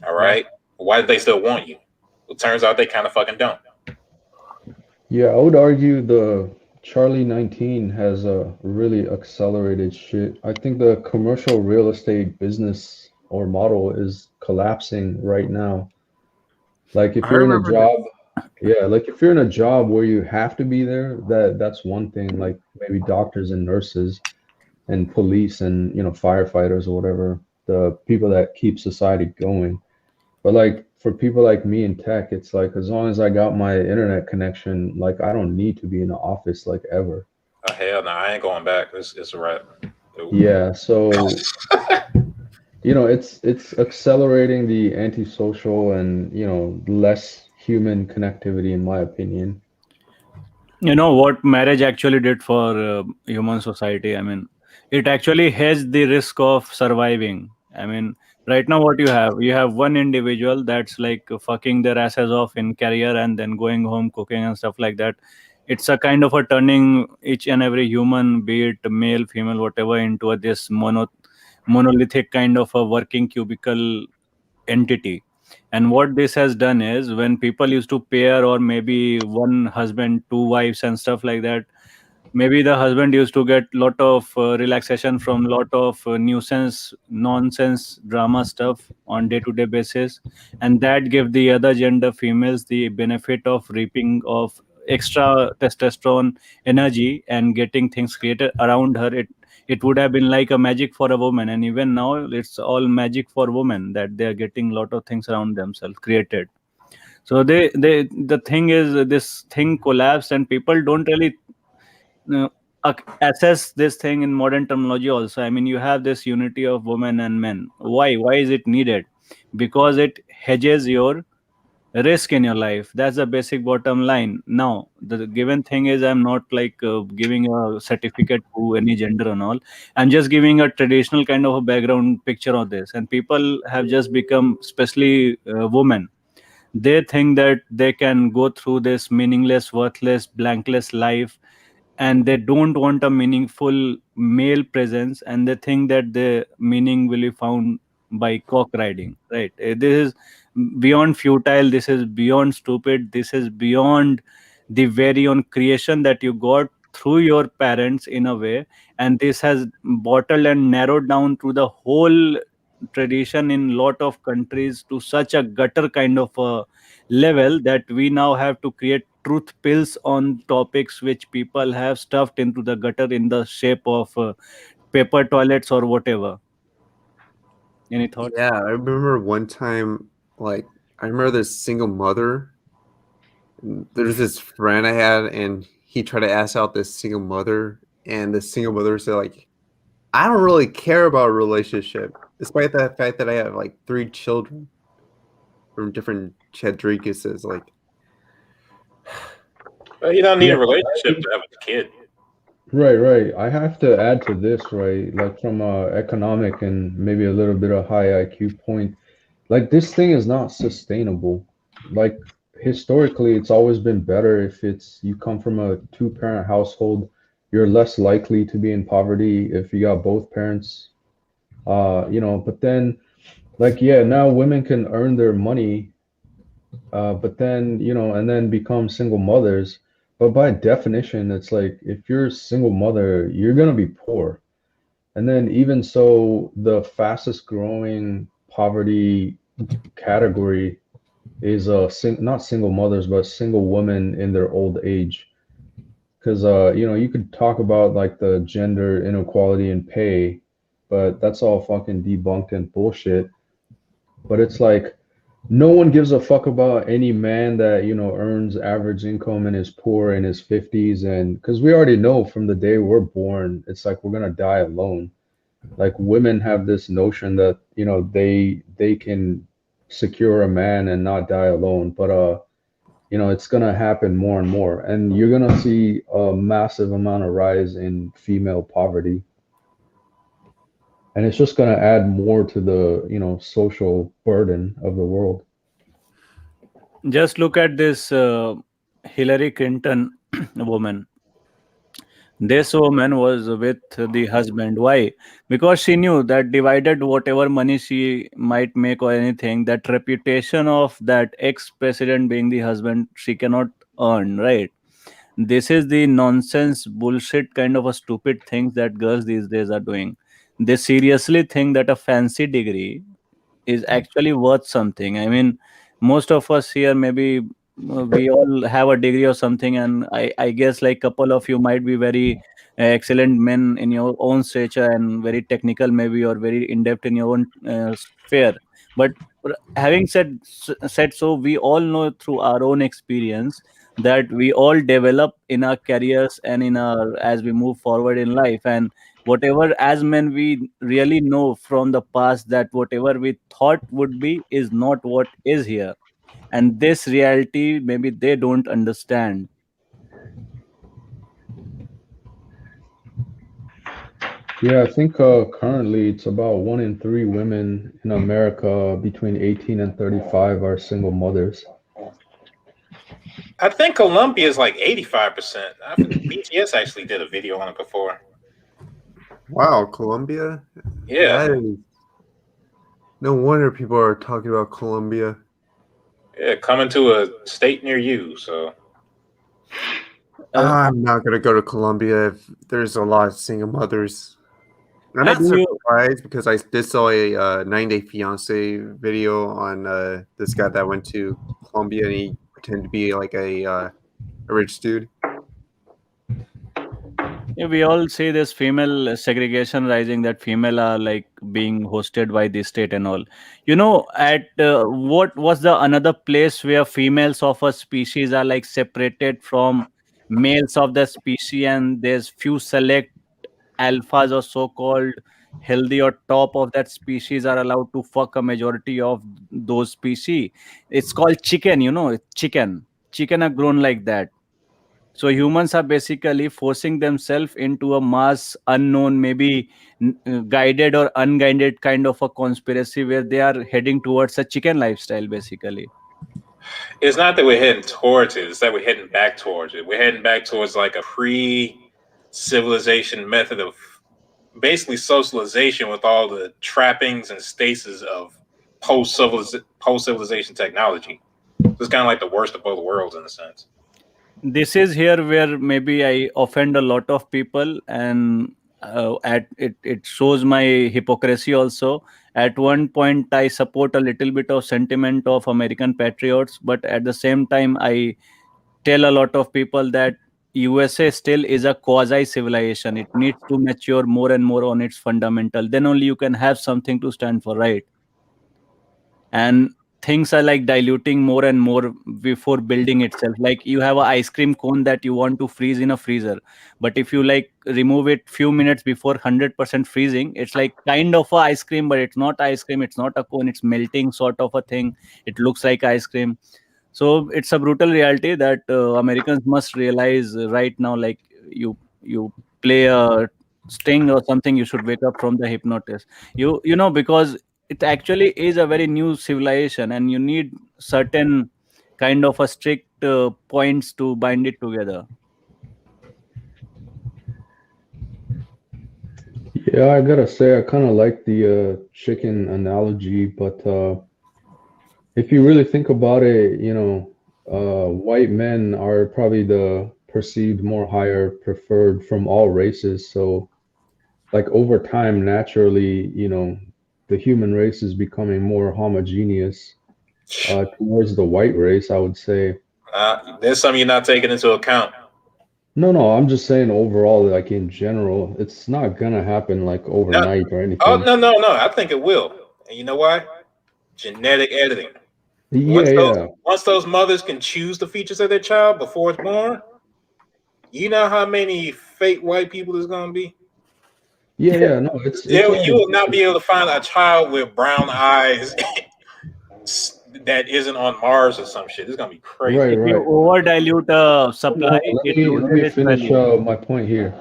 All right. Why do they still want you? Well, turns out they kind of fucking don't. Yeah, I would argue the Charlie 19 has a really accelerated shit. I think the commercial real estate business or model is collapsing right now. Like if I you're in a remember job, yeah, like if you're in a job where you have to be there, that's one thing, like maybe doctors and nurses and police and, firefighters or whatever, the people that keep society going. But like for people like me in tech, it's like as long as I got my internet connection, like I don't need to be in the office like ever. Oh, hell no, I ain't going back. It's a wrap. Nope. Yeah, so it's accelerating the antisocial and less human connectivity in my opinion. You know what marriage actually did for human society? I mean, it actually has the risk of surviving. I mean, right now, what you have one individual that's like fucking their asses off in career and then going home cooking and stuff like that. It's a kind of a turning each and every human, be it male, female, whatever, into this monolithic kind of a working cubicle entity. And what this has done is, when people used to pair, or maybe one husband, two wives, and stuff like that, maybe the husband used to get lot of relaxation from lot of nuisance nonsense drama stuff on day to day basis, and that gave the other gender females the benefit of reaping of extra testosterone energy and getting things created around her. It would have been like a magic for a woman, and even now it's all magic for women, that they are getting lot of things around themselves created. So the thing is, this thing collapsed, and people don't really uh, assess this thing in modern terminology also. I mean, you have this unity of women and men. Why is it needed? Because it hedges your risk in your life. That's the basic bottom line. Now the given thing is, I'm not like giving a certificate to any gender and all. I'm just giving a traditional kind of a background picture of this, and people have just become, especially women, they think that they can go through this meaningless, worthless, blankless life, and they don't want a meaningful male presence, and they think that the meaning will be found by cock riding, right? This is beyond futile, this is beyond stupid, this is beyond the very own creation that you got through your parents in a way. And this has bottled and narrowed down to the whole tradition in lot of countries to such a gutter kind of a level, that we now have to create truth pills on topics which people have stuffed into the gutter in the shape of paper toilets or whatever. Any thoughts? Yeah, I remember one time, like, I remember this single mother. There's this friend I had, and he tried to ask out this single mother, and the single mother said, like, I don't really care about a relationship, despite the fact that I have like 3 children from different Chadriguses. Like, Well, you don't need Yeah, a relationship to have a kid. right. I have to add to this, right? Like from a economic and maybe a little bit of high IQ point, like this thing is not sustainable. Like historically, it's always been better if it's you come from a two-parent household. You're less likely to be in poverty if you got both parents. But then like yeah, now women can earn their money, but then and then become single mothers. But by definition, it's like if you're a single mother, you're gonna be poor. And then even so, the fastest growing poverty category is not single mothers, but single women in their old age. Because you could talk about like the gender inequality in pay, but that's all fucking debunked and bullshit. But it's like no one gives a fuck about any man that earns average income and is poor in his 50s, and because we already know from the day we're born, it's like we're gonna die alone. Like women have this notion that they can secure a man and not die alone, but it's gonna happen more and more, and you're gonna see a massive amount of rise in female poverty, and it's just gonna add more to the social burden of the world. Just look at this Hillary Clinton woman. This woman was with the husband. Why? Because she knew that divided whatever money she might make or anything, that reputation of that ex-president being the husband, she cannot earn, right? This is the nonsense bullshit kind of a stupid things that girls these days are doing. They seriously think that a fancy degree is actually worth something. I mean, most of us here, maybe we all have a degree or something, and I guess like couple of you might be very excellent men in your own stature and very technical, maybe, or very in depth in your own sphere. But having said so, we all know through our own experience that we all develop in our careers and in our as we move forward in life, and whatever as men we really know from the past, that whatever we thought would be is not what is here, and this reality maybe they don't understand. Yeah, I think currently it's about 1 in 3 women in America between 18 and 35 are single mothers. I think Colombia is like 85%. I think BTS actually did a video on it before. wow, Colombia. Yeah. That is, No wonder people are talking about Colombia. Yeah, coming to a state near you. So I'm not gonna go to Colombia if there's a lot of single mothers. I'm not do you surprised because I did saw a 9-day fiance video on this guy that went to Colombia and he pretended to be like a rich dude. Yeah, we all see this female segregation rising, that female are like being hosted by the state and all. At what was the another place where females of a species are like separated from males of the species, and there's few select alphas or so-called healthy or top of that species are allowed to fuck a majority of those species. It's called chicken. Chicken are grown like that. So humans are basically forcing themselves into a mass unknown, maybe guided or unguided kind of a conspiracy where they are heading towards a chicken lifestyle, basically. it's not that we're heading towards it; it's that we're heading back towards it. We're heading back towards like a pre-civilization method of basically socialization with all the trappings and stasis of post-civilization technology. So it's kind of like the worst of both worlds in a sense. This is here where maybe I offend a lot of people, and at it shows my hypocrisy also. At one point, I support a little bit of sentiment of American patriots, but at the same time, I tell a lot of people that USA still is a quasi civilization. It needs to mature more and more on its fundamental. Then only you can have something to stand for, right? And things are like diluting more and more before building itself. Like you have a ice cream cone that you want to freeze in a freezer, but if you like remove it few minutes before 100% freezing, it's like kind of a ice cream, but it's not ice cream, it's not a cone, it's melting sort of a thing. It looks like ice cream. So it's a brutal reality that Americans must realize right now. Like you play a sting or something, you should wake up from the hypnosis. Because it actually is a very new civilization, and you need certain kind of a strict points to bind it together. Yeah, I gotta say, I kind of like the chicken analogy, but if you really think about it, white men are probably the perceived more higher preferred from all races. So, like over time, naturally, the human race is becoming more homogeneous towards the white race, I would say. There's something you're not taking into account. No, I'm just saying overall, like in general, it's not gonna happen like No, overnight or oh anything. no! I think it will. And you know why? Genetic editing. Yeah, yeah. Once those mothers can choose the features of their child before it's born, you know how many fake white people there's gonna be. Yeah. No, it's You already will not be able to find a child with brown eyes that isn't on Mars or some shit. It's gonna be crazy. right, If you right. over dilute a supply, Let it me let loses me its finish value. my point here.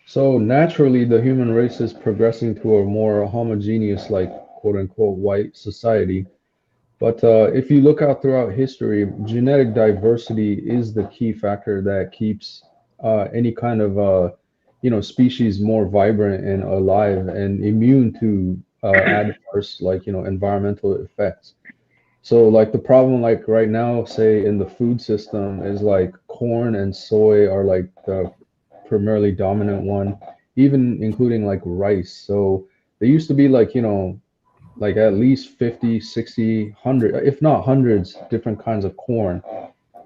So naturally, the human race is progressing to a more homogeneous, like quote unquote, white society. But if you look out throughout history, genetic diversity is the key factor that keeps any kind of species more vibrant and alive and immune to adverse like environmental effects. So like the problem like right now, say in the food system is like corn and soy are like the primarily dominant one, even including like rice. So there used to be like, like at least 50, 60, 100, if not hundreds different kinds of corn.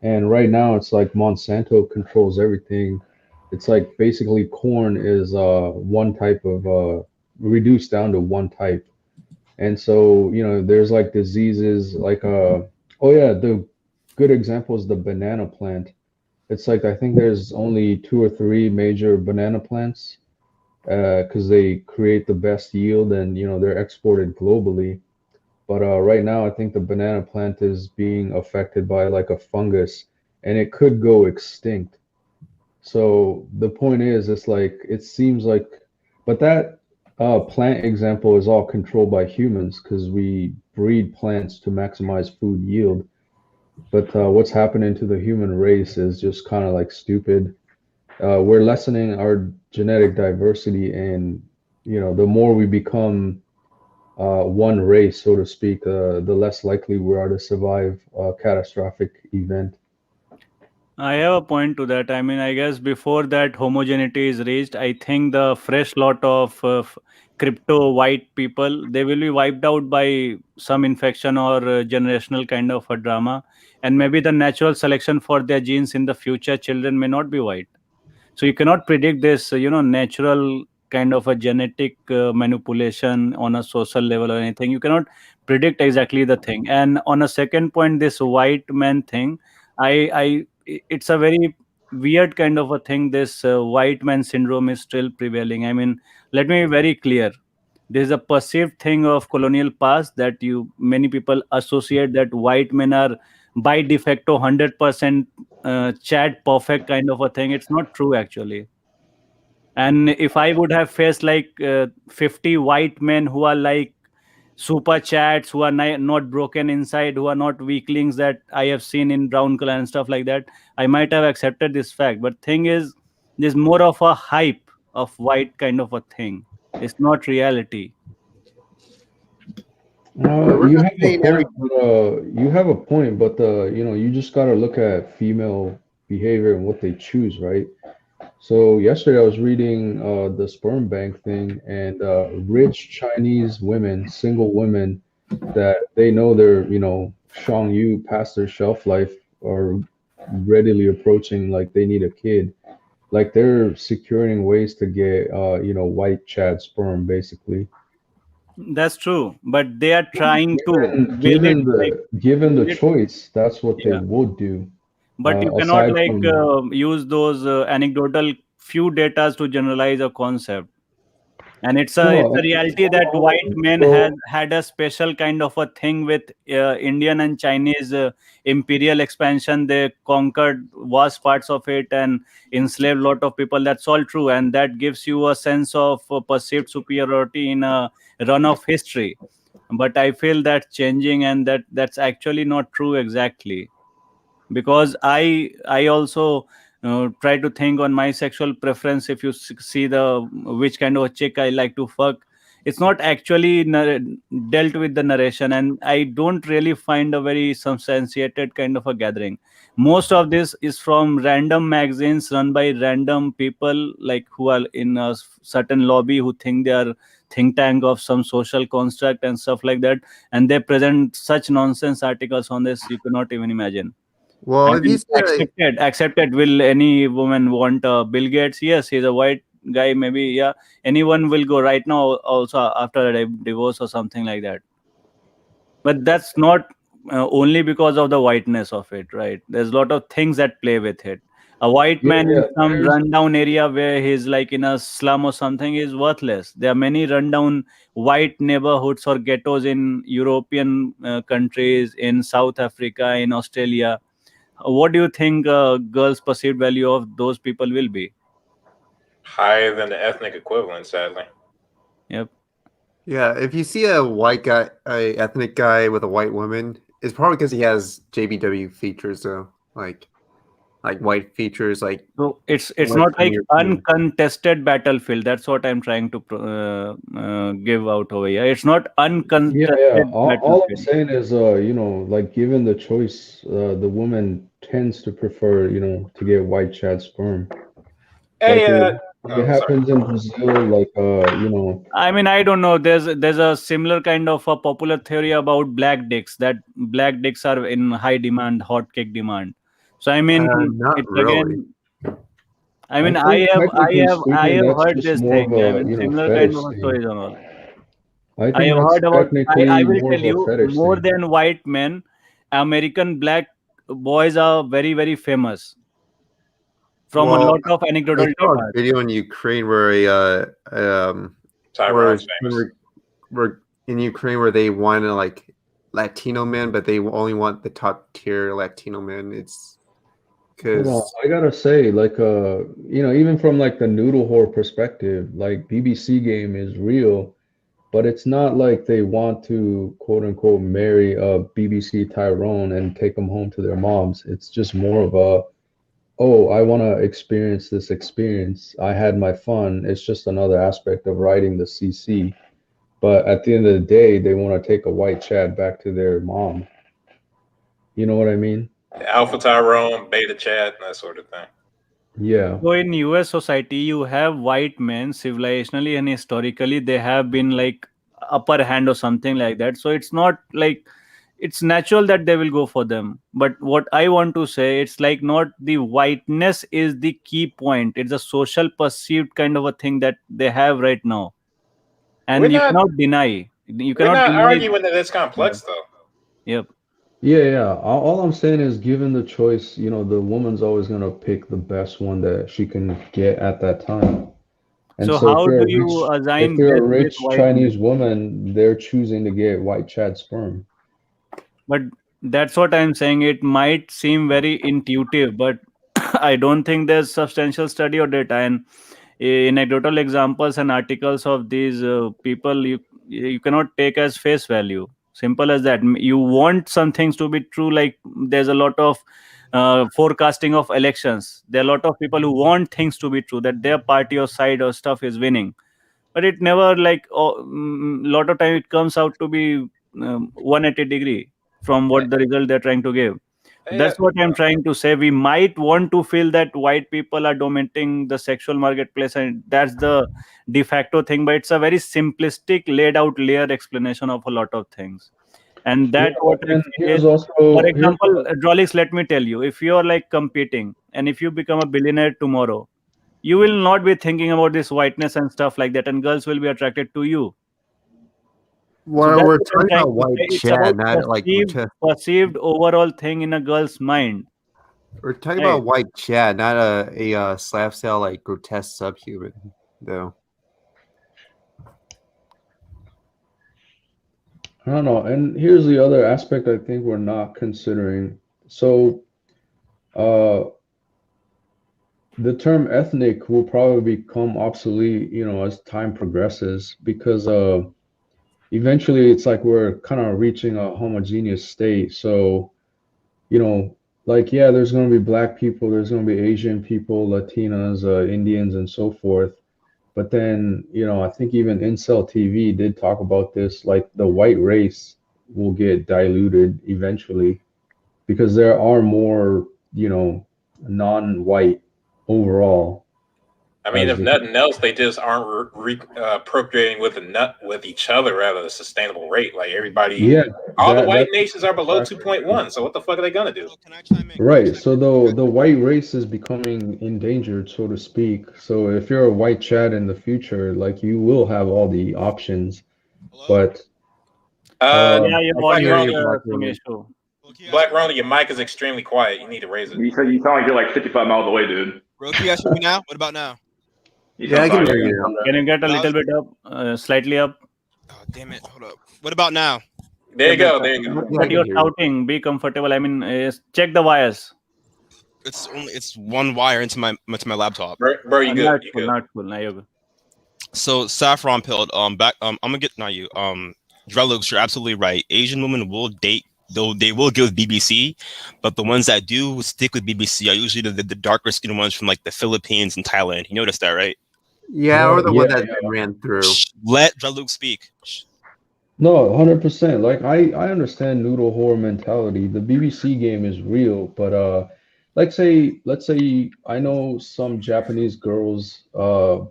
And right now it's like Monsanto controls everything. It's like basically corn is one type of reduced down to one type. And so, there's like diseases like oh yeah, the good example is the banana plant. It's like I think there's only two or three major banana plants because they create the best yield and they're exported globally. But right now, I think the banana plant is being affected by like a fungus and it could go extinct. So the point is, it's like it seems like, but that plant example is all controlled by humans because we breed plants to maximize food yield. But what's happening to the human race is just kind of like stupid. We're lessening our genetic diversity, and the more we become one race, so to speak, the less likely we are to survive a catastrophic event. I have a point to that. I mean, I guess before that homogeneity is reached, I think the fresh lot of crypto white people, they will be wiped out by some infection or generational kind of a drama, and maybe the natural selection for their genes in the future children may not be white. So you cannot predict this, natural kind of a genetic manipulation on a social level or anything. You cannot predict exactly the thing. And on a second point, this white man thing, it's a very weird kind of a thing. This white man syndrome is still prevailing. I mean, let me be very clear. There's a perceived thing of colonial past that you many people associate that white men are by de facto 100% chat perfect kind of a thing. It's not true actually. And if I would have faced like 50 white men who are like super chats, who are not broken inside, who are not weaklings that I have seen in brown color and stuff like that, I might have accepted this fact. But thing is, there's more of a hype of white kind of a thing. It's not reality. We're You not have a saying every. point, but you have a point, but you just gotta look at female behavior and what they choose, right? So yesterday I was reading the sperm bank thing, and rich Chinese women, single women, that they know they're Shang Yu past their shelf life, are readily approaching like they need a kid. Like they're securing ways to get white Chad sperm basically. That's true. But they are trying to. Given Will it given like, the will it? choice, that's what they Yeah. would do. But you cannot Aside like from use those anecdotal few datas to generalize a concept. And it's no, a reality that white men had so had a special kind of a thing with Indian and Chinese imperial expansion. They conquered vast parts of it and enslaved a lot of people. That's all true, and that gives you a sense of perceived superiority in a run of history. But I feel that's changing, and that's actually not true exactly, because I also try to think on my sexual preference. If you see the which kind of a chick I like to fuck, it's not actually dealt with the narration, and I don't really find a very substantiated kind of a gathering. Most of this is from random magazines run by random people, like who are in a certain lobby, who think they are think tank of some social construct and stuff like that, and they present such nonsense articles on this you cannot even imagine. Well, I if you mean, see a, accepted. Will any woman want Bill Gates? Yes, he's a white guy. Maybe, yeah. Anyone will go right now, also after a divorce or something like that. But that's not only because of the whiteness of it, right? There's a lot of things that play with it. A white yeah, man in yeah, some there's rundown area where he's like in a slum or something is worthless. There are many rundown white neighborhoods or ghettos in European countries, in South Africa, in Australia. What do you think girls' perceived value of those people will be? Higher than the ethnic equivalent, sadly. Yep. yeah, if you see a white guy, a ethnic guy with a white woman, it's probably because he has JBW features though, like white features, like So it's not Western like European. uncontested battlefield. That's what I'm trying to give out over here. It's not yeah, yeah. uncontested All I'm battlefield. saying is, like given the choice, the woman tends to prefer, to get white Chad sperm. Like Hey, it oh, sorry. happens in Brazil, like I mean, I don't know. There's a similar kind of a popular theory about black dicks, that black dicks are in high demand, hot cake demand. So I mean, Not it's really. again. I I mean, think technically I speaking, have that's heard just this more of thing. I a mean, similar kind fetish of thing. stories and all. I I think have that's heard about. I technically will more tell of a you, fetish more thing. than white men, American black boys are very very famous from a Well, lot of I anecdotal saw a data. video in Ukraine where where Tyrone's famous. where in Ukraine where they want a like Latino men, but they only want the top tier Latino men. It's Hold on, because I gotta say, like, even from like the noodle whore perspective, like BBC game is real, but it's not like they want to quote unquote marry a BBC Tyrone and take them home to their moms. It's just more of a, oh, I want to experience this experience. I had my fun. It's just another aspect of riding the CC. but at the end of the day, they want to take a white Chad back to their mom. You know what I mean? Alpha Tyrone, Beta Chad, and that sort of thing. Yeah. So in US society, you have white men civilizationally and historically they have been like upper hand or something like that. So it's not like it's natural that they will go for them. But what I want to say, it's like not the whiteness is the key point. It's a social perceived kind of a thing that they have right now, We're and you not cannot deny. You we're cannot not deny. arguing that it's complex though. Yep. Yeah. All I'm saying is, given the choice, you know, the woman's always gonna pick the best one that she can get at that time. And So so how do you if assign they're a best with rich whiteness? Chinese woman, they're choosing to get white Chad sperm. But that's what I'm saying. It might seem very intuitive, but I don't think there's substantial study or data. And anecdotal examples and articles of these people, you cannot take as face value. Simple as that. You want some things to be true. Like there's a lot of forecasting of elections. There are a lot of people who want things to be true, that their party or side or stuff is winning, but it never like lot of time it comes out to be 180-degree from what the result they're trying to give. Yeah, That's what I'm trying to say. We might want to feel that white people are dominating the sexual marketplace and that's the de facto thing, but it's a very simplistic laid out layer explanation of a lot of things. And Yeah, that what I and feel is, for here's example, Drolix, let me tell you, if you're like competing and if you become a billionaire tomorrow, you will not be thinking about this whiteness and stuff like that, and girls will be attracted to you. So Well, that's we're what I'm talking trying about to white say. It's about Chad, not like perceived overall thing in a girl's mind. we're talking Right. about white Chad, not a slap sale like grotesque subhuman, though. I don't know. And here's the other aspect I think we're not considering. So, the term ethnic will probably become obsolete, you know, as time progresses, because eventually it's like we're kind of reaching a homogeneous state. So, you know, like, yeah, there's going to be black people, there's going to be Asian people, Latinas, Indians, and so forth. But then, you know, I think even Incel TV did talk about this, like the white race will get diluted eventually because there are more, you know, non-white overall. I mean, As if the nothing else, they just aren't procreating with each other at a sustainable rate. Like everybody, Yeah, all the that white that's nations are below exactly 2.1. So what the fuck are they gonna do? Can I chime in? right. So the white race is becoming endangered, so to speak. So if you're a white Chad in the future, like you will have all the options, Hello? but Yeah, your Black audio is Ronnie, some issue. Well, can you guys Black hear me? Ronnie, your mic is extremely quiet. You need to raise it. You sound like you're like 55 miles away, dude. Bro, can you guys hear me now? What about now? You Yeah, I sound can fine. hear you. Can you get a That little was- bit up, slightly up? Oh, damn it. Hold up. What about now? There you go. better. There you go. Yeah, I But can you're hear you. shouting. Be comfortable. I mean, check the wires. It's one wire into my laptop. Bro, you good? Not You cool. good? Not cool. Now you're good. So saffron pilled. I'm gonna get not you. Drellux, you're absolutely right. Asian women will date, though they will get with BBC, but the ones that do stick with BBC are usually the darker skinned ones from like the Philippines and Thailand. You noticed that, right? Yeah, or the one yeah, that's been ran through. Shh, let Drellux speak. Shh. no, 100%. Like I understand noodle whore mentality. The BBC game is real, but let's say I know some Japanese girls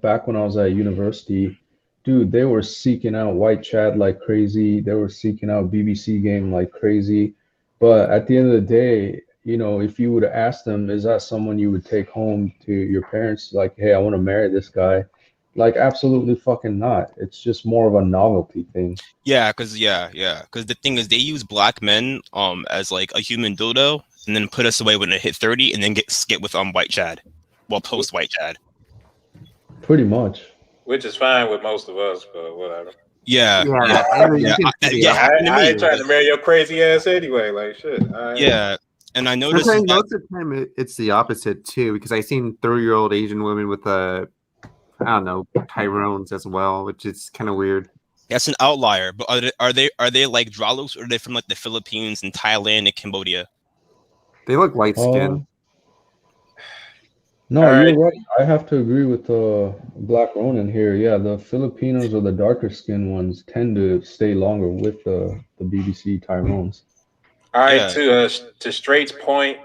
back when I was at university, dude, they were seeking out white chat like crazy. They were seeking out BBC game like crazy. But at the end of the day, you know, if you would ask them, is that someone you would take home to your parents? Like, hey, I want to marry this guy. Like, absolutely fucking not. It's just more of a novelty thing. Yeah, because the thing is they use black men as like a human dildo and then put us away when it hit 30 and then get with white Chad. Well, post white Chad. Pretty much. Which is fine with most of us, but whatever. Yeah. And you Yeah. can see the Yeah, happened to I me. ain't trying to marry your crazy ass anyway. Like shit. Yeah. And I noticed Sometimes, that most of the time, it's the opposite too. Because I've seen 30-year-old Asian women with I don't know, Tyrones as well, which is kind of weird. that's an outlier. But are they like Dralos, or are they from like the Philippines and Thailand and Cambodia? They look light skinned. No, All you're right. right. I have to agree with Black Ronin here. Yeah, the Filipinos or the darker skinned ones tend to stay longer with the BBC Tyrones. All right. Yeah. To Straight's point,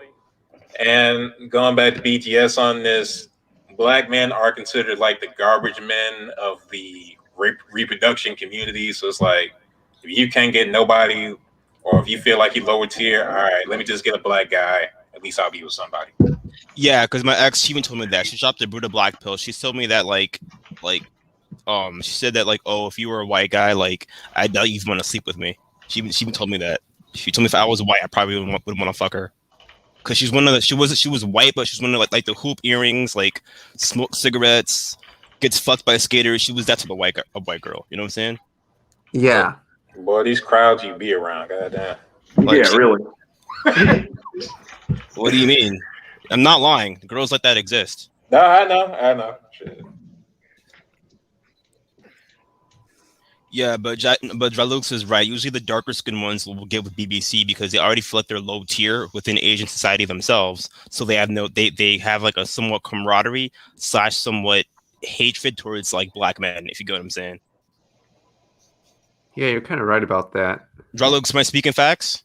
and going back to BTS on this, black men are considered like the garbage men of the reproduction community. So it's like, if you can't get nobody, or if you feel like you're lower tier, all right, let me just get a black guy. At least I'll be with somebody. Yeah, because my ex, she even told me that. She dropped the Buddha black pill. She told me that she said that like, oh, if you were a white guy, like, I doubt you'd want to sleep with me. She even told me that. She told me if I was white, I probably would want to fuck her. Cause she's one of the she was white, but she's one of like the hoop earrings, like smoke cigarettes, gets fucked by skaters. She was that type of white girl. You know what I'm saying? Yeah. Boy, these crowds you be around, goddamn. Like, Yeah, really. what do you mean? I'm not lying. Girls like that exist. No, I know. Shit. Yeah, but Dralux is right. Usually, the darker skinned ones will get with BBC because they already feel like they're low tier within Asian society themselves. So they have they have like a somewhat camaraderie / somewhat hatred towards like black men. If you get what I'm saying. Yeah, you're kind of right about that. Dralux, am I speaking facts?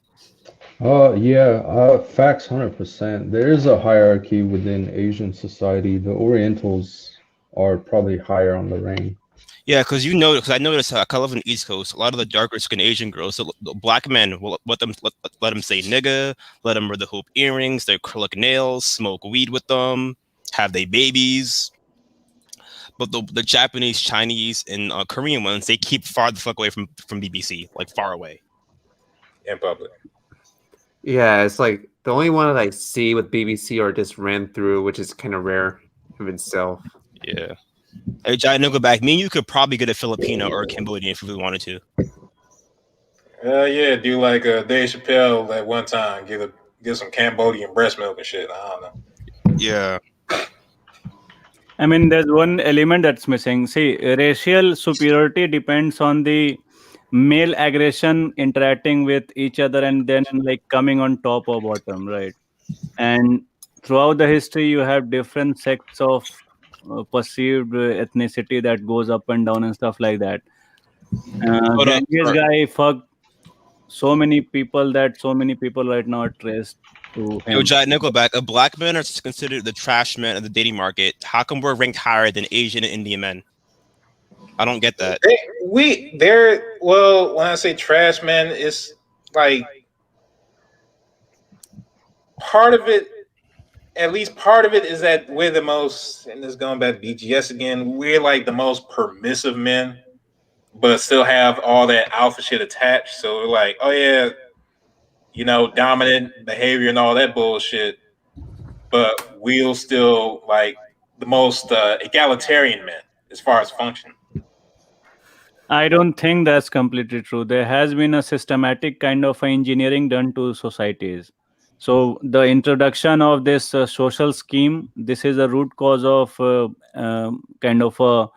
Yeah, facts 100%. There is a hierarchy within Asian society. The Orientals are probably higher on the rank. Yeah, because I noticed how I live in the East Coast. A lot of the darker skinned Asian girls, so the black men will let them say nigga, let them wear the hoop earrings, their acrylic nails, smoke weed with them, have their babies. But the Japanese, Chinese, and Korean ones, they keep far the fuck away from BBC, like far away. In public. Yeah, it's like the only one that I see with BBC or just ran through, which is kind of rare of itself. Yeah. Hey, Jai, no, go back. Me and you could probably get a Filipino or a Cambodian if we wanted to. Yeah, do like Dave Chappelle at one time, get some Cambodian breast milk and shit. I don't know. Yeah. I mean, there's one element that's missing. See, racial superiority depends on the male aggression interacting with each other and then like coming on top or bottom, right? And throughout the history, you have different sects of perceived ethnicity that goes up and down and stuff like that. Hold up. Genghis guy fucked so many people that so many people right now are traced to him. Yo, Jai, Nickelback, a black men are considered the trash men of the dating market. How come we're ranked higher than Asian and Indian men? I don't get that. Well, when I say trash man, it's like part of it, at least part of it is that we're the most, and this going back to BGS again, we're like the most permissive men, but still have all that alpha shit attached. So we're like, oh yeah, dominant behavior and all that bullshit, but we'll still like the most egalitarian men as far as function. I don't think that's completely true. There has been a systematic kind of engineering done to societies. So the introduction of this social scheme, this is a root cause of kind of a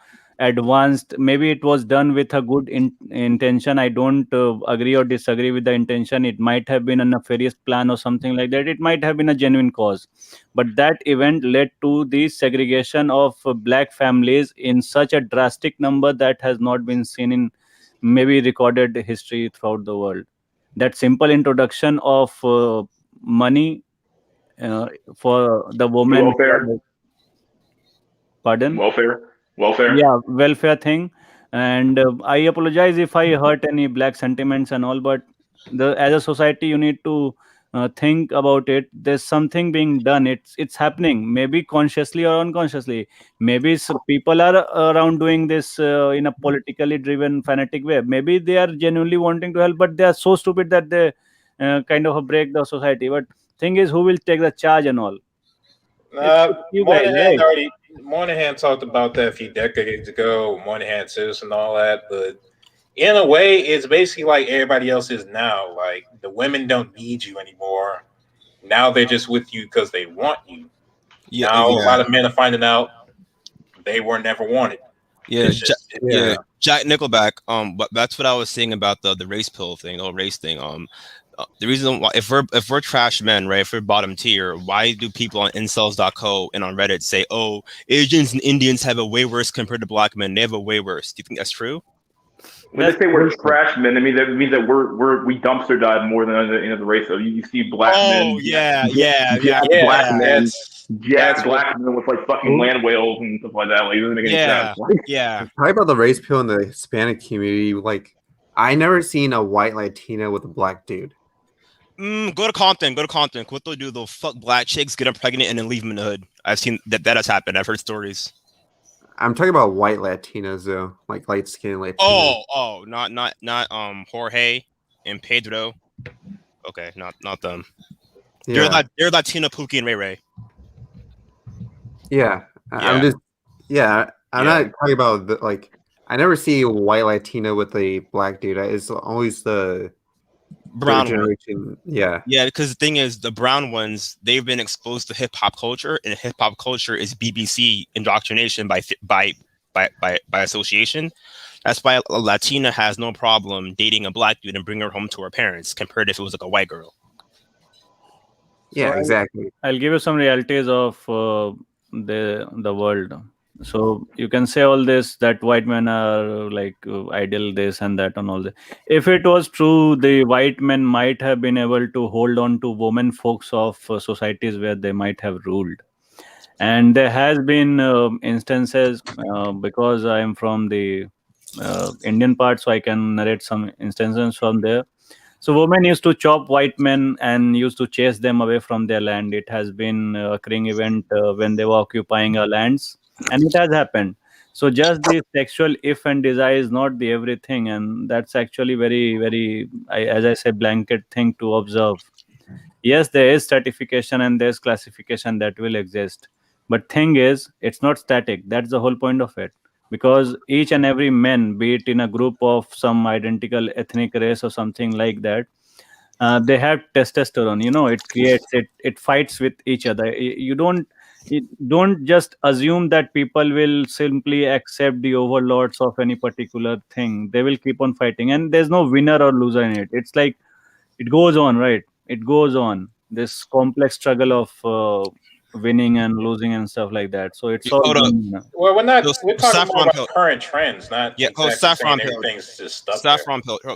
advanced. Maybe it was done with a good intention. I don't agree or disagree with the intention. It might have been a nefarious plan or something like that. It might have been a genuine cause, but that event led to the segregation of black families in such a drastic number that has not been seen in maybe recorded history throughout the world. That simple introduction of money for the woman. Welfare. Pardon? Welfare. Yeah, welfare thing. And I apologize if I hurt any black sentiments and all, but as a society, you need to think about it. There's something being done. It's happening, maybe consciously or unconsciously. Maybe people are around doing this in a politically driven, fanatic way. Maybe they are genuinely wanting to help, but they are so stupid that they kind of break the society. But thing is, who will take the charge and all? It's you guys, right? Moynihan talked about that a few decades ago. Moynihan Citizen and all that, but in a way, it's basically like everybody else is now. Like the women don't need you anymore. Now they're just with you because they want you. Yeah, now a lot of men are finding out they were never wanted. Yeah, Jack Nickelback. But that's what I was saying about the race pill thing, the whole race thing. The reason why, if we're trash men, right? If we're bottom tier, why do people on incels.co and on Reddit say, "Oh, Asians and Indians have it way worse compared to black men. They have it way worse." Do you think that's true? When they say we're trash men, I mean that means that we dumpster dive more than any other race. So you see black men, yeah. black men, that's black men with like fucking land whales and stuff like that. Like it doesn't make any Yeah. sense. Like, Yeah. Probably about the race pill in the Hispanic community. Like, I never seen a white Latina with a black dude. Go to Compton. What they'll do, they'll fuck black chicks, get them pregnant, and then leave them in the hood. I've seen that has happened. I've heard stories. I'm talking about white Latinos though, like light skinned Latinos. Oh, not Jorge and Pedro. Okay, not them. Yeah. They're Latino, Pookie, and Ray Ray. Yeah. I'm not talking about like I never see a white Latino with a black dude. It's always the brown generation. Yeah. Yeah, because the thing is, the brown ones, they've been exposed to hip hop culture, and hip hop culture is BBC indoctrination by association. That's why a Latina has no problem dating a black dude and bring her home to her parents, compared if it was like a white girl. Yeah, So exactly. I'll give you some realities of the world. So you can say all this that white men are like ideal this and that and all that. If it was true, the white men might have been able to hold on to women folks of societies where they might have ruled. And there has been instances because I am from the Indian part, so I can narrate some instances from there. So women used to chop white men and used to chase them away from their land. It has been occurring event when they were occupying our lands, and it has happened. So just the sexual if and desire is not the everything, and that's actually very, very, as I say, blanket thing to observe. Yes, there is stratification and there's classification that will exist, but thing is, it's not static. That's the whole point of it, because each and every man, be it in a group of some identical ethnic race or something like that, they have testosterone. It creates it fights with each other. You don't just assume that people will simply accept the overlords of any particular thing. They will keep on fighting, and there's no winner or loser in it. It's like it goes on, right? It goes on, this complex struggle of winning and losing and stuff like that. So it's all Hold up. Well, we're talking Saffron more about Pill. current trends, not exactly Saffron saying Pill. everything's just stuck there.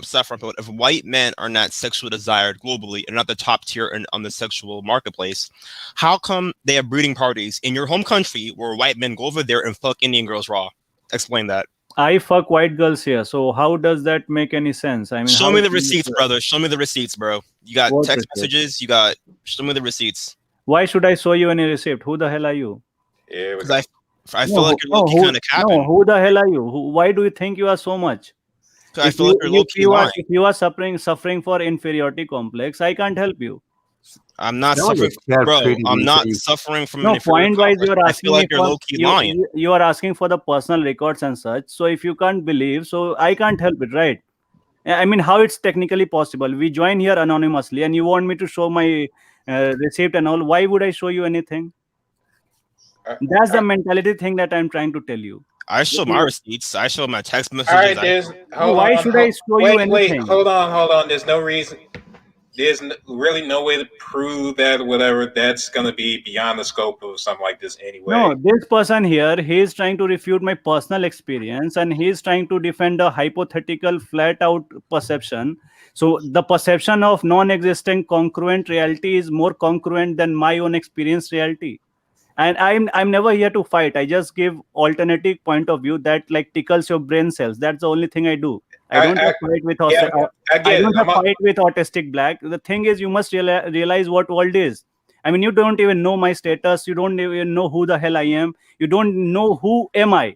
Saffron Pill. If white men are not sexually desired globally and not the top tier on the sexual marketplace, how come they have breeding parties in your home country where white men go over there and fuck Indian girls raw? Explain that. I fuck white girls here, so how does that make any sense? I mean, show me the receipts, brother. Show me the receipts, bro. You got What text receipts? messages. Show me the receipts. Why should I show you any receipt? Who the hell are you? Yeah, because I feel like you're low-key kind of capping. No, who the hell are you? Why do you think you are so much? I feel like you're low-key lying. If you are suffering for inferiority complex, I can't help you. I'm not suffering, bro. I'm not suffering from no point wise. You are asking I feel like you're low-key lying. You are asking for the personal records and such. So if you can't believe, so I can't help it, right? I mean, how it's technically possible? We join here anonymously, and you want me to show my receipt and all. Why would I show you anything? That's the mentality thing that I'm trying to tell you. I show my receipts. I show my text messages. All right, why should I show you anything? Wait, hold on. There's no reason. There's really no way to prove that whatever that's going to be beyond the scope of something like this anyway. No, this person here, he is trying to refute my personal experience, and he is trying to defend a hypothetical flat out perception. So the perception of non-existent congruent reality is more congruent than my own experienced reality. And I'm never here to fight. I just give alternative point of view that like tickles your brain cells. That's the only thing I do. I don't fight with fight with autistic black. The thing is, you must realize what world is. I mean, you don't even know my status. You don't even know who the hell I am. You don't know who am I.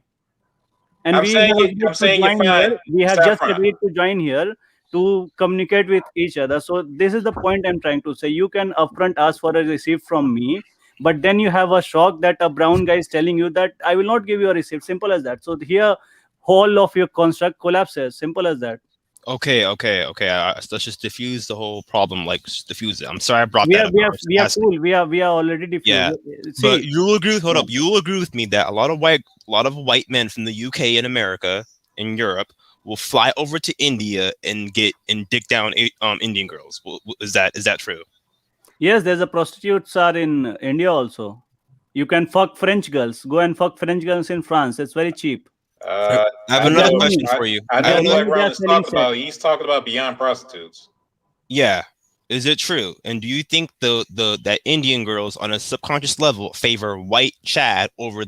And we have just agreed to join here to communicate with each other. So this is the point I'm trying to say. You can upfront ask for a receipt from me, but then you have a shock that a brown guy is telling you that I will not give you a receipt. Simple as that. So here, whole of your construct collapses. Simple as that. Okay. Let's just diffuse the whole problem. Like, just diffuse it. I'm sorry I brought that up. We are cool. We are already diffused. Yeah, but you'll agree with. Hold up. You'll agree with me that a lot of white men from the UK and America and Europe will fly over to India and dick down Indian girls. Is that true? Yes, there's a prostitutes are in India also. You can fuck French girls. Go and fuck French girls in France. It's very cheap. I have I another know. question for you. I They know are what money. They are Ron is selling talking about. sex. He's talking about beyond prostitutes. Yeah. Is it true? And do you think that Indian girls on a subconscious level favor white Chad over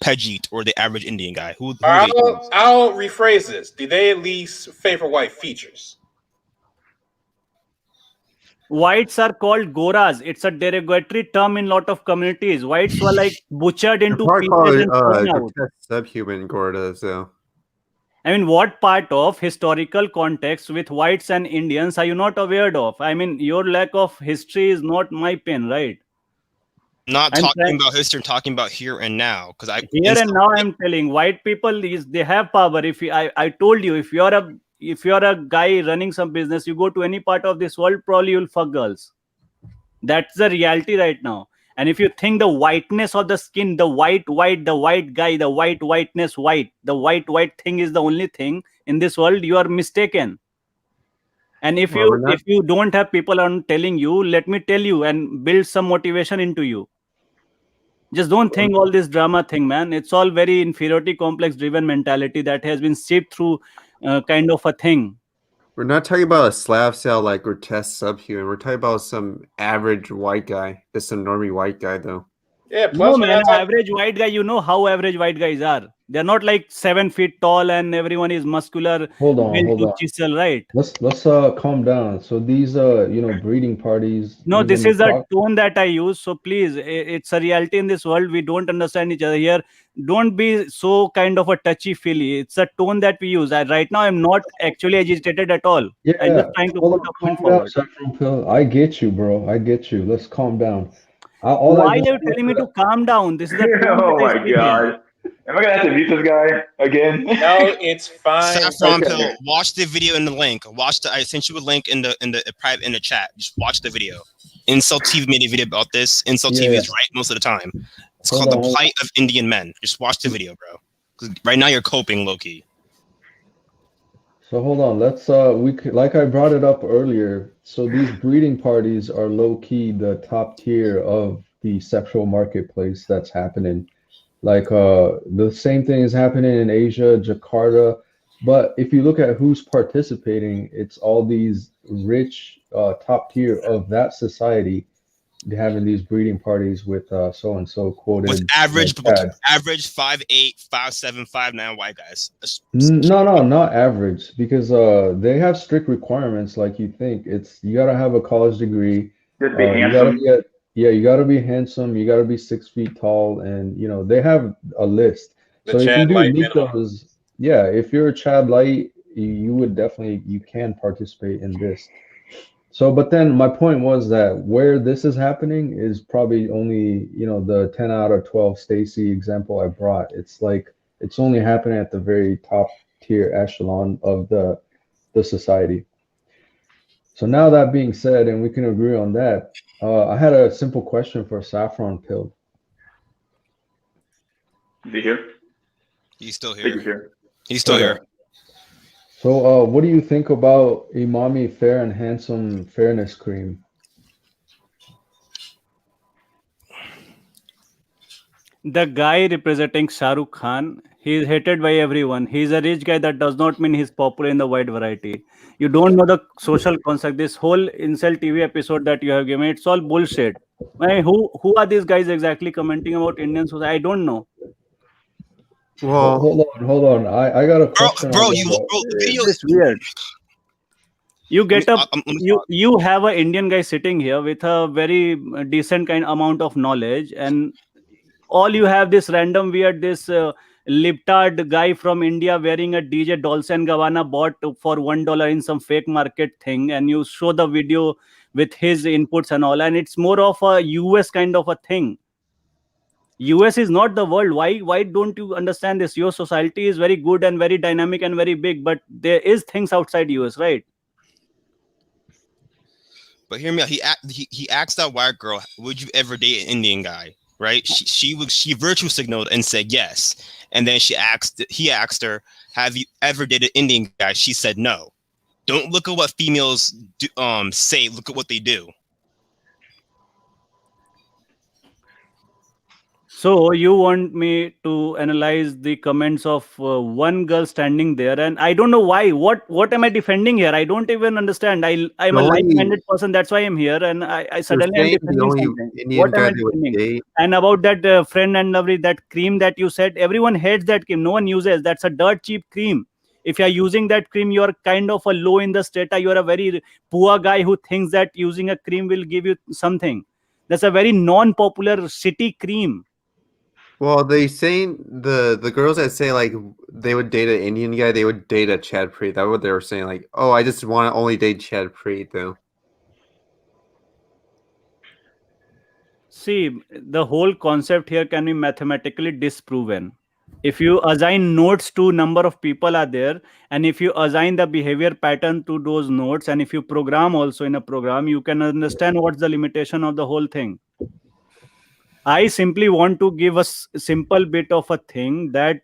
Pejit or the average Indian guy? Who do they choose? I'll rephrase this. Do they at least favor white features? Whites are called goras. It's a derogatory term in lot of communities. Whites were like butchered They're into probably pieces and called thrown out. grotesque subhuman gordas, so. I mean, what part of historical context with whites and Indians are you not aware of? I mean, your lack of history is not my pen, right? Not I'm talking trying about history, I'm talking about here and now. Because here and now. I'm telling white people is they have power. If you, I told you, if you're a guy running some business, you go to any part of this world, probably you'll fuck girls. That's the reality right now. And if you think the whiteness of the skin, the white guy, the whiteness, the white thing is the only thing in this world, you are mistaken. And if you don't have people on telling you, let me tell you and build some motivation into you. Just don't think all this drama thing, man. It's all very inferiority complex driven mentality that has been seeped through kind of a thing. We're not talking about a slab cell like grotesque subhuman. We're talking about some average white guy. Just some normie white guy, though. Yeah, No, man, average white guy, you know how average white guys are. They're not like 7 feet tall and everyone is muscular. Hold on. Chisel, right? Let's calm down. So these breeding parties. No, this even is the tone that I use. So please, it's a reality in this world. We don't understand each other here. Don't be so kind of a touchy-feely. It's a tone that we use. Right now, I'm not actually agitated at all. Yeah, I'm just trying to put a point forward. Saffron Pill. I get you, bro. I get you. Let's calm down. Why are you telling me to calm down? This is a tone Oh that I my speak in. god. Am I gonna have to mute this guy again? No, it's fine. Saffron Pill, watch the video in the link. I sent you a link in the chat. Just watch the video. Incel TV made a video about this. Incel TV is right most of the time. It's called The Plight of Indian Men. Just watch the video, bro. 'Cause right now you're coping, low-key. So hold on. Let's like I brought it up earlier. So these breeding parties are low-key the top tier of the sexual marketplace that's happening. Like the same thing is happening in Asia, Jakarta. But if you look at who's participating, it's all these rich top tier of that society having these breeding parties with so and so quoted with average like 5'8", 5'7", 5'9" white guys. No, not average, because they have strict requirements. Like you think you gotta have a college degree. Just be handsome. You gotta be handsome. You gotta be 6 feet tall, and they have a list. So if you do meet those, if you're a Chad Light, you would definitely you can participate in this. So, but then my point was that where this is happening is probably only, the 10 out of 12 Stacy example I brought. It's like, it's only happening at the very top tier echelon of the society. So now that being said, and we can agree on that, I had a simple question for Saffron Pill. Is he here? He's still here. He's still here. So, what do you think about Imami Fair and Handsome Fairness Cream? The guy representing Shah Rukh Khan, he is hated by everyone. He's a rich guy. That does not mean he's popular in the wide variety. You don't know the social concept. This whole Incel TV episode that you have given, it's all bullshit. I mean, who are these guys exactly commenting about Indian society? I don't know. Well, hold on. I got a question. Bro, the video is weird. You get you have an Indian guy sitting here with a very decent amount of knowledge, and all you have this random weird libtard guy from India wearing a DJ Dolce & Gabbana bought for $1 in some fake market thing, and you show the video with his inputs and all, and it's more of a US kind of a thing. US is not the world. Why don't you understand this? Your society is very good and very dynamic and very big, but there is things outside US, right? But hear me out. He asked that white girl, "Would you ever date an Indian guy?" right? She virtue signaled and said yes, and then he asked her, "Have you ever dated an Indian guy?" She said no. Don't look at what females do, say. Look at what they do. So you want me to analyze the comments of one girl standing there, and I don't know why. What am I defending here? I don't even understand. I'm The a only like-minded person. That's why I'm here, and I you're suddenly I'm saying the defending only something. Indian What am guy I they would defending? date. And about that friend and lovely, that cream that you said, everyone hates that cream. No one uses. That's a dirt cheap cream. If you're using that cream, you're kind of a low in the strata. You're a very poor guy who thinks that using a cream will give you something. That's a very non-popular shitty cream. Well, they saying the girls that say like they would date an Indian guy, they would date a Chad Preet. That's what they were saying. Like, oh, I just want to only date Chad Preet though. See, the whole concept here can be mathematically disproven. If you assign nodes to number of people are there, and if you assign the behavior pattern to those nodes, and if you program also in a program, you can understand what's the limitation of the whole thing. I simply want to give a simple bit of a thing that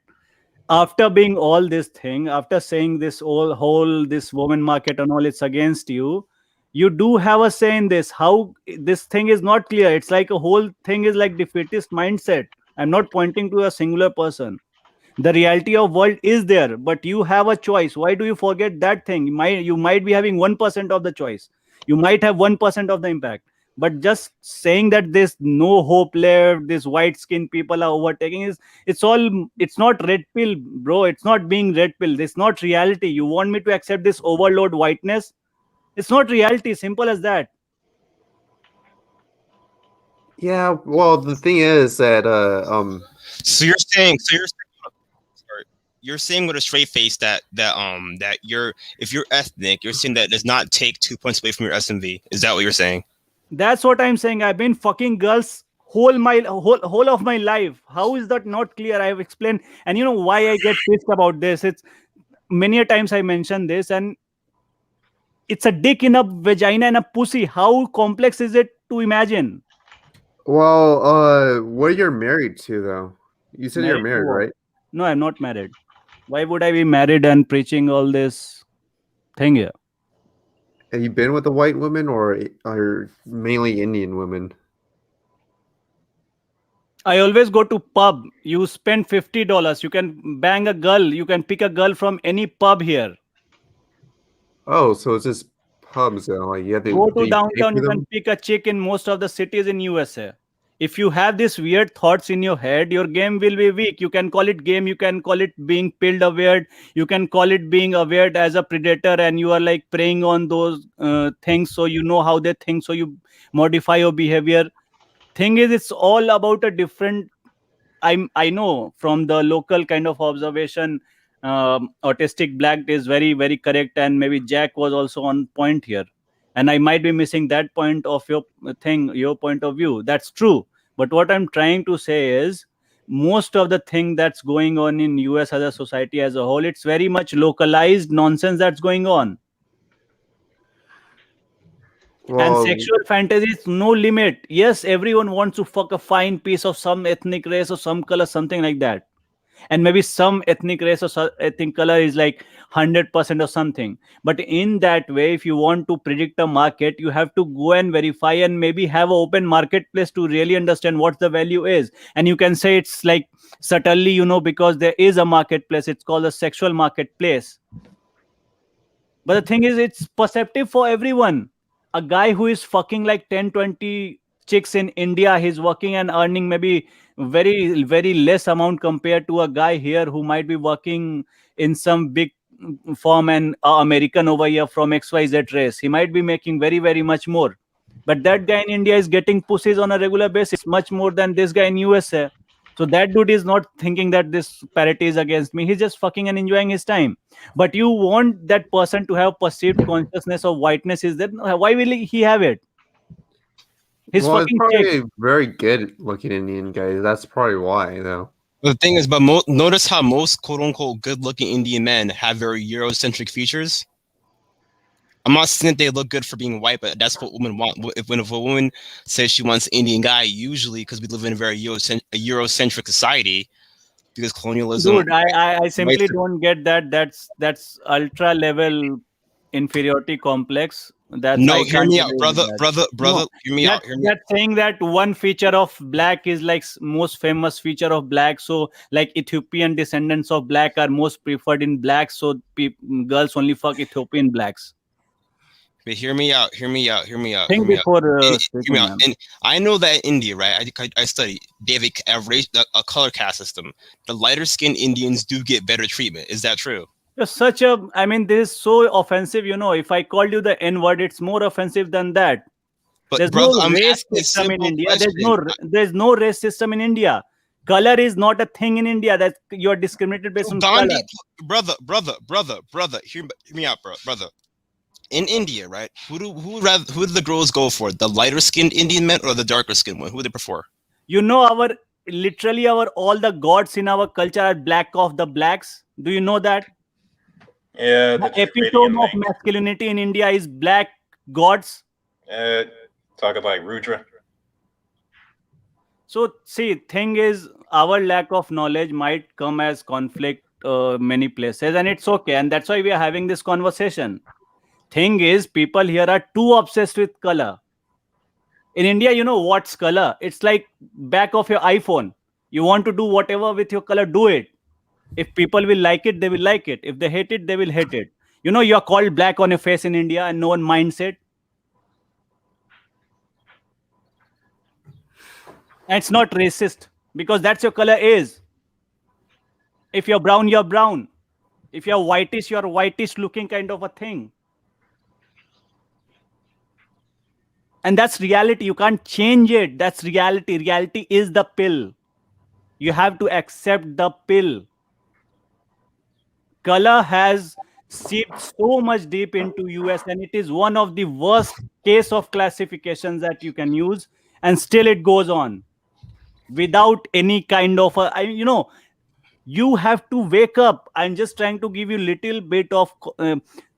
after being all this thing, after saying this whole this woman market and all, it's against you. You do have a say in this. How this thing is not clear. It's like a whole thing is like defeatist mindset. I'm not pointing to a singular person. The reality of world is there, but you have a choice. Why do you forget that thing? You might be having 1% of the choice. You might have 1% of the impact. But just saying that there's no hope left, this white skinned people are overtaking, is it's not red pill, bro. It's not being red pill. It's not reality. You want me to accept this overload whiteness? It's not reality. Simple as that. Yeah, well, the thing is that So you're saying, sorry, you're saying with a straight face that you're, if you're ethnic, you're saying that does not take 2 points away from your SMV. Is that what you're saying? That's what I'm saying. I've been fucking girls whole of my life. How is that not clear? I have explained, and you know why I get pissed about this. It's many a times I mentioned this, and it's a dick in a vagina and a pussy. How complex is it to imagine? well, what you're married to though? You said you're Married to married, what? right? No, I'm not married. Why would I be married and preaching all this thing here? Have you been with a white woman or mainly Indian women? I always go to pub. You spend $50. You can bang a girl. You can pick a girl from any pub here. Oh, so it's just pubs though. Like you have to Go do to you pay downtown. for You can them? pick a chick in most of the cities in USA. If you have these weird thoughts in your head, your game will be weak. You can call it game. You can call it being pilled aware. You can call it being aware as a predator, and you are like preying on those things, so you know how they think, so you modify your behavior. Thing is, it's all about a different. I know from the local kind of observation, autistic black is very very correct, and maybe Jack was also on point here, and I might be missing that point of your thing, your point of view. That's true, but what I'm trying to say is most of the thing that's going on in US as a society as a whole, it's very much localized nonsense that's going on. And Well, sexual fantasies, no limit. Yes, everyone wants to fuck a fine piece of some ethnic race or some color, something like that. And maybe some ethnic race or ethnic color is like 100% or something. But in that way, if you want to predict a market, you have to go and verify and maybe have an open marketplace to really understand what the value is. And you can say it's like subtly, because there is a marketplace. It's called a sexual marketplace. But the thing is, it's perceptive for everyone. A guy who is fucking like 10, 20 chicks in India, he's working and earning maybe very, very less amount compared to a guy here who might be working in some big firm and American over here from XYZ race. He might be making very, very much more. But that guy in India is getting pussies on a regular basis, much more than this guy in USA. So that dude is not thinking that this parity is against me. He's just fucking and enjoying his time. But you want that person to have perceived consciousness of whiteness. Is that why will he have it? He's well, it's fucking chick. probably a very good looking Indian guy. That's probably why though. The thing is, but notice how most quote unquote good looking Indian men have very Eurocentric features. I'm not saying that they look good for being white, but that's what women want. If a woman says she wants an Indian guy, usually because we live in a very Eurocentric society, because colonialism, Dude, I white. simply don't get that. That's ultra level inferiority complex. That's No, I hear can't me out, agree with brother, that. brother, No, brother. Hear me out. Hear me out. that's saying that one feature of black is like most famous feature of black. So like Ethiopian descendants of black are most preferred in black. So girls only fuck Ethiopian blacks. But hear me out. Hear me out. Hear me out. Hear Think me out. before Hear me speaking, out. man. And I know that in India, right? I study. They have a color caste system. The lighter skinned Indians do get better treatment. Is that true? You're such a. I mean, this is so offensive. You know, if I called you the N word, it's more offensive than that. But There's no brother, I'm race asking a system in simple India. question. There's no race system in India. Color is not a thing in India. That you're discriminated based on color. Gandhi, brother. Hear me out, brother. In India, right? Who do the girls go for? The lighter skinned Indian men or the darker skinned one? Who do they prefer? You know, our literally our all the gods in our culture are black of the blacks. Do you know that? Yeah, The the epitome Dravidian of thing. masculinity in India is black gods. Talking like Rudra. So see, thing is, our lack of knowledge might come as conflict many places, and it's okay, and that's why we are having this conversation. Thing is, people here are too obsessed with color. In India, you know what's color? It's like back of your iPhone. You want to do whatever with your color, do it. If people will like it, they will like it. If they hate it, they will hate it. You know, you're called black on your face in India, and no one minds it. And it's not racist because that's your color is. If you're brown, you're brown. If you're whitish, you're whitish looking kind of a thing. And that's reality. You can't change it. That's reality. Reality is the pill. You have to accept the pill. Color has seeped so much deep into US, and it is one of the worst case of classifications that you can use, and still it goes on without any kind of you know, you have to wake up. I'm just trying to give you little bit of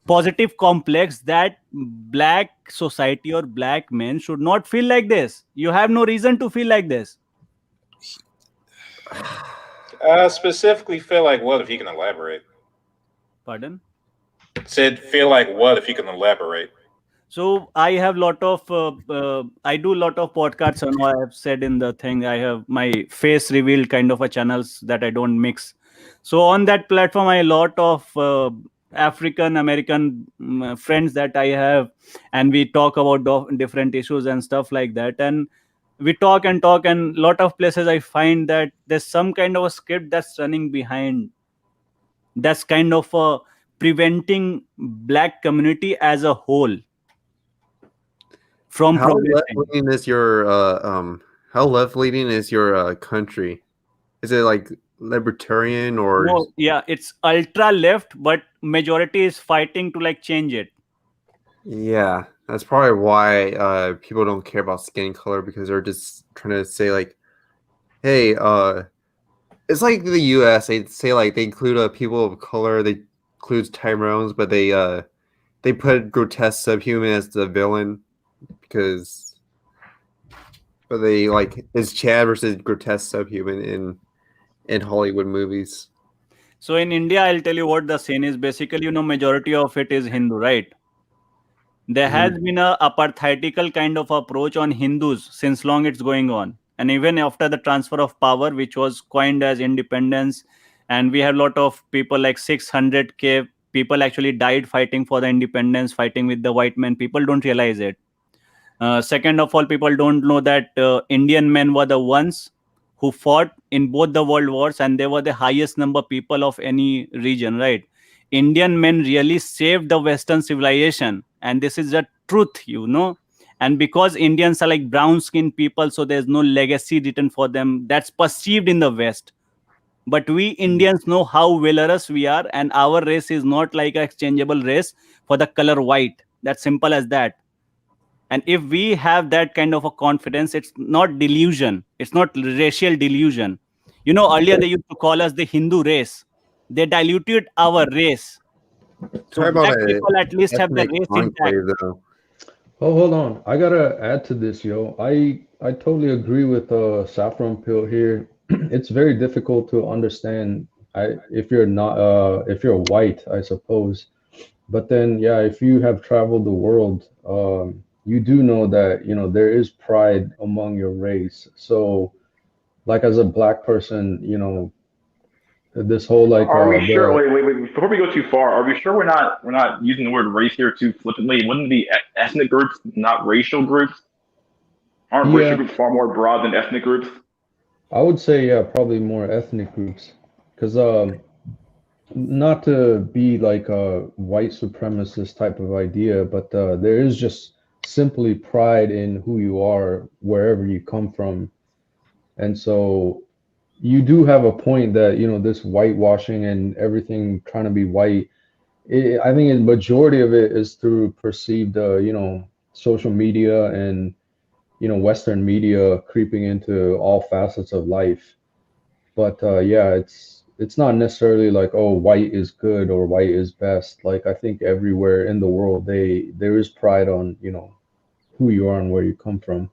positive complex that black society or black men should not feel like this. You have no reason to feel like this. Specifically, feel like what if you can elaborate? Pardon? Said feel like what if you can elaborate? So I have lot of I do a lot of podcasts. And I have said in the thing, I have my face revealed kind of a channels that I don't mix. So on that platform, I have a lot of African American friends that I have, and we talk about different issues and stuff like that. And we talk and talk, and lot of places I find that there's some kind of a script that's running behind. That's kind of preventing black community as a whole from How progressing. left-leaning is your how left-leaning is your country? Is it like libertarian or No, yeah, it's ultra left, but majority is fighting to like change it. yeah, that's probably why people don't care about skin color, because they're just trying to say like, hey, it's like the US, they say like they include people of color, they include Tyrones, but they put grotesque subhuman as the villain because but they like it's Chad versus grotesque subhuman in Hollywood movies. So in India, I'll tell you what the scene is. Basically, you know, majority of it is Hindu, right? There has been a apartheidical kind of approach on Hindus since long it's going on. And even after the transfer of power, which was coined as independence, and we have a lot of people like 600K people actually died fighting for the independence, fighting with the white men. People don't realize it. Second of all, people don't know that Indian men were the ones who fought in both the world wars, and they were the highest number people of any region, right? Indian men really saved the Western civilization, and this is the truth, you know. And because Indians are like brown skinned people, so there's no legacy written for them. That's perceived in the West. But we Indians know how valorous we are, and our race is not like an exchangeable race for the color white. That's simple as that. And if we have that kind of a confidence, it's not delusion, it's not racial delusion. You know, earlier they used to call us the Hindu race. They diluted our race. So Talk about black a people at least have the ethnic race intact. enclave, though. Oh, hold on. I gotta add to this, yo. I totally agree with Saffron Pill here. It's very difficult to understand. If you're not if you're white, I suppose. But then, yeah, if you have traveled the world, you do know that there is pride among your race. So, like as a black person, this whole like Are we sure? the Wait. Before we go too far, are we sure we're not using the word race here too flippantly? Wouldn't it be ethnic groups, not racial groups? Aren't racial yeah, groups far more broad than ethnic groups? I would say yeah, probably more ethnic groups, because not to be like a white supremacist type of idea, but there is just simply pride in who you are wherever you come from. And so you do have a point that, this whitewashing and everything trying to be white, I think the majority of it is through perceived, social media and, Western media creeping into all facets of life. But yeah, it's not necessarily like, oh, white is good or white is best. Like I think everywhere in the world there is pride on, who you are and where you come from.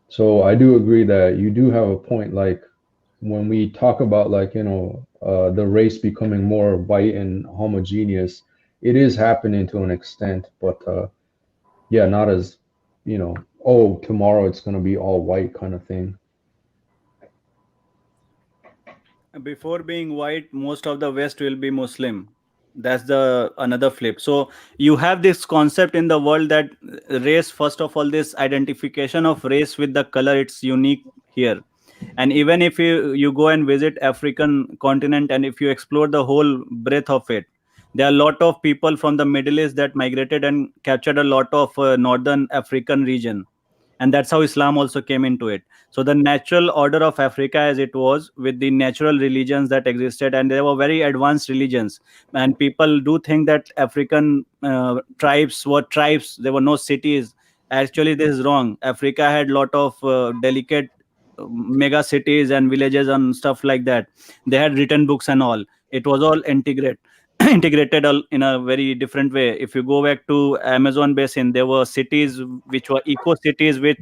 So I do agree that you do have a point. Like when we talk about like, the race becoming more white and homogeneous, it is happening to an extent, but yeah, not as, oh, tomorrow it's gonna be all white kind of thing. Before being white, most of the West will be Muslim. That's the another flip. So you have this concept in the world that race, first of all, this identification of race with the color, it's unique here. And even if you go and visit African continent, and if you explore the whole breadth of it, there are a lot of people from the Middle East that migrated and captured a lot of northern African region, and that's how Islam also came into it. So the natural order of Africa as it was, with the natural religions that existed, and they were very advanced religions. And people do think that African tribes were tribes, there were no cities. Actually this is wrong. Africa had lot of delicate mega cities and villages and stuff like that. They had written books and all. It was all integrated in a very different way. If you go back to Amazon basin, there were cities which were eco cities with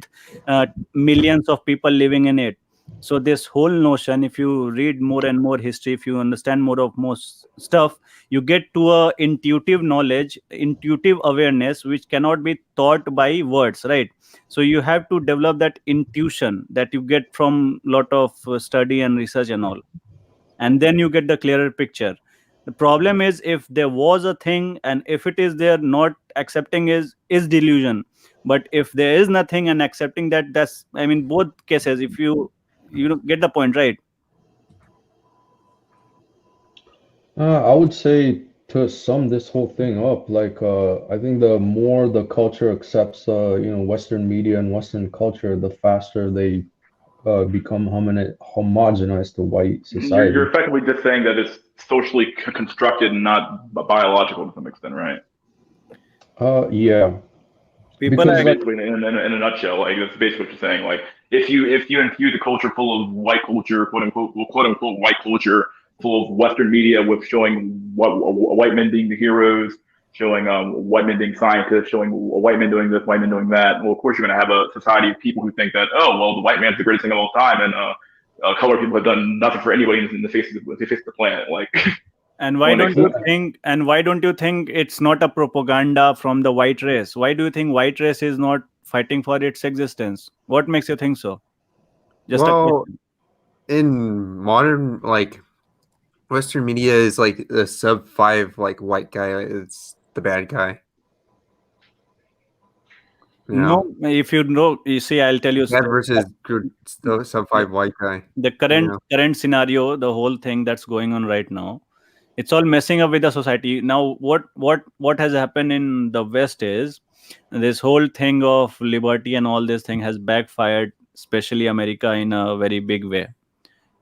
millions of people living in it. So this whole notion, if you read more and more history, if you understand more of most stuff, you get to a intuitive knowledge, intuitive awareness, which cannot be taught by words, right? So you have to develop that intuition that you get from lot of study and research and all, and then you get the clearer picture. The problem is, if there was a thing and if it is there, not accepting is delusion. But if there is nothing and accepting that, that's, I mean, both cases, if you get the point, right? I would say to sum this whole thing up, like I think the more the culture accepts, Western media and Western culture, the faster they become homogenized to white You're society. effectively just saying that it's socially constructed and not biological to some extent, right? Yeah, People because are, like, Basically, in a nutshell, like that's basically what you're saying. Like if you infuse a culture full of white culture, quote unquote white culture, full of Western media with showing white men being the heroes, showing white men being scientists, showing white men doing this, white men doing that. Well, of course, you're going to have a society of people who think that, oh, well, the white man's the greatest thing of all time, and colored people have done nothing for anybody in the face of the planet. Like, and to why an don't extent. you think, and why don't you think it's not a propaganda from the white race? Why do you think white race is not fighting for its existence? What makes you think so? Just a Well, question. in modern like Western media is like the sub five like white guy is the bad guy. You know, No, if you know, you see, I'll tell you bad versus good sub the, five white guy. the You current know, current scenario, the whole thing that's going on right now, it's all messing up with the society. Now what has happened in the West is this whole thing of liberty and all this thing has backfired, especially America, in a very big way.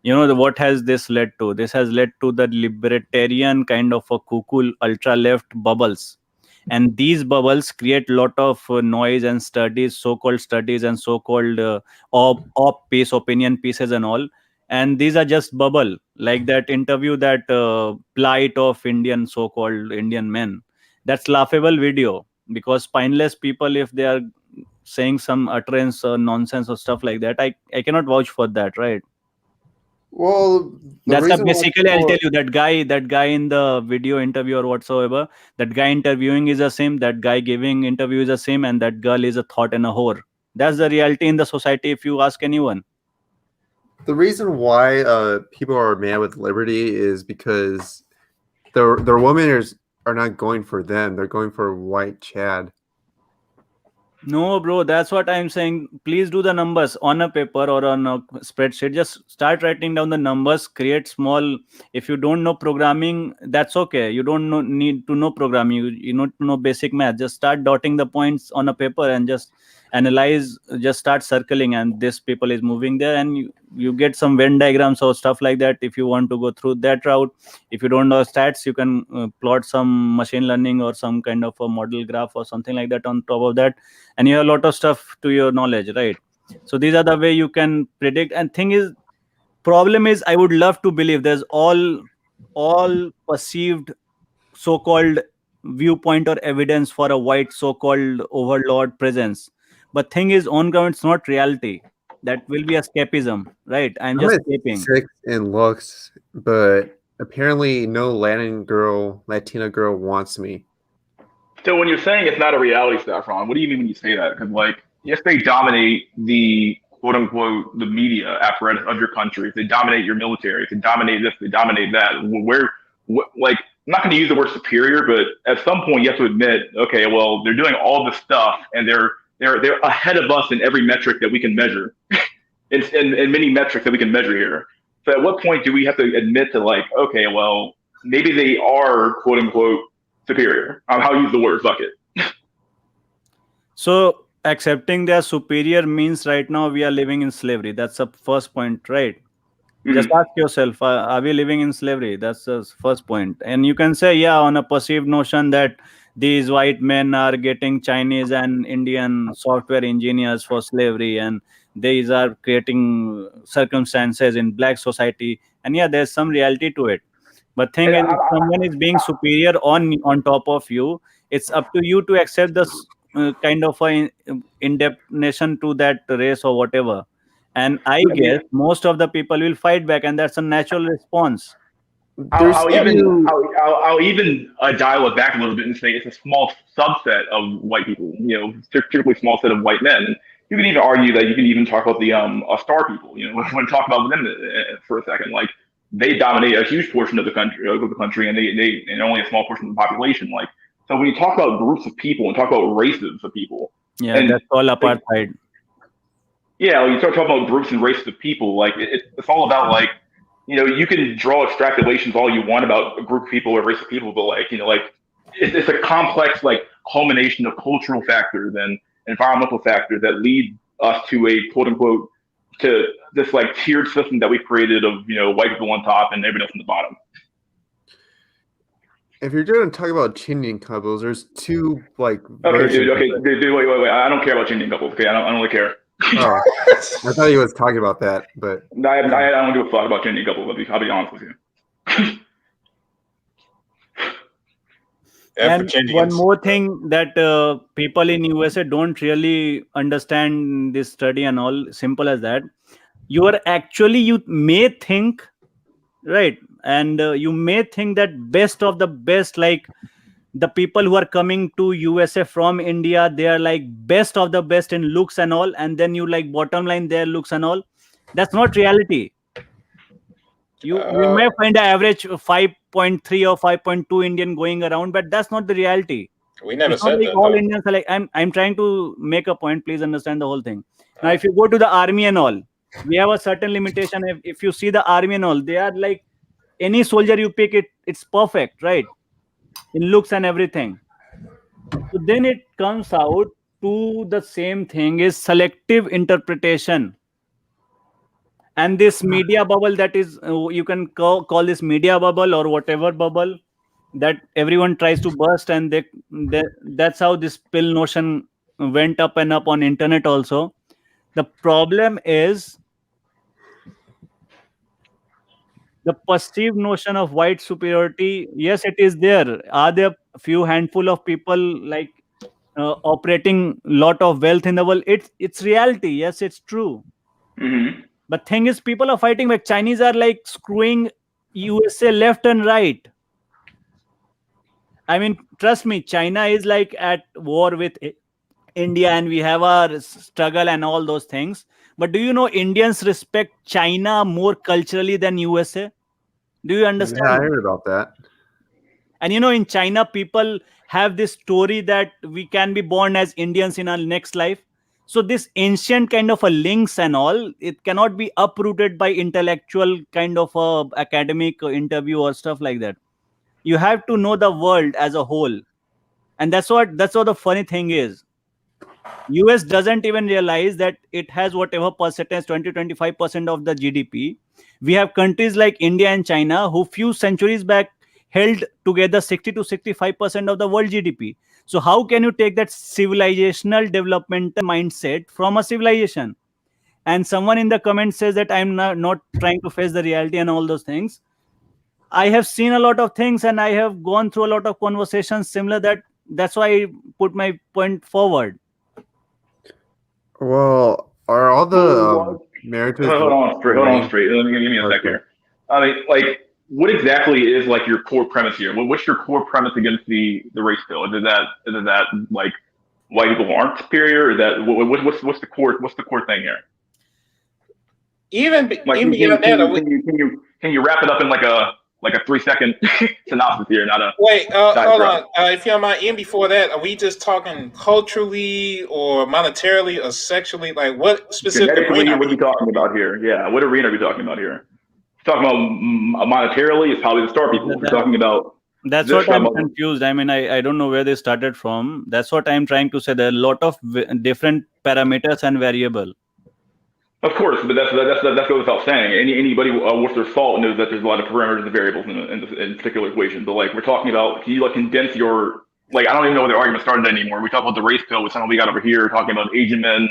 What has this led to? This has led to the libertarian kind of a cuckoo ultra left bubbles, and these bubbles create lot of noise and studies, so-called studies, and so-called op piece opinion pieces and all. and these are just bubble, like that interview, that plight of Indian, so-called Indian men. That's laughable video, because spineless people, if they are saying some utterance or nonsense or stuff like that, I cannot vouch for that, right? Well, the That's a reason why basically, I'll people tell you, that guy in the video interview or whatsoever, that guy interviewing is the same, that guy giving interview is the same, and that girl is a thought and a whore. That's the reality in the society, if you ask anyone. the reason why people are mad with liberty is because their women are not going for them. They're going for white Chad. No, bro, that's what I'm saying. Please do the numbers on a paper or on a spreadsheet. Just start writing down the numbers, create small. If you don't know programming, that's okay. You don't need to know programming. You need to know basic math. Just start dotting the points on a paper and just analyze, just start circling. And this people is moving there, and you get some Venn diagrams or stuff like that. If you want to go through that route, if you don't know stats, you can plot some machine learning or some kind of a model graph or something like that on top of that, and you have a lot of stuff to your knowledge, right? So these are the way you can predict. And thing is, problem is, I would love to believe there's all perceived so-called viewpoint or evidence for a white so-called overlord presence, but thing is, on ground it's not reality. That will be escapism, right? I'm I'm just at escaping. 6 in looks, but apparently no Latina girl wants me. So when you're saying it's not a reality, Saffron, what do you mean when you say that? Because like, yes, they dominate the quote unquote the media apparatus of your country. If they dominate your military, if they dominate this, they dominate that. Like, I'm not going to use the word superior, but at some point you have to admit, okay, well, they're doing all this stuff, and they're ahead of us in every metric that we can measure, in many metrics that we can measure here. So at what point do we have to admit to, like, okay, well, maybe they are quote unquote superior? I'll use the word, fuck it. So accepting they are superior means right now we are living in slavery. That's the first point, right? Just ask yourself, are we living in slavery? That's the first point. And you can say, yeah, on a perceived notion that these white men are getting Chinese and Indian software engineers for slavery, and these are creating circumstances in black society. And yeah, there's some reality to it. But thing And is, if someone is being superior on top of you, it's up to you to accept this kind of a indebtedness to that race or whatever. And I guess most of the people will fight back, and that's a natural response. There's I'll even dial it back a little bit and say it's a small subset of white people, particularly small set of white men. You can even argue that you can even talk about the star people. When talk about them for a second, like they dominate a huge portion of the country, and and only a small portion of the population. Like, so when you talk about groups of people and talk about races of people, yeah, and that's all apartheid. Yeah, when you start talking about groups and races of people, like it's all about like, you can draw extrapolations all you want about a group of people or race of people, but like, it's a complex like culmination of cultural factors and environmental factors that lead us to a quote unquote to this like tiered system that we created of white people on top and everyone else on the bottom. If you're going to talk about Indian couples, there's two like. Okay, dude, wait. I don't care about Indian couples. Okay, I don't really care. Oh, I thought he was talking about that, but I don't give a fuck about Indian couples. I'll be honest with you. And one more thing that people in USA don't really understand this study and all, simple as that. You may think, right, and you may think that best of the best, like the people who are coming to USA from India, they are like best of the best in looks and all, and then you like bottom line their looks and all. That's not reality. You may find an average 5.3 or 5.2 Indian going around, but that's not the reality. We never it's said not like that. all Though. Indians are like, I'm trying to make a point. Please understand the whole thing. Now, if you go to the army and all, we have a certain limitation. If you see the army and all, they are like any soldier you pick, it's perfect, right? In looks and everything. So then it comes out to the same thing is selective interpretation. And this media bubble that is, you can call this media bubble or whatever bubble that everyone tries to burst, and that's how this pill notion went up and up on internet also. The problem is the perceived notion of white superiority, yes, it is there. Are there few handful of people like operating lot of wealth in the world? It's reality. Yes, it's true. Mm-hmm. But thing is, people are fighting back. Chinese are like screwing USA left and right. I mean, trust me, China is like at war with India, and we have our struggle and all those things. But do you know Indians respect China more culturally than USA? Do you Yeah, understand I that? heard about that. And you know, in China, people have this story that we can be born as Indians in our next life. So this ancient kind of a links and all, it cannot be uprooted by intellectual kind of a academic interview or stuff like that. You have to know the world as a whole, and that's what the funny thing is. US doesn't even realize that it has whatever percentage, 20-25% of the GDP. We have countries like India and China who few centuries back held together 60 to 65% of the world GDP. So how can you take that civilizational developmental mindset from a civilization? And someone in the comments says that I'm not trying to face the reality and all those things. I have seen a lot of things and I have gone through a lot of conversations similar, that's why I put my point forward. Well, are all the marriages Hold on arranged? straight. Let me give me a sec Okay. here. I mean, like, what exactly is like your core premise here? What's your core premise against the race bill? Is it that like white people aren't superior? Or that what's the core thing here? Even Like, even beyond that, can you wrap it up in like a 3-second synopsis here, not a wait, hold diatribe? on. If you don't mind, even before that, are we just talking culturally or monetarily or sexually? Like, what specific Genetically, arena? what are we talking about here? Yeah, what arena are we talking about here? Talking about monetarily, it's probably the star people. If we're talking about That's this, what I'm confused. I mean, I don't know where they started from. That's what I'm trying to say. There are a lot of different parameters and variable. Of course, but that goes without saying. Anybody with their salt knows that there's a lot of parameters and variables in particular equation. But like we're talking about, can you like condense your like I don't even know where the argument started anymore. We talk about the race pill, which something we got over here talking about Asian men.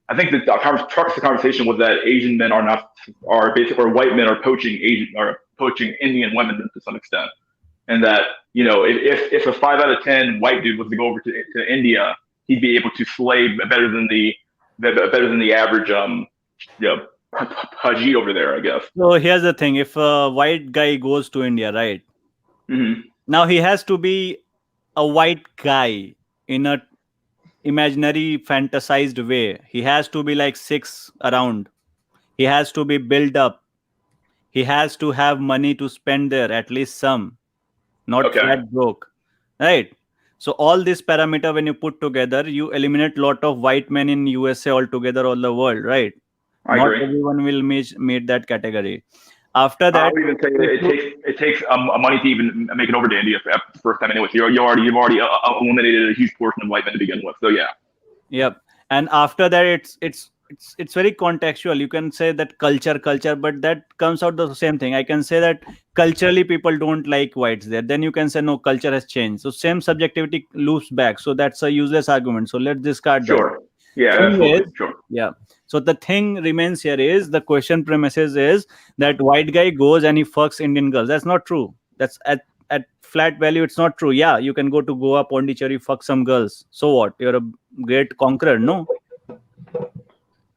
I think the crux of the conversation was that Asian men are basically or white men are poaching Indian women to some extent, and that if a 5 out of 10 white dude was to go over to India, he'd be able to slay better than the average Haji over there, I guess. So here's the thing: if a white guy goes to India, right? Mm-hmm. Now he has to be a white guy in a imaginary fantasized way. He has to be like 6 around. He has to be built up. He has to have money to spend there, at least some, not Okay. flat broke, right? So all this parameter, when you put together, you eliminate lot of white men in USA altogether, all the world, right? I Not agree. everyone will meet that category. After that, I would even say that it takes money to even make it over to India for the first time anyway. So you've already eliminated a huge portion of white men to begin with. So yeah. yep. And after that, it's very contextual. You can say that culture, but that comes out the same thing. I can say that culturally people don't like whites there. Then you can say no, culture has changed. So same subjectivity loops back. So that's a useless argument. So let's discard that. Sure. Yeah, Thing absolutely. is, Sure. yeah. So the thing remains here is the question premises is that white guy goes and he fucks Indian girls. That's not true. That's at flat value. It's not true. Yeah, you can go to Goa, Pondicherry, fuck some girls. So what? You're a great conqueror, no?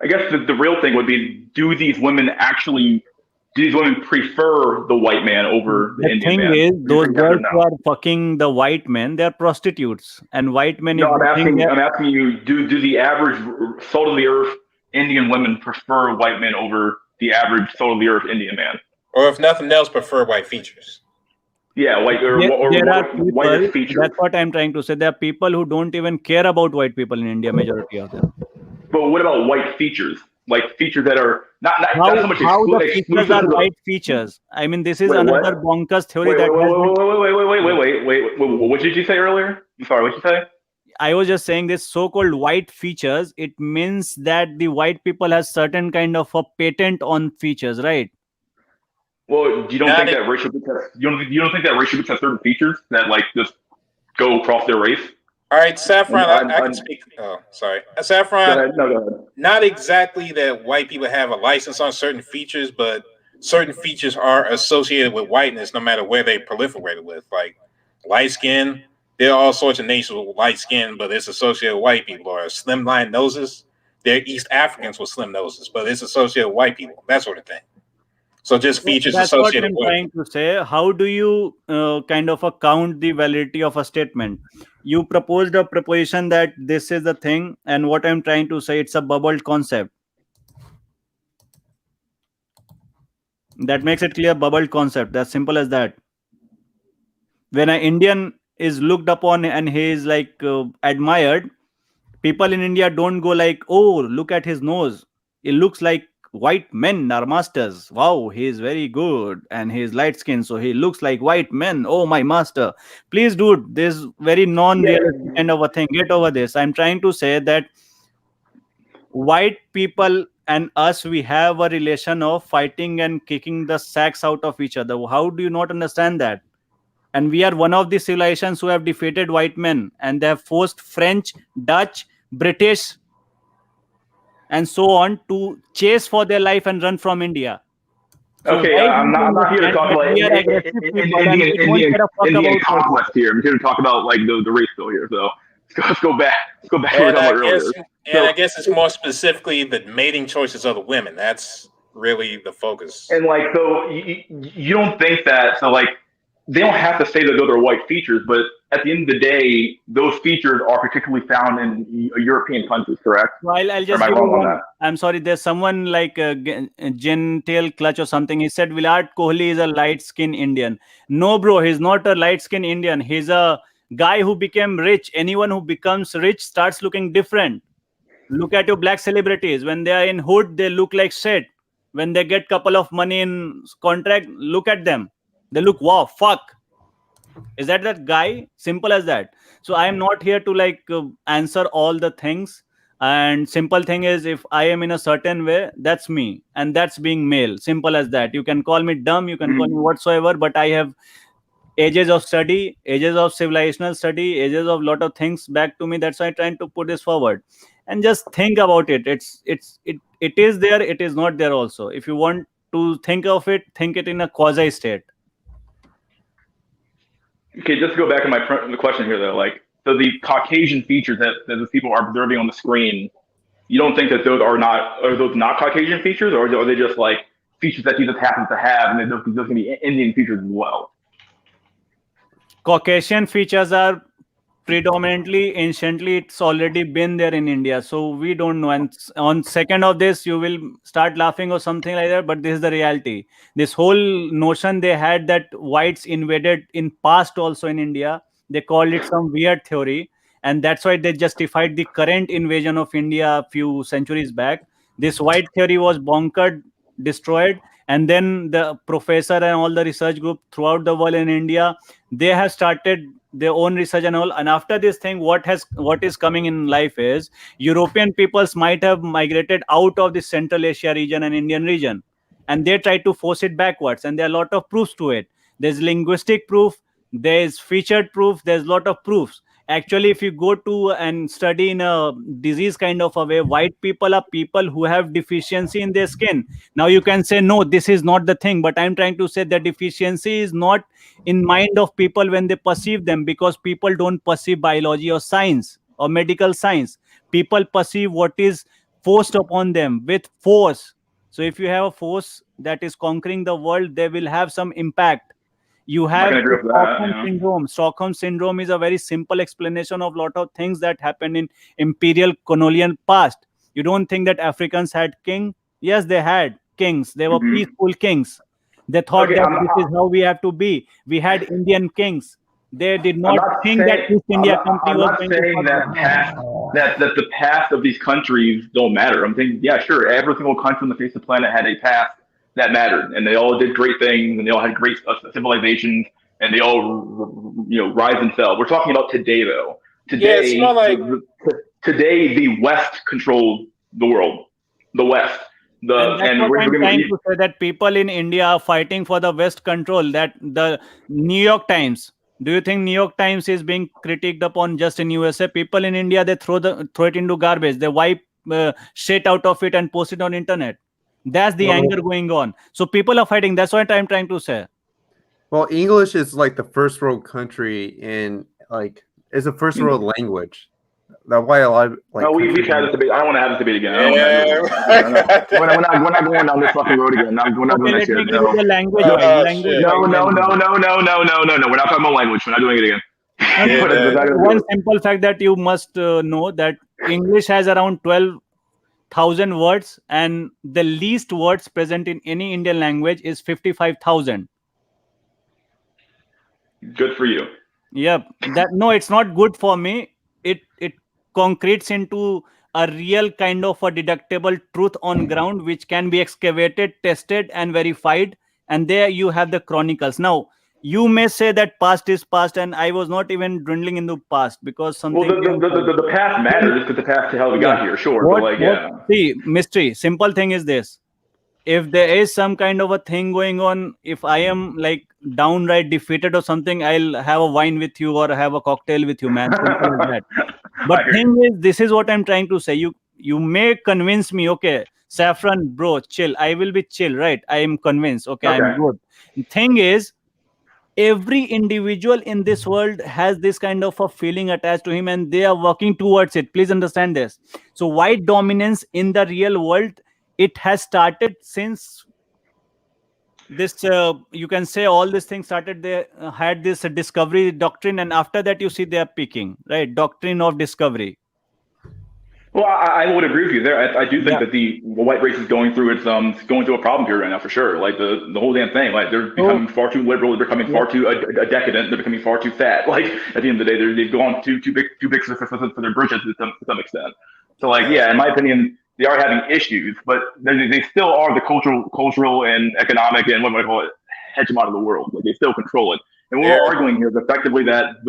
I guess the real thing would be: do these women prefer the white man over the Indian thing man? is, Do you those think yes or girls no? who are fucking the white men, they're prostitutes. And white men, No, if they think I'm asking you: do the average salt of the earth Indian women prefer white men over the average salt of the earth Indian man? Or if nothing else, prefer white features. Yeah, like or there are people, white features. that's what I'm trying to say. There are people who don't even care about white people in India, majority of them. But what about white features? Like features that are not so much How the features exclusive are to the white features? I mean, this is Wait, another what? bonkers theory Wait, that has wait. What did you say earlier? I'm sorry, what did you say? I was just saying this so-called white features, it means that the white people has certain kind of a patent on features, right? Well, you don't think that racial groups have, you don't think that racial groups have certain features that like just go across their race? All right, Saffron, I can speak. Oh, sorry. Saffron, go ahead. not exactly that white people have a license on certain features, but certain features are associated with whiteness, no matter where they proliferated with. Like light skin, there are all sorts of nations with light skin, but it's associated with white people. Or slim line noses, they're East Africans with slim noses, but it's associated with white people. That sort of thing. So just features That's what associated I'm with. trying to say. How do you kind of count the validity of a statement? You proposed a proposition that this is the thing, and what I'm trying to say, it's a bubbled concept. That makes it clear, bubbled concept. That's simple as that. When an Indian is looked upon and he is like admired, people in India don't go like, oh, look at his nose. It looks like white men are masters. Wow, he is very good and he is light skinned, so he looks like white men. Oh, my master. Please, dude, this very non-realistic kind of a thing. Get over this. I'm trying to say that white people and us, we have a relation of fighting and kicking the sacks out of each other. How do you not understand that? And we are one of the civilizations who have defeated white men, and they have forced French, Dutch, British, and so on to chase for their life and run from India. So Okay, why I'm don't you not here to understand talk that about we are aggressive people and we don't care a fuck Indian about conquest here. I'm here to talk about like the race bill here. So let's go back. Let's go back to what we were And I talking about earlier. guess, and I guess it's more specifically the mating choices of the women. That's really the focus. And like, so you don't think that, so like, they don't have to say that those are white features, but at the end of the day, those features are particularly found in European countries, correct? So I'll Or just am I give you wrong on one. that? I'm sorry, there's someone like Gentile Clutch or something. He said Virat Kohli is a light skinned Indian. No, bro, he's not a light skinned Indian. He's a guy who became rich. Anyone who becomes rich starts looking different. Look at your black celebrities. When they are in hood, they look like shit. When they get couple of money in contract, look at them. They look, wow, fuck. Is that guy? Simple as that. So I am not here to like answer all the things. And simple thing is, if I am in a certain way, that's me, and that's being male. Simple as that. You can call me dumb, you can call me whatsoever, but I have ages of study, ages of civilizational study, ages of lot of things back to me. That's why I'm trying to put this forward. And just think about it. It is there, it is not there also. If you want to think of it, think it in a quasi state. Okay, just to go back to the question here though, like, so the Caucasian features that the people are observing on the screen, you don't think that those are those not Caucasian features, or are they just like features that you just happen to have, and those can be Indian features as well? Caucasian features are predominantly, anciently, it's already been there in India, so we don't know. And on second of this, you will start laughing or something like that, but this is the reality. This whole notion they had that whites invaded in past also in India, they called it some weird theory, and that's why they justified the current invasion of India a few centuries back. This white theory was bunkered, destroyed, and then the professor and all the research group throughout the world in India, they have started their own research and all. And after this thing, what is coming in life is European peoples might have migrated out of the Central Asia region and Indian region, and they try to force it backwards, and there are a lot of proofs to it. There's linguistic proof, there's featured proof, there's a lot of proofs. Actually, if you go to and study in a disease kind of a way, white people are people who have deficiency in their skin. Now you can say no, this is not the thing, but I'm trying to say that deficiency is not in mind of people when they perceive them, because people don't perceive biology or science or medical science. People perceive what is forced upon them with force. So if you have a force that is conquering the world, they will have some impact. You I have can agree the with that. Stockholm Yeah. syndrome. Stockholm syndrome is a very simple explanation of lot of things that happened in imperial colonial past. You don't think that Africans had king? Yes, they had kings. They were peaceful kings. They thought Okay, that this is how we have to be. We had Indian kings. They did not think that East India Company was going to saying fuck that them. that the past of these countries don't matter. I'm thinking, yeah, sure, every single country on the face of the planet had a past that mattered, and they all did great things, and they all had great civilizations, and they all rise and fell. We're talking about today, though. Yeah, it's more like Today the West controlled the world. The West. And that's what I'm trying to say, that people in India are fighting for the West control. That the New York Times, do you think New York Times is being critiqued upon just in USA? People in India, they throw it into garbage. They wipe shit out of it and post it on internet. That's the anger going on. So people are fighting. That's what I'm trying to say. Well, English is like the first world country in like it's a first world language. That's why a lot of like. No, we countries- had this debate. I don't want to have this debate again. I don't want to have this again. We're not going down this fucking road again. We're not doing Okay, that let me shit. give you the language. Oh, language shit. No, wise, no, I'll no, give no, no, no, no, no, no. We're not talking about language. We're not doing it again. you. We're not gonna One do it. simple fact that you must know that English has around 12,000 words, and the least words present in any Indian language is 55,000. Good for you. Yep. No, it's not good for me. It concretes into a real kind of a deductible truth on ground, which can be excavated, tested, and verified. And there you have the chronicles. Now, you may say that past is past, and I was not even dwindling into past because Well, something. the past matters because the past to how we got here, sure. But like, yeah. See, mystery. Simple thing is this: if there is some kind of a thing going on, if I am like downright defeated or something, I'll have a wine with you or have a cocktail with you, man. Simple as that. But thing is, this is what I'm trying to say. You may convince me, okay, Saffron, bro, chill. I will be chill, right? I am convinced. Okay, I'm Okay. good. Thing is, every individual in this world has this kind of a feeling attached to him, and they are working towards it. Please understand this. So white dominance in the real world, it has started since this you can say all these things started. They had this discovery doctrine, and after that you see they are peaking, right? Doctrine of discovery. Well, I would agree with you there. I do think Yeah. that the white race is going through going through a problem period right now for sure. Like the whole damn thing. Like they're becoming far too liberal. They're becoming far too decadent. They're becoming far too fat. Like at the end of the day, they've gone too big for their britches to some extent. So like yeah, in my opinion, they are having issues, but they still are the cultural and economic and what do I call it hegemon of the world. Like they still control it. And what we're arguing here is effectively that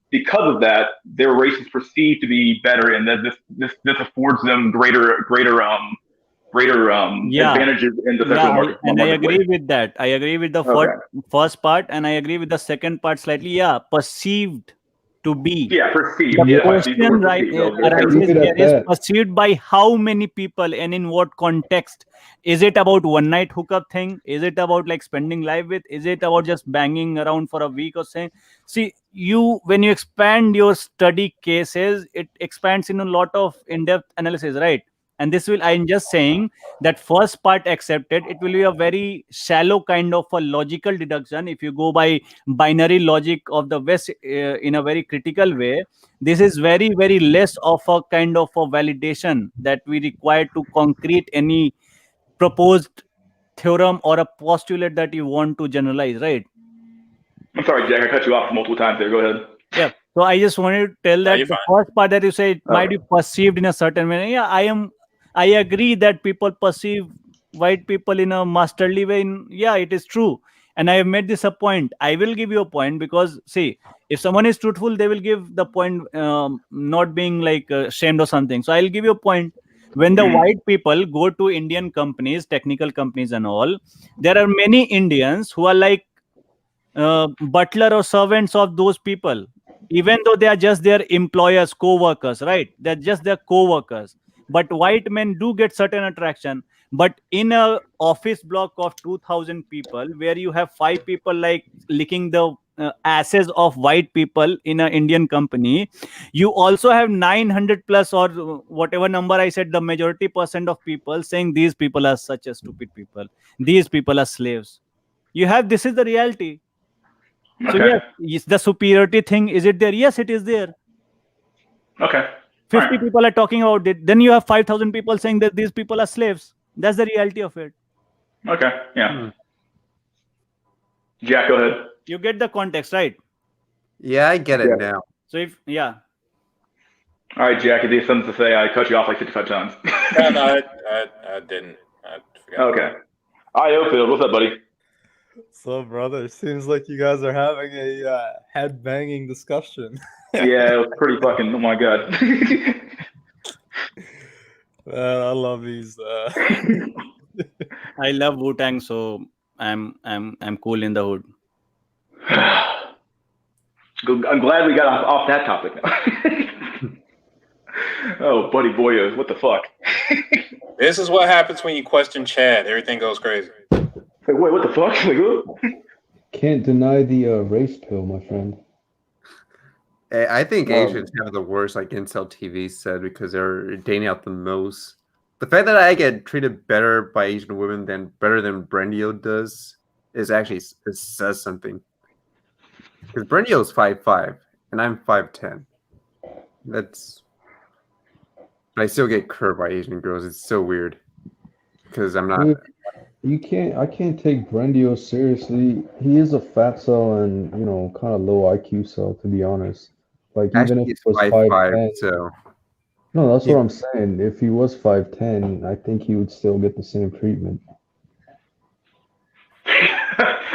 because of that, their race is perceived to be better, and that this affords them greater advantages in the sexual market. And I agree with that. I agree with the first part, and I agree with the second part slightly. Yeah, perceived to be. Yeah, perceived. The Yeah, question arises here is perceived by how many people and in what context? Is it about one night hookup thing? Is it about like spending life with? Is it about just banging around for a week or saying? See, when you expand your study cases, it expands in a lot of in-depth analysis, right? And this will, I'm just saying that first part accepted, it will be a very shallow kind of a logical deduction. If you go by binary logic of the West in a very critical way, this is very, very less of a kind of a validation that we require to concrete any proposed theorem or a postulate that you want to generalize, right? I'm sorry, Jack, I cut you off multiple times there. Go ahead. Yeah. So I just wanted to tell that the first part that you say it might be perceived in a certain way. Yeah, I agree that people perceive white people in a masterly way. Yeah, it is true. And I have made this a point. I will give you a point because, see, if someone is truthful, they will give the point, not being like shamed or something. So I'll give you a point. When the white people go to Indian companies, technical companies and all, there are many Indians who are like butler or servants of those people, even though they are just their employers, co-workers, right? They're just their co-workers. But white men do get certain attraction. But in a office block of 2,000 people, where you have 5 people like licking the asses of white people in an Indian company, you also have 900 plus or whatever number I said, the majority percent of people saying these people are such a stupid people. These people are slaves. This is the reality. So yes, is the superiority thing, is it there? Yes, it is there. Okay. 50 people are talking about it. Then you have 5,000 people saying that these people are slaves. That's the reality of it. Okay. Yeah. Jack, go ahead. You get the context, right? Yeah, I get it now. So all right, Jack, if you have something to say, I cut you off like 55 times. No, I didn't. I forgot. Okay. Phil, what's up, buddy? So, brother, seems like you guys are having a head-banging discussion. Yeah, it was pretty fucking. Oh my god. I love these. I love Wu-Tang, so I'm cool in the hood. I'm glad we got off that topic now. Oh, buddy boy, what the fuck? This is what happens when you question Chad. Everything goes crazy. Like, wait, what the fuck? Like, who? Can't deny the race pill, my friend. I think Asians have the worst, like Incel TV said, because they're dating out the most. The fact that I get treated better by Asian women better than Brendio does is actually it says something. Because Brendio's 5'5", and I'm 5'10". That's. But I still get curved by Asian girls. It's so weird. Because I'm not. Dude, I can't take Brendio seriously. He is a fat cell and kind of low IQ cell, to be honest. Like even if Actually, he was 5'5", so. No, that's what I'm saying. If he was 5'10", I think he would still get the same treatment.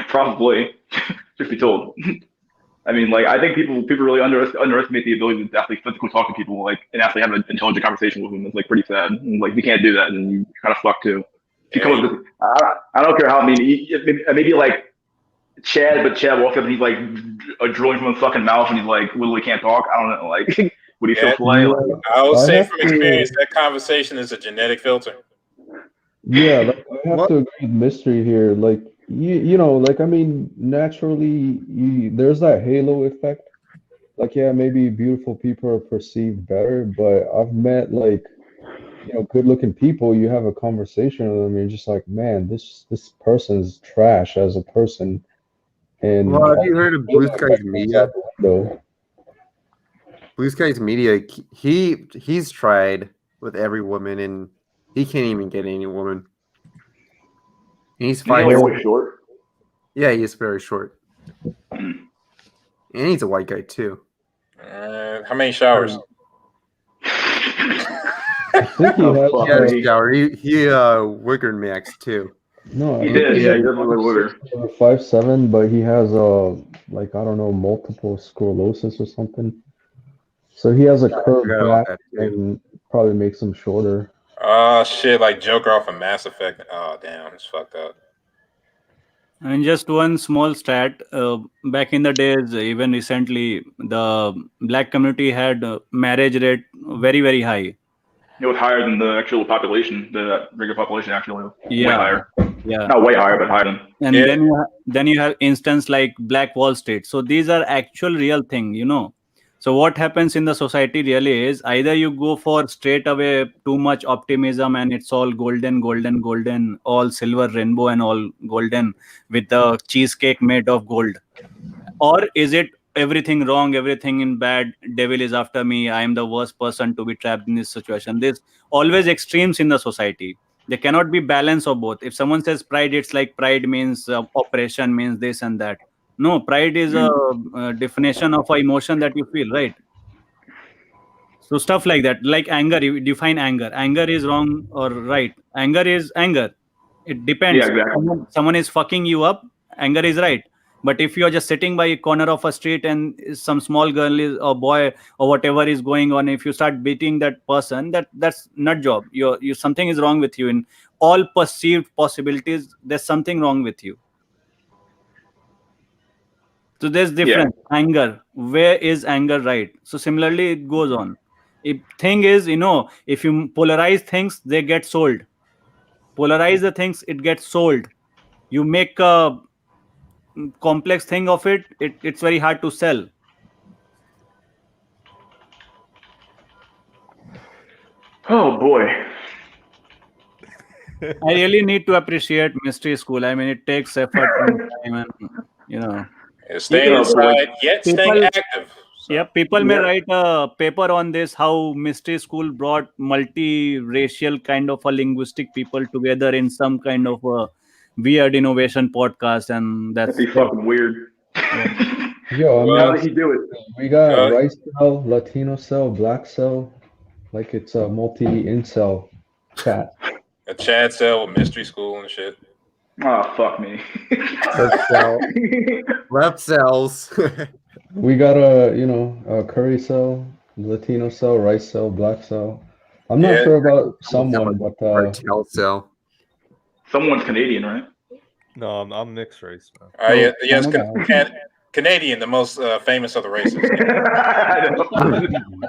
Probably. Truth be told. I mean, like, I think people really underestimate the ability to actually physically talk to people, like, and actually have an intelligent conversation with them. It's like pretty sad. And, like, if you can't do that, then you kind of fucked too. If you come up with, I don't care how maybe like Chad, but Chad walks up and he's like drooling from his fucking mouth, and he's like literally can't talk. I don't know, like, would he still play? Like, I will say from experience, that conversation is a genetic filter. Yeah, like, I have to agree with Mystery here. Like, like, I mean, naturally, there's that halo effect. Like, yeah, maybe beautiful people are perceived better, but I've met, like, good-looking people. You have a conversation with them, and you're just like, man, this person's trash as a person. And well, have you heard of Blue Skies Media? Blue Skies Media, he's tried with every woman, and he can't even get any woman. And he's 5'4". Short. Yeah, he is very short. And he's a white guy too. How many showers? I think he has a shower. He wiggered max too. No, he did. Yeah, he does look like Wigger. 5'7", but he has like, I don't know, multiple sclerosis or something. So he has a curved back and probably makes him shorter. Oh shit! Like Joker off of Mass Effect. Oh damn, it's fucked up. And just one small stat, back in the days, even recently, the black community had marriage rate very, very high. It was higher than the actual population, the regular population actually. Yeah. Way higher. Yeah. Not way higher, but higher than. And then you have instance like Black Wall Street. So these are actual real thing. So what happens in the society really is either you go for straight away too much optimism and it's all golden, golden, golden, all silver rainbow and all golden with the cheesecake made of gold. Or is it everything wrong, everything in bad, devil is after me, I am the worst person to be trapped in this situation? There's always extremes in the society. There cannot be balance of both. If someone says pride, it's like pride means oppression, means this and that. No, pride is a definition of an emotion that you feel, right? So stuff like that, like anger, you define anger. Anger is wrong or right. Anger is anger. It depends. Yeah, exactly. Someone is fucking you up, anger is right. But if you're just sitting by a corner of a street and some small girl is or boy or whatever is going on, if you start beating that person, that's nut job. You something is wrong with you in all perceived possibilities. There's something wrong with you. So there's difference. Yeah. Anger. Where is anger right? So similarly, it goes on. If thing is, if you polarize things, they get sold. Polarize the things, it gets sold. You make a complex thing of it, it's very hard to sell. Oh boy. I really need to appreciate Mystery School. I mean, it takes effort and time and staying inside yet staying active. So, yeah, people may write a paper on this, how Mystery School brought multi-racial kind of a linguistic people together in some kind of a weird innovation podcast, and that'd be fucking weird. Yeah. Yo, I mean, how did he do it? We got rice cell, Latino cell, black cell, like it's a multi-incel chat. A Chad cell with Mystery School and shit. Oh, fuck me. Left cells. We got a curry cell, Latino cell, rice cell, black cell. I'm not sure about someone, but cartel cell. Someone's Canadian, right? No, I'm mixed race, man. Yes, Canadian, the most famous of the races.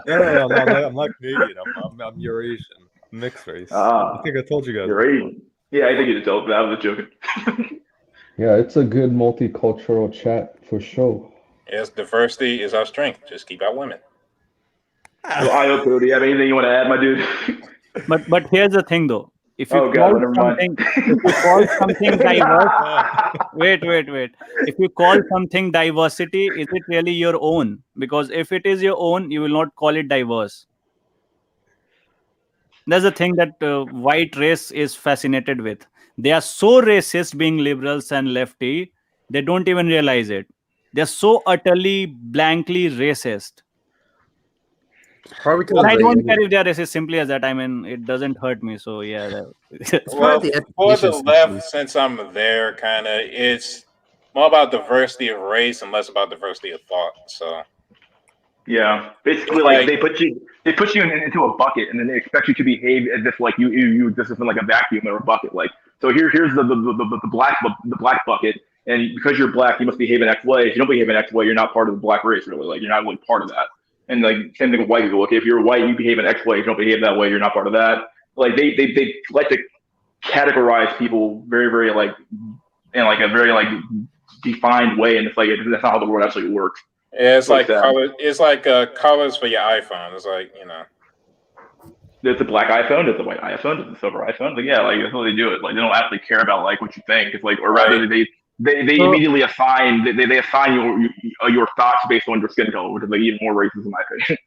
No, I'm not Canadian. I'm Eurasian, mixed race. I think I told you guys. You're right. Yeah, I think you did tell, but I was joking. Yeah, it's a good multicultural chat for sure. Yes, diversity is our strength. Just keep out women. So, Io, do you have anything you want to add, my dude? But here's the thing though. If you Oh, God, call never mind. something if you call something diverse, wait. If you call something diversity, is it really your own? Because if it is your own, you will not call it diverse. That's the thing that white race is fascinated with. They are so racist, being liberals and lefty, they don't even realize it. They're so utterly, blankly racist. Probably And I because don't care if they are racist. Simply as that, I mean, it doesn't hurt me. So yeah. it's Well, probably the for education the system. left, since I'm there, kind of, it's more about diversity of race and less about diversity of thought. So Yeah, basically, It's like like- they put you into a bucket, and then they expect you to behave as if like you exist in like a vacuum or a bucket. Like, so here's the black bucket, and because you're black, you must behave in X way. If you don't behave in X way, you're not part of the black race, really. Like, you're not really part of that. And like same thing with white people. Okay, if you're white, you behave in X way. If you don't behave that way, you're not part of that. Like they like to categorize people very like in like a very like defined way, and it's like that's not how the world actually works. yeah, it's like that. color. It's like colors for your iPhone. It's like There's a black iPhone, there's a white iPhone, there's a silver iPhone. Like, yeah, like that's how they do it. Like, they don't actually care about like what you think. It's like, or rather, Right. they immediately assign they assign your thoughts based on your skin color, which is like even more racist in my opinion.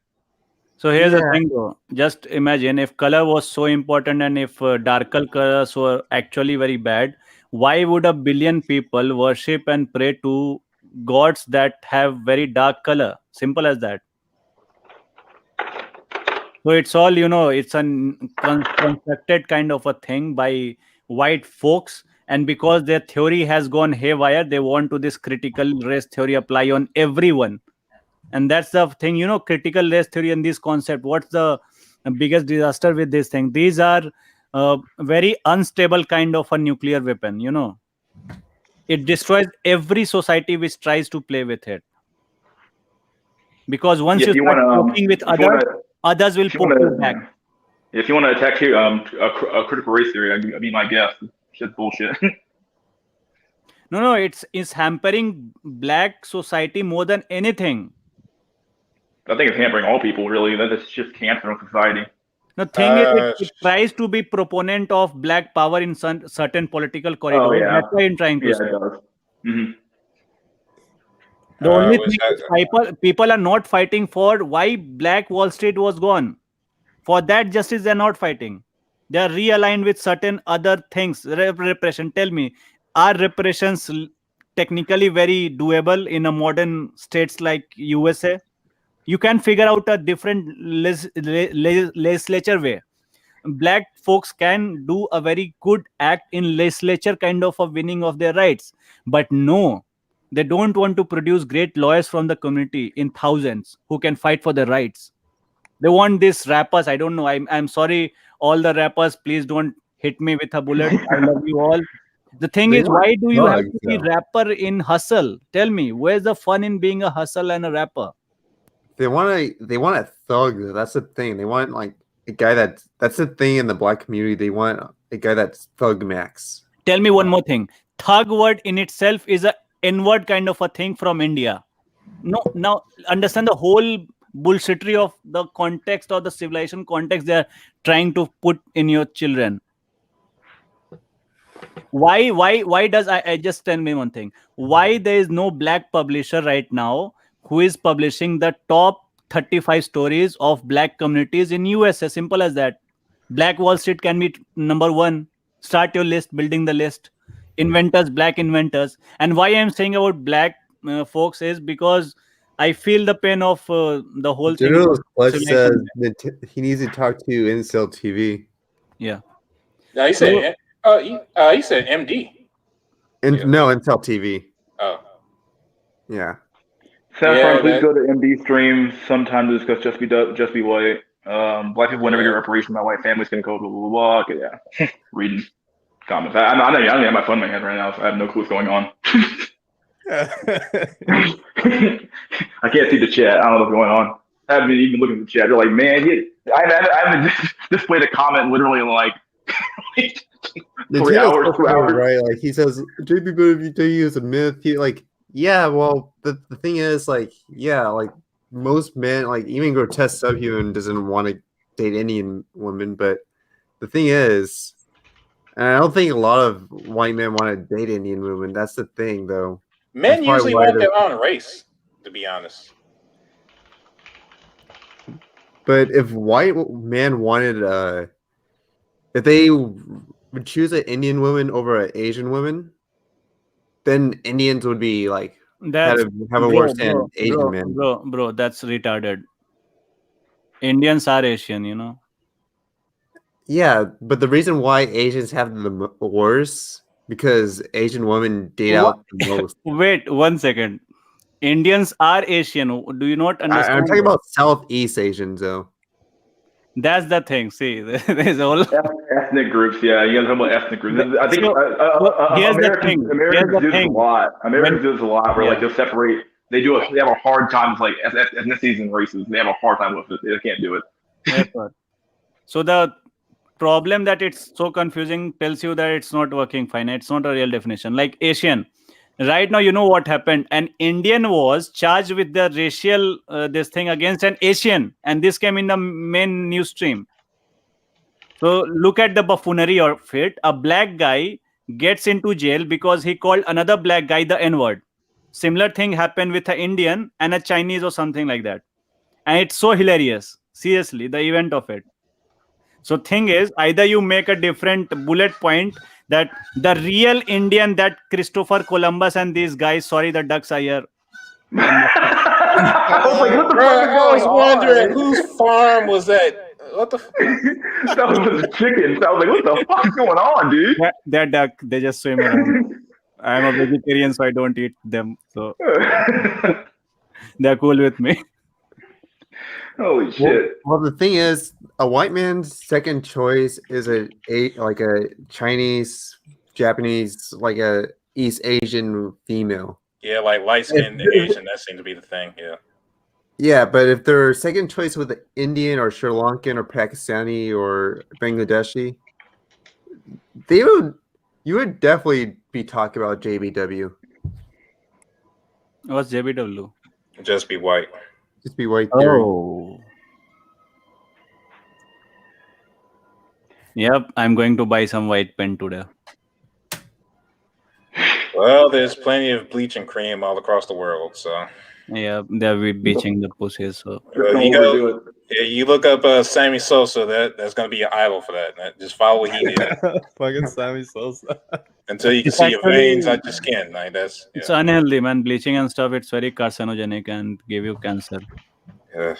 So here's the thing though. Just imagine if color was so important and if darker colors were actually very bad, why would a billion people worship and pray to gods that have very dark color? Simple as that. So it's all, it's a constructed kind of a thing by white folks. And because their theory has gone haywire, they want to this critical race theory apply on everyone. And that's the thing, critical race theory and this concept. What's the biggest disaster with this thing? These are very unstable kind of a nuclear weapon, It destroys every society which tries to play with it. Because once you start poking with others will poke you back. If you want to attack here, a critical race theory, I'd be my guest. Shit's bullshit. No, it's hampering black society more than anything. I think it's hampering all people, really. That's just cancer in society. The thing is, it tries to be proponent of black power in certain political corridors. Oh, yeah. That's why I'm trying to say. It does. Mm-hmm. The only thing is people are not fighting for why Black Wall Street was gone. For that justice, they're not fighting. They are realigned with certain other things. Repression. Tell me, are reparations technically very doable in a modern states like USA? You can figure out a different legislature way. Black folks can do a very good act in legislature, kind of a winning of their rights. But no, they don't want to produce great lawyers from the community in thousands who can fight for their rights. They want these rappers. I don't know. I'm sorry, all the rappers. Please don't hit me with a bullet. I love you all. The thing is, why do you have to be rapper in hustle? Tell me, where's the fun in being a hustle and a rapper? They want a thug. That's the thing. They want like a guy that's the thing in the black community. They want a guy that's thug max. Tell me one more thing. Thug word in itself is a N-word kind of a thing from India. No, now understand the whole bullshittery of the context or the civilization context they're trying to put in your children. Why does I just tell me one thing? Why there is no black publisher right now who is publishing the top 35 stories of black communities in US? As simple as that. Black Wall Street can be number 1. Start your list, building the list. Inventors, black inventors. And why I'm saying about black folks is because I feel the pain of the whole General thing. Clutch says that he needs to talk to Incel TV. Yeah. No, he said. He said MD. No, Incel TV. Oh. Yeah. Saffron, please go to MD streams sometime to discuss Just Be White. Black people will never get reparation. My white family's gonna go blah blah blah. Okay, yeah. Reading comments. I don't even have my phone in my hand right now, so I have no clue what's going on. I can't see the chat. I don't know what's going on. I haven't been even looking at the chat. They're like, man, I haven't displayed a comment literally in like The 3 Tito's hours, so 2 funny, hours. right? Like he says, JBWT is a myth. He like, yeah, well, the thing is, like, yeah, like most men, like even grotesque subhuman doesn't want to date Indian women, but the thing is, and I don't think a lot of white men want to date Indian women. That's the thing, though. Men That's probably usually why want they're- their own race, to be honest. But if white man wanted, if they would choose an Indian woman over an Asian woman, then Indians would be like That's have a worse than Asian men. bro. That's retarded. Indians are Asian, you know. Yeah, but the reason why Asians have the worse because Asian women date out the most. Wait 1 second. Indians are Asian. Do you not understand? I'm talking about Southeast Asians, though. That's the thing. See, there's all. Ethnic groups, yeah. You guys talk about ethnic groups. I think Here's the thing. Americans do this a lot. Americans do this a lot, where like Yeah. they'll separate. They have a hard time with like ethnicities and races. They have a hard time with it. They can't do it. Yes, sir. So the problem that it's so confusing tells you that it's not working fine. It's not a real definition. Like Asian. Right now, you know what happened. An Indian was charged with the racial this thing against an Asian, and this came in the main news stream. So look at the buffoonery of it. A black guy gets into jail because he called another black guy the N-word. Similar thing happened with an Indian and a Chinese or something like that. And it's so hilarious. Seriously, the event of it. So thing is, either you make a different bullet point that the real Indian that Christopher Columbus and these guys, sorry, the ducks are here. I was like, what the Bro, fuck is I going was wondering on? whose farm was that? What the? That was the chickens. I was like, what the fuck is going on, dude? They're duck. They just swim around. I'm a vegetarian, so I don't eat them. So they're cool with me. Holy shit. Well, the thing is, a white man's second choice is like a Chinese, Japanese, like a East Asian female. Yeah, like light skinned Asian. That seems to be the thing. Yeah. Yeah, but if their second choice was Indian or Sri Lankan or Pakistani or Bangladeshi, you would definitely be talking about JBW. What's JBW? Just be white. Just be white theory. Oh. Yep, I'm going to buy some white pen today. Well, there's plenty of bleach and cream all across the world, so. Yeah, they'll be beaching the pussies. So you look up Sammy Sosa. That's going to be your idol for that. Just follow what he did. Fucking Sammy Sosa. Until you can see your veins on your skin. Like that's. It's unhealthy, man. Bleaching and stuff. It's very carcinogenic and give you cancer. Yeah.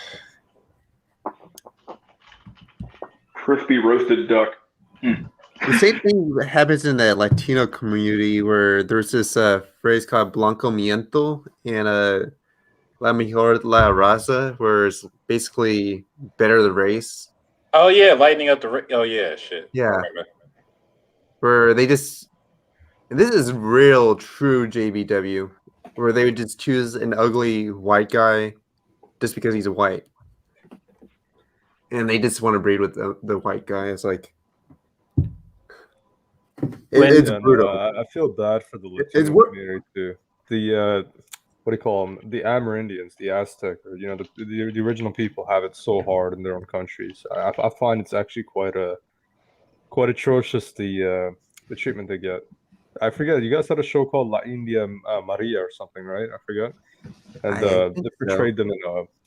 Crispy roasted duck. The same thing happens in the Latino community where there's this phrase called Blanco Miento and La Mejor La Raza, where it's basically better the race. Oh yeah, lightening up the. Oh yeah, shit. Yeah. Where they just. This is real, true JBW, where they would just choose an ugly white guy just because he's white. And they just want to breed with the white guy. It's like. It's brutal. I feel bad for the Latino community too. The what do you call them? The Amerindians, the Aztec, or the original people have it so hard in their own countries. I find it's actually quite atrocious the treatment they get. I forget. You guys had a show called La India Maria or something, right? I forget. And they portrayed them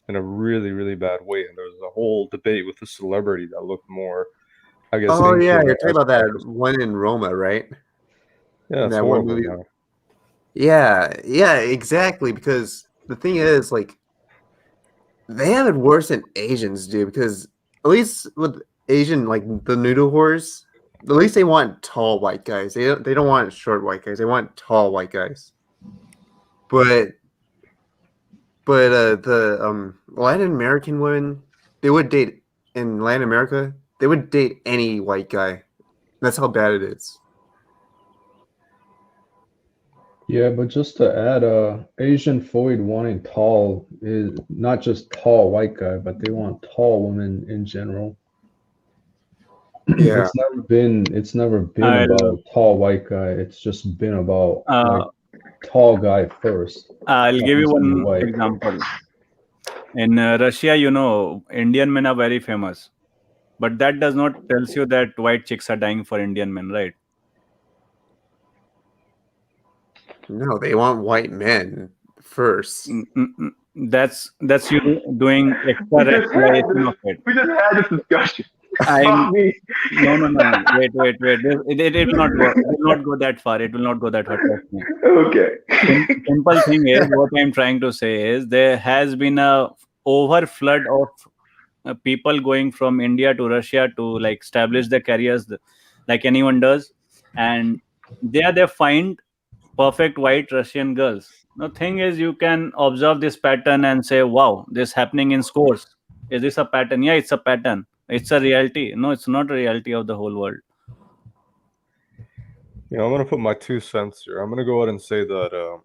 in a really, really bad way. And there was a whole debate with the celebrity that looked more, I guess. Oh yeah, you're talking about that one in Roma, right? Yeah, that one movie. Yeah, exactly. Because the thing is, like, they have it worse than Asians do. Because at least with Asian, like the noodle whores, at least they want tall white guys. They don't want short white guys. They want tall white guys. But the Latin American women, they would date in Latin America. They would date any white guy. That's how bad it is. Yeah, but just to add, Asian Floyd wanting tall is not just tall white guy, but they want tall women in general. Yeah. It's never been I'll about tall white guy. It's just been about like uh, tall guy first. I'll give you Happens to be one white. example. In Russia, Indian men are very famous, but that does not tells you that white chicks are dying for Indian men, right? No, they want white men first. That's you doing extra rationalization of it. We just had this discussion. I'm Fuck me. no. Wait. It will not go. It will not go that far. It will not go that far. Trust me. Okay. Simple thing is, what I'm trying to say is there has been a over flood of people going from India to Russia to like establish their careers like anyone does, and they find perfect white Russian girls. The thing is, you can observe this pattern and say, "Wow, this happening in scores. Is this a pattern? Yeah, it's a pattern. It's a reality. No, it's not a reality of the whole world." I'm gonna put my 2 cents here. I'm gonna go ahead and say that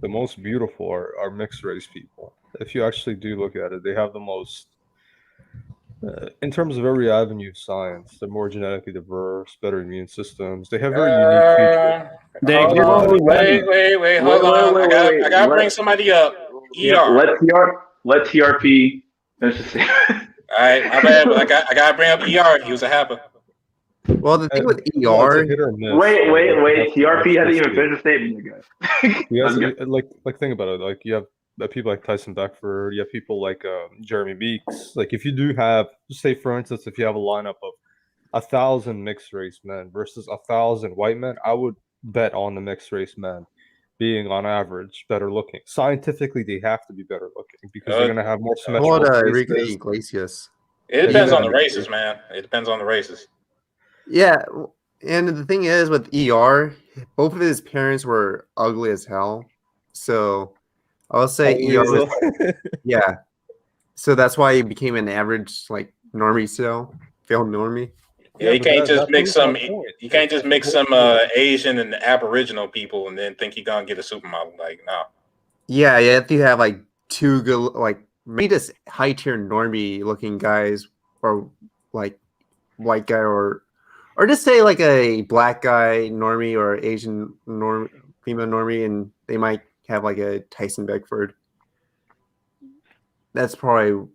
the most beautiful are mixed race people. If you actually do look at it, they have the most. In terms of every avenue of science, they're more genetically diverse, better immune systems. They have very unique features. They Hold exist on. to be done. Wait. Hold on. I gotta bring somebody up. Yep. ER. Let TRP finish the scene. All right, my bad, but I gotta bring up ER. He was a happer. Well, the thing with Well, it's a ER, hit or miss. Wait. TRP hasn't even see. finished the statement, you guys. Yes, like think about it. Like you have people like Tyson Beckford. You have people like Jeremy Beeks. Like if you do have, just say for instance, if you have a lineup of 1,000 mixed race men versus 1,000 white men, I would bet on the mixed race men being on average better looking. Scientifically, they have to be better looking because they're going to have more what symmetrical Enrique faces. Iglesias. It depends on the Yeah. races, man. It depends on the races. Yeah, and the thing is with ER, both of his parents were ugly as hell. So I'll say Ugly ER as was hell. yeah. So that's why he became an average like normie still. Failed normie. Yeah, you but can't just that mix proves my some. point. You can't just mix That's some the whole point. Asian and Aboriginal people and then think you're gonna get a supermodel. Like, no. Yeah, you have to have like two good like maybe just high tier normie looking guys or like white guy or just say like a black guy normie or Asian female normie, and they might have like a Tyson Beckford. That's probably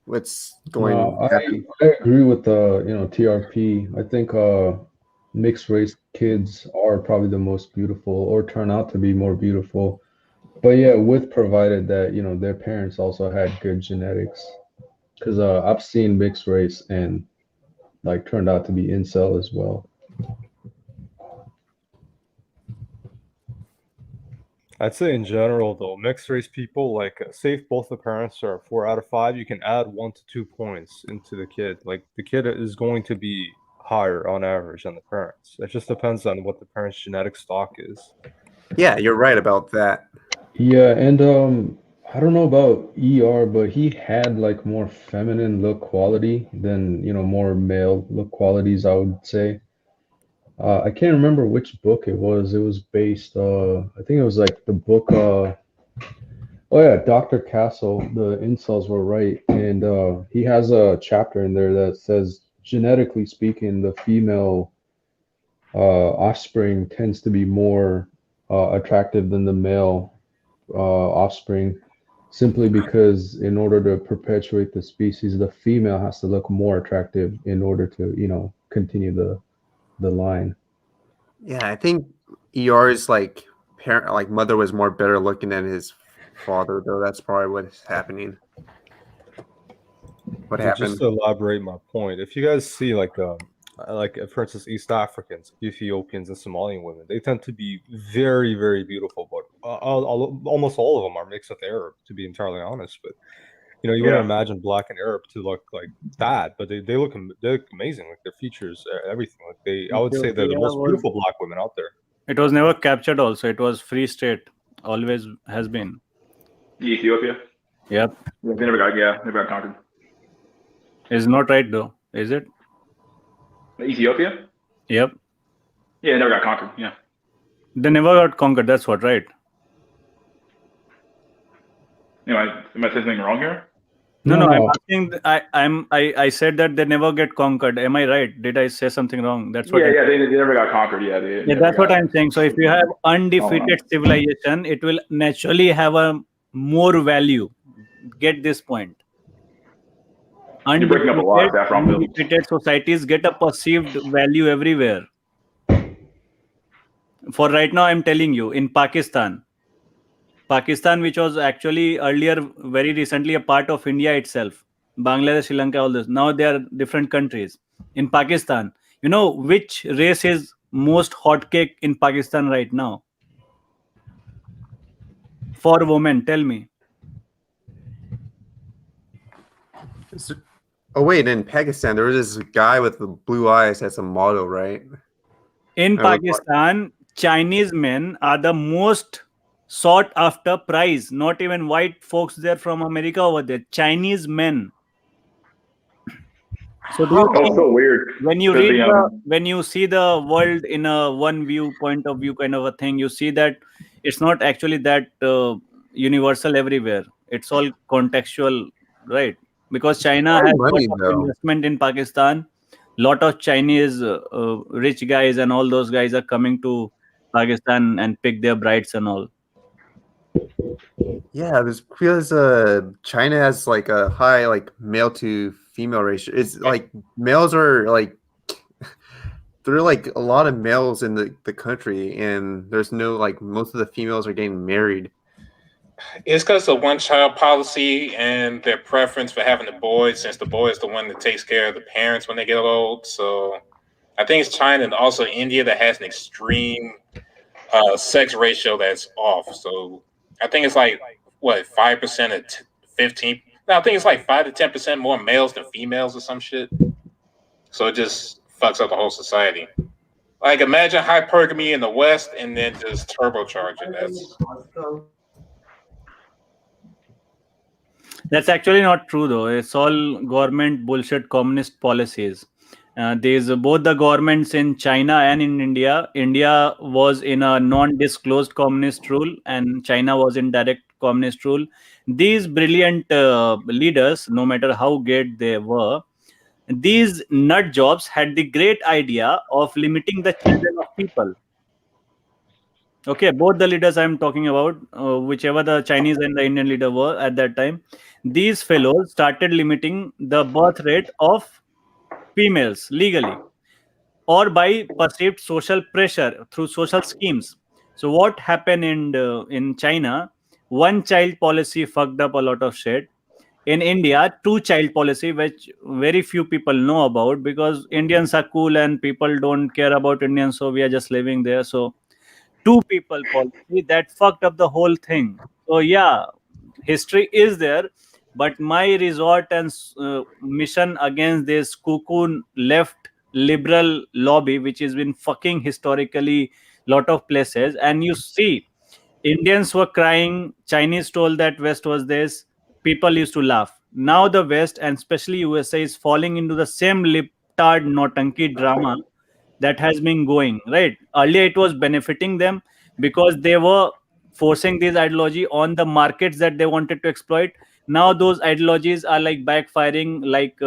what's going No, to happen. I agree with TRP. I think mixed race kids are probably the most beautiful or turn out to be more beautiful. But yeah, with provided that their parents also had good genetics. Because I've seen mixed race and like turned out to be incel as well. I'd say in general, though, mixed race people, like, say if both the parents are 4 out of 5, you can add 1 to 2 points into the kid. Like, the kid is going to be higher on average than the parents. It just depends on what the parents' genetic stock is. Yeah, you're right about that. Yeah, and I don't know about ER, but he had like more feminine look quality than more male look qualities, I would say. I can't remember which book it was. It was based I think it was like the book oh yeah, Dr. Castle, the incels were right. And he has a chapter in there that says genetically speaking, the female offspring tends to be more attractive than the male offspring, simply because in order to perpetuate the species, the female has to look more attractive in order to continue the line. Yeah, I think ER's like parent, like mother, was more better looking than his father, though. That's probably what's happening. What Just happened? to elaborate my point, if you guys see like for instance East Africans, Ethiopians, and Somalian women, they tend to be very very beautiful, but almost all of them are mixed with Arab, to be entirely honest. But you wouldn't imagine black and Arab to look like that, but they look amazing, like their features, everything. Like I would say they're the most beautiful black women out there. It was never captured. Also, it was free state. Always has been. Ethiopia. Yep. They never got conquered. It's not right though, is it? Ethiopia? Yep. Yeah, it never got conquered. Yeah. They never got conquered. That's what, right? Am I saying something wrong here? No, No, I'm no. asking. I said that they never get conquered. Am I right? Did I say something wrong? That's what. Yeah, they never got conquered. Yeah, they Yeah, never that's what got. I'm saying. So if you have undefeated civilization, it will naturally have a more value. Get this point. You're breaking up a lot, Saffron Bill. Undefeated societies get a perceived value everywhere. For right now, I'm telling you, in Pakistan, which was actually earlier, very recently, a part of India itself, Bangladesh, Sri Lanka, all this. Now they are different countries. In Pakistan, you know which race is most hotcake in Pakistan right now? For women, tell me. Oh wait, in Pakistan there was this guy with the blue eyes as a model, right? In Pakistan, Chinese men are the most sought after prize. Not even white folks there from America over there. Chinese men. So do you think so weird. when you read when you see the world in a one view point of view kind of a thing, you see that it's not actually that universal everywhere. It's all contextual, right? Because China has got money, of though. investment in Pakistan. Lot of Chinese rich guys and all those guys are coming to Pakistan and pick their brides and all. Yeah, because China has like a high like male to female ratio. It's like males are like there are like a lot of males in the country, and there's no like most of the females are getting married. It's because of one-child policy and their preference for having the boys, since the boy is the one that takes care of the parents when they get old. So I think it's China and also India that has an extreme sex ratio that's off. So I think it's like what 5% of 15. No, I think it's like 5 to 10% more males than females or some shit. So it just fucks up the whole society. Like imagine hypergamy in the West and then just turbocharge it. That's actually not true, though. It's all government bullshit communist policies. There's both the governments in China and in India. India was in a non-disclosed communist rule, and China was in direct communist rule. These brilliant leaders, no matter how great they were, these nut jobs had the great idea of limiting the children of people. Okay, both the leaders I'm talking about, whichever the Chinese and the Indian leader were at that time, these fellows started limiting the birth rate of females legally or by perceived social pressure through social schemes. So what happened in China? One child policy fucked up a lot of shit. In India, two child policy, which very few people know about because Indians are cool and people don't care about Indians, so we are just living there. So two people policy that fucked up the whole thing. So yeah, history is there, but my resort and mission against this cocoon left liberal lobby, which has been fucking historically lot of places, and you see Indians were crying, Chinese told that West was this, people used to laugh. Now the West and especially USA is falling into the same liptard notanki drama that has been going, right? Earlier it was benefiting them because they were forcing this ideology on the markets that they wanted to exploit. Now those ideologies are like backfiring like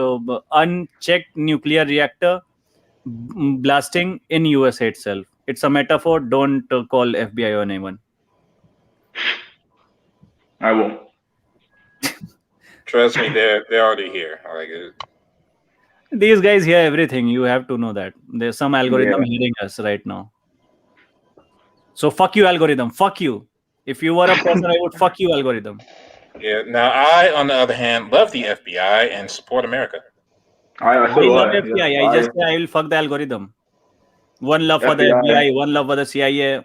unchecked nuclear reactor blasting in USA itself. It's a metaphor. Don't call FBI on anyone. I will. Trust me, they're already here. Like these guys hear everything. You have to know that there's some algorithm hearing us right now. So fuck you, algorithm. Fuck you. If you were a person, I would fuck you, algorithm. Yeah. Now, I, on the other hand, love the FBI and support America. I love FBI. I just say I will fuck the algorithm. One love for the FBI, one love for the CIA.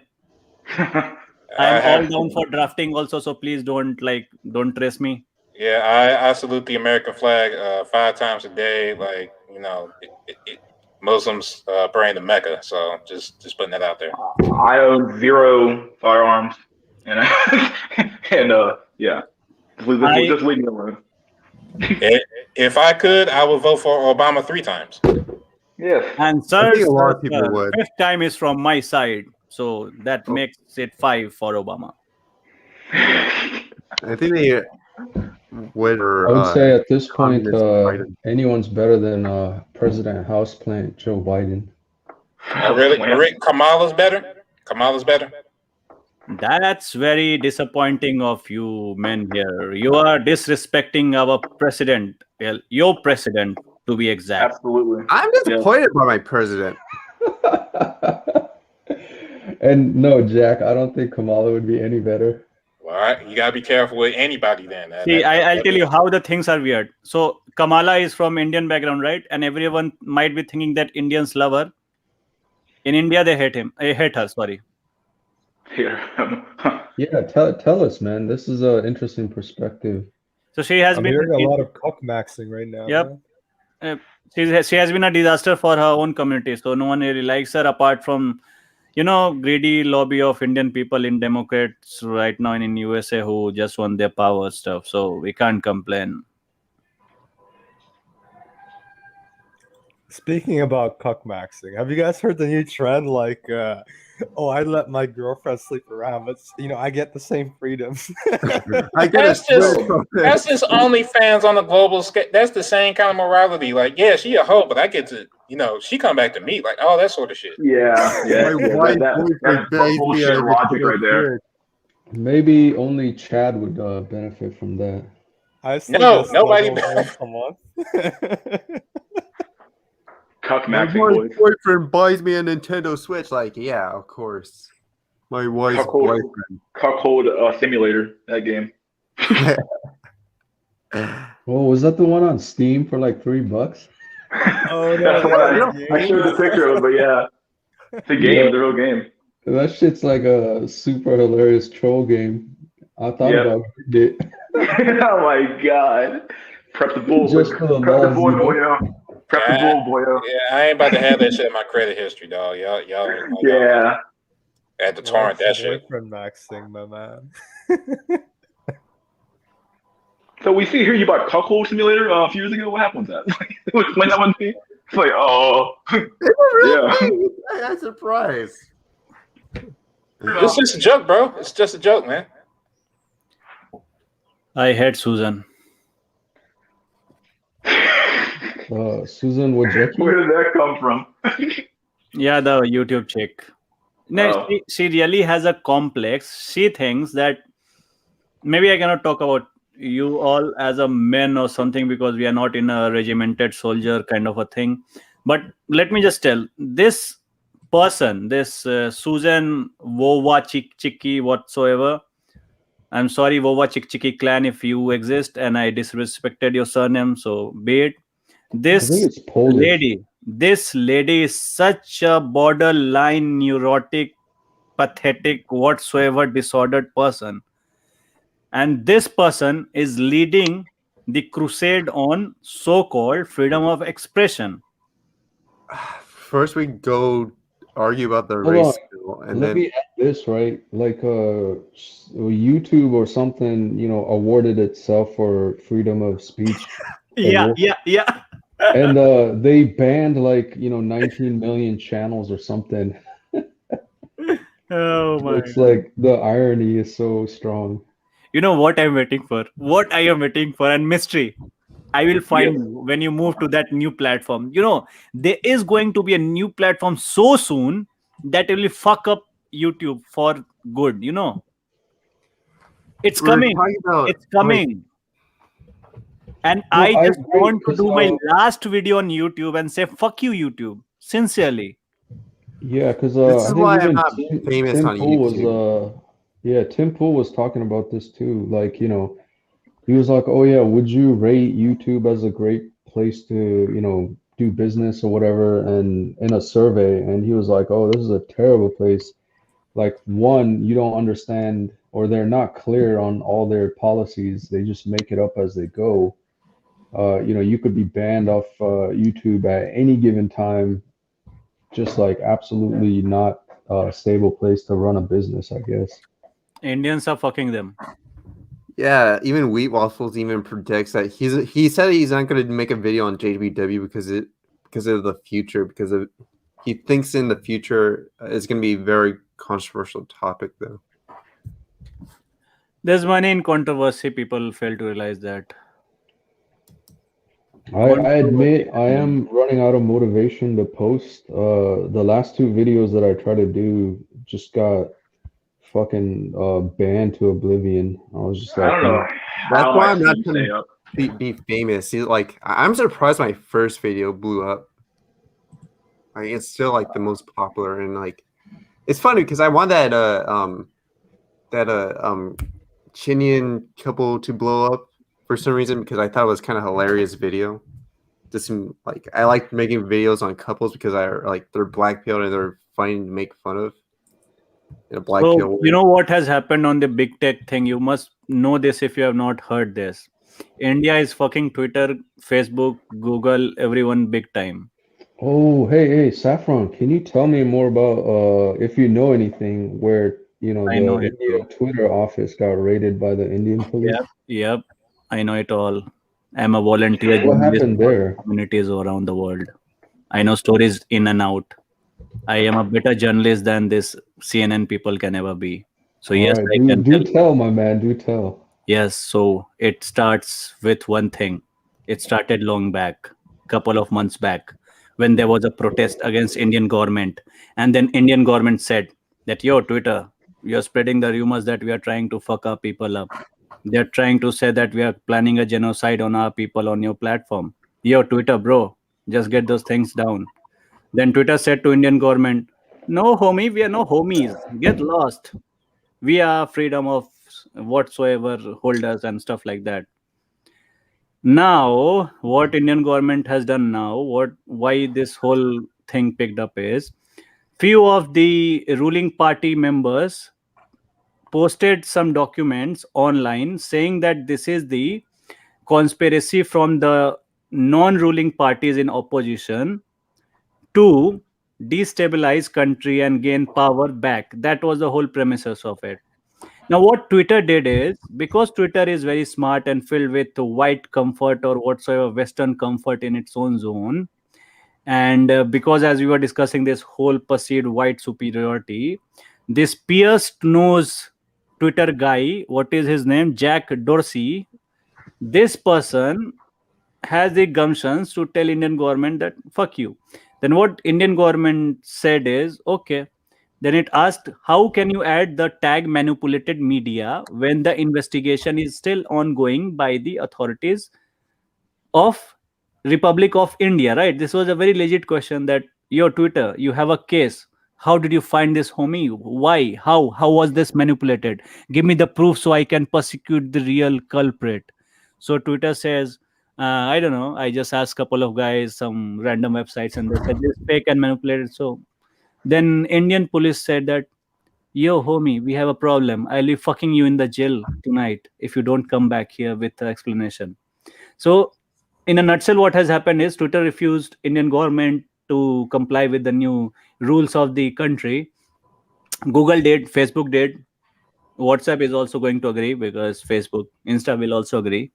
I'm all down for drafting also, so please don't trace me. Yeah, I salute the American flag 5 times a day. Like, you know, Muslims praying to Mecca. So just putting that out there. I own 0 firearms, and yeah, just leave me alone. If I could, I would vote for Obama 3 times. Yes, and sir, a lot of people would. 5th time is from my side. So that makes it 5 for Obama. I think they would. I would say at this point, Communist Biden. anyone's better than President Houseplant Joe Biden. Oh, really? Kamala's better? Kamala's better? That's very disappointing of you men here. You are disrespecting our president. Well, your president, to be exact. Absolutely. I'm disappointed by my president. And no, Jack, I don't think Kamala would be any better. All right, you gotta be careful with anybody then. See, I'll tell you how the things are weird. So Kamala is from Indian background, right? And everyone might be thinking that Indians love her. In India, they hate him. They hate her. Sorry. Yeah, tell us, man. This is an interesting perspective. So she has I'm been hearing a lot of cock maxing right now. Yep. Man. She has been a disaster for her own community. So no one really likes her apart from, greedy lobby of Indian people in Democrats right now in USA who just want their power stuff. So we can't complain. Speaking about cuck maxing, have you guys heard the new trend? Like, I let my girlfriend sleep around, but I get the same freedoms. That's just OnlyFans on a global scale. That's the same kind of morality. Like, yeah, she a hoe, but I get to, she come back to me. Like, oh, that sort of shit. Yeah. That's bullshit logic right there. Maybe only Chad would benefit from that. Nobody. Come on. Cuck My maxing boys. boyfriend buys me a Nintendo Switch. Like, yeah, of course. My wife's boyfriend. Cuckold simulator. That game. Oh, was that the one on Steam for like $3? Oh That's no! what I showed the picture of, but yeah, it's a game. The real game. That shit's like a super hilarious troll game. I thought about it. Oh my god! Prep the bull. Just for the Prep the bull, balls, boyo. Prep the bull, boyo. Yeah, I ain't about to have that shit in my credit history, dog. Y'all. Yeah. Had to torrent that shit. Boyfriend maxing, my man. So we see here you bought Cuckold Simulator a few years ago. What happened with that? Explain that one to me. It's like, oh, yeah. I'm surprised. It's just a joke, bro. It's just a joke, man. I hate Susan. Susan Wojcicki? Where did that come from? Yeah, the YouTube chick. No, she really has a complex. She thinks that maybe I cannot talk about you all as a men or something because we are not in a regimented soldier kind of a thing. But let me just tell this person, this Susan Wojcicki whatsoever. I'm sorry, Wojcicki clan, if you exist and I disrespected your surname, so be it. This lady is such a borderline neurotic, pathetic, whatsoever disordered person. And this person is leading the crusade on so-called freedom of expression. First, we go argue about the race bill, and let me add this, right? Like YouTube or something, awarded itself for freedom of speech. Yeah. And they banned 19 million channels or something. Oh my! It's like the irony is so strong. You know what I'm waiting for? What I am waiting for, and mystery. I will find you when you move to that new platform. There is going to be a new platform so soon that will fuck up YouTube for good. It's coming. It's coming. And I just want to do my last video on YouTube and say, fuck you, YouTube. Sincerely. Yeah, because this is why I'm not famous Tim on Pool YouTube. Tim Pool was talking about this too. Like, he was like, oh yeah, would you rate YouTube as a great place to, do business or whatever? And in a survey, and he was like, oh, this is a terrible place. Like, one, you don't understand, or they're not clear on all their policies. They just make it up as they go. You could be banned off YouTube at any given time. Just like absolutely not a stable place to run a business, I guess. Indians are fucking them. Yeah, even Wheat Waffles even predicts that he said he's not going to make a video on JBW because of the future, he thinks in the future it's going to be very controversial topic, though. There's money in controversy. People fail to realize that. I admit I am running out of motivation to post. The last two videos that I tried to do just got fucking banned to oblivion. I was just I like, don't know That's how why I I'm not see trying stay to up. be famous. See, like, I'm surprised my first video blew up. Like, it's still like the most popular, and like, it's funny because I want that Chinian couple to blow up for some reason because I thought it was kind of hilarious video. Just like I like making videos on couples because I like they're black pilled and they're funny to make fun of. In a black So pill you way. know what has happened on the big tech thing? You must know this if you have not heard this. India is fucking Twitter, Facebook, Google, everyone big time. oh, hey, Saffron, can you tell me more about if you know anything where I know the it, India bro. Twitter office got raided by the Indian police? Yep. I know it all. I'm a volunteer What journalist happened for there? communities around the world. I know stories in and out. I am a better journalist than this CNN people can ever be. So All yes, right, I can do tell you. tell, my man, do tell. Yes, so it starts with one thing. It started long back, couple of months back, when there was a protest against Indian government, and then Indian government said that yo Twitter, you're spreading the rumors that we are trying to fuck our people up. They're trying to say that we are planning a genocide on our people on your platform. Yo Twitter, bro, just get those things down. Then Twitter said to Indian government, no homie, we are no homies. Get lost. We are freedom of whatsoever holders and stuff like that. Now what Indian government has done now, what why this whole thing picked up is few of the ruling party members posted some documents online saying that this is the conspiracy from the non-ruling parties in opposition to destabilize country and gain power back. That was the whole premises of it. Now, what Twitter did is because Twitter is very smart and filled with white comfort or whatsoever Western comfort in its own zone, and because as we were discussing this whole perceived white superiority, this pierced nose Twitter guy, what is his name? Jack Dorsey. This person has the gumptions to tell Indian government that fuck you. Then what Indian government said is okay. Then it asked, how can you add the tag manipulated media when the investigation is still ongoing by the authorities of Republic of India, right? This was a very legit question that your Twitter, you have a case. How did you find this homie? Why? How was this manipulated? Give me the proof so I can prosecute the real culprit. So Twitter says, I don't know. I just asked a couple of guys some random websites and they said this fake and manipulated. So then Indian police said that, yo, homie, we have a problem. I'll be fucking you in the jail tonight if you don't come back here with the explanation. So, in a nutshell, what has happened is Twitter refused Indian government to comply with the new rules of the country. Google did, Facebook did, WhatsApp is also going to agree because Facebook, Insta will also agree.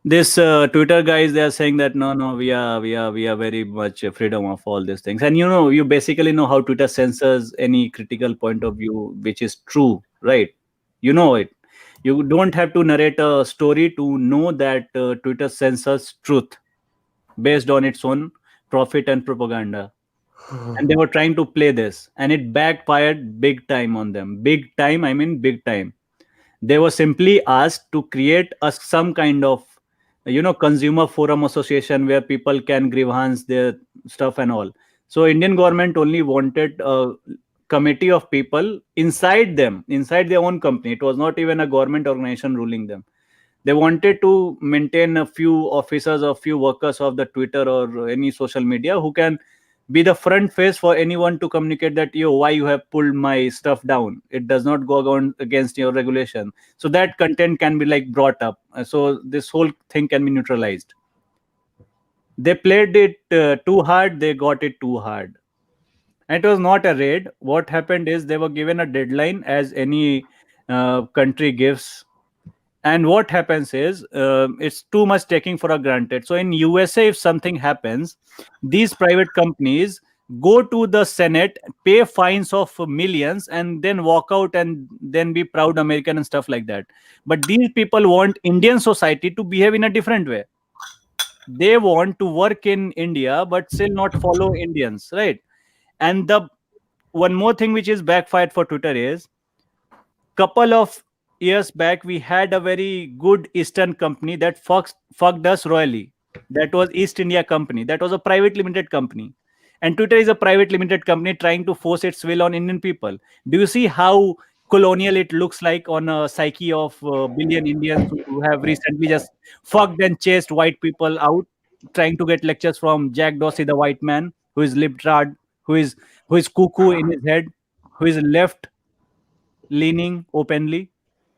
This Twitter guys, they are saying that no, we are very much freedom of all these things, and you basically know how Twitter censors any critical point of view which is true, right? You know it. You don't have to narrate a story to know that Twitter censors truth based on its own profit and propaganda. And they were trying to play this, and it backfired big time on them. Big time, I mean big time. They were simply asked to create some kind of consumer forum association where people can grievance their stuff and all. So Indian government only wanted a committee of people inside their own company. It was not even a government organization ruling them. They wanted to maintain a few officers or few workers of the Twitter or any social media who can be the front face for anyone to communicate that why you have pulled my stuff down. It does not go on against your regulation. So that content can be like brought up. So this whole thing can be neutralized. They played it too hard. They got it too hard. It was not a raid. What happened is they were given a deadline as any country gives, and what happens is it's too much taking for a granted. So in USA, if something happens, these private companies, go to the Senate, pay fines of millions, and then walk out and then be proud American and stuff like that. But these people want Indian society to behave in a different way. They want to work in India but still not follow Indians, right? And the one more thing which is backfired for Twitter is, couple of years back we had a very good Eastern company that fucked us royally. That was East India Company. That was a private limited company, and Twitter is a private limited company trying to force its will on Indian people. Do you see how colonial it looks like on a psyche of billion Indians who have recently just fucked and chased white people out, trying to get lectures from Jack Dorsey, the white man who is libtard, who is cuckoo in his head, who is left leaning openly.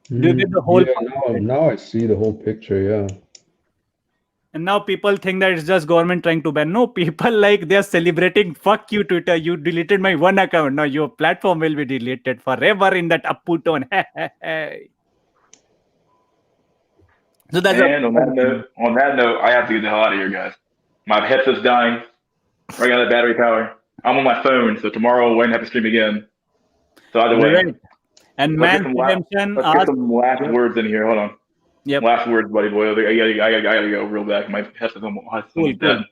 Do you get the whole Yeah, point? now I see the whole picture. Yeah. And now people think that it's just government trying to ban. No, people like they're celebrating. Fuck you, Twitter. You deleted my one account. Now your platform will be deleted forever in that Appu tone. So that's And on that note, I have to get the hell out of here, guys. My headset's dying. Running out of battery power. I'm on my phone, so tomorrow I won't have to stream again. So either way, right. And let's man, get some last words in here. Hold on. Yep. Last words, buddy boy. I gotta go real back. My headset's almost dead.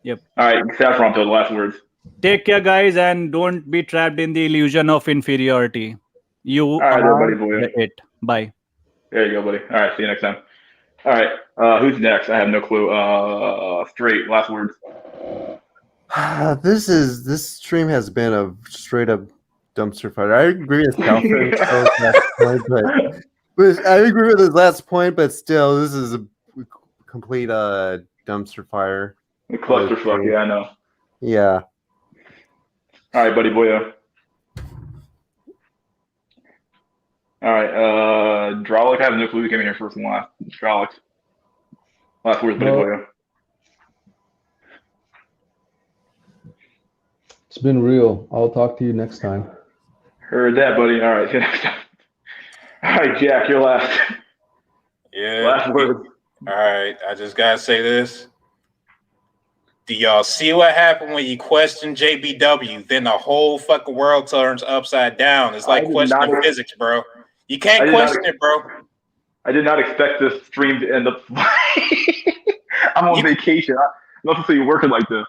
Yep. All right, Saffron Pill, last words. Take care, guys, and don't be trapped in the illusion of inferiority. You All right, are buddy boy. it. Bye. There you go, buddy. All right, see you next time. All right, who's next? I have no clue. Straight, last words. This stream has been a straight up dumpster fire. I agree with Calvin last point, but I agree with his last point, but still, this is a complete dumpster fire. The clusterfuck, yeah, I know. Yeah. All right, buddy boyo. All right, Drolic, I have no clue who came in here first and last. Drolic. Last words, buddy boyo. It's been real. I'll talk to you next time. Heard that, buddy. All right, see you next time. All right, Jack, you're last. Yeah. Last word. All right, I just gotta say this. Do y'all see what happened when you question JBW? Then the whole fucking world turns upside down. It's like questioning physics, bro. You can't question it, bro. I did not expect this stream to end up. I'm on vacation. I'm not supposed to be working like this.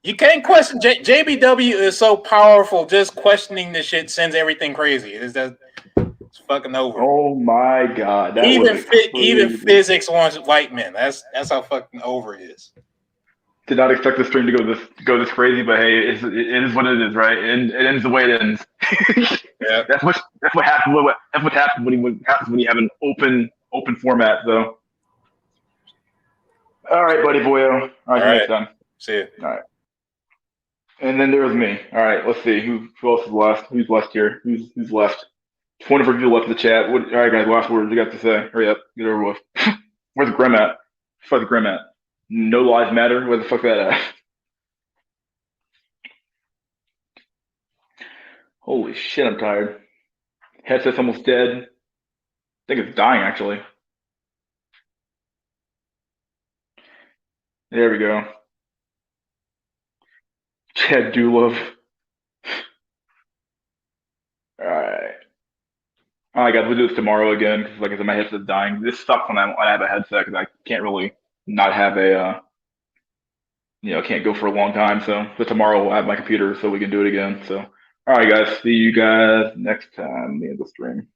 You can't question JBW is so powerful. Just questioning this shit sends everything crazy. It's fucking over. Oh my god! Even physics wants white men. That's how fucking over it is. Did not expect the stream to go this crazy, but hey, it is what it is, right? And it ends the way it ends. Yeah. That's what happens. That's what happens when you have an open format. So, all right, buddy boyo. All right, next time. See you. All right. And then there was me. All right, let's see who else is left. Who's left here? Who's left? 24 people left in the chat. All right, guys, last words you got to say. Hurry up, get over with. Where's Grim at? Where's Grim at? No lives matter. Where the fuck that at? Holy shit, I'm tired. Headset's almost dead. I think it's dying actually. There we go. Chad Dulov. Alright. Alright guys, we'll do this tomorrow again because like I said, my headset's dying. This sucks when I have a headset because I can't really not have a can't go for a long time. So tomorrow we'll have my computer so we can do it again. So alright guys, see you guys next time in the stream.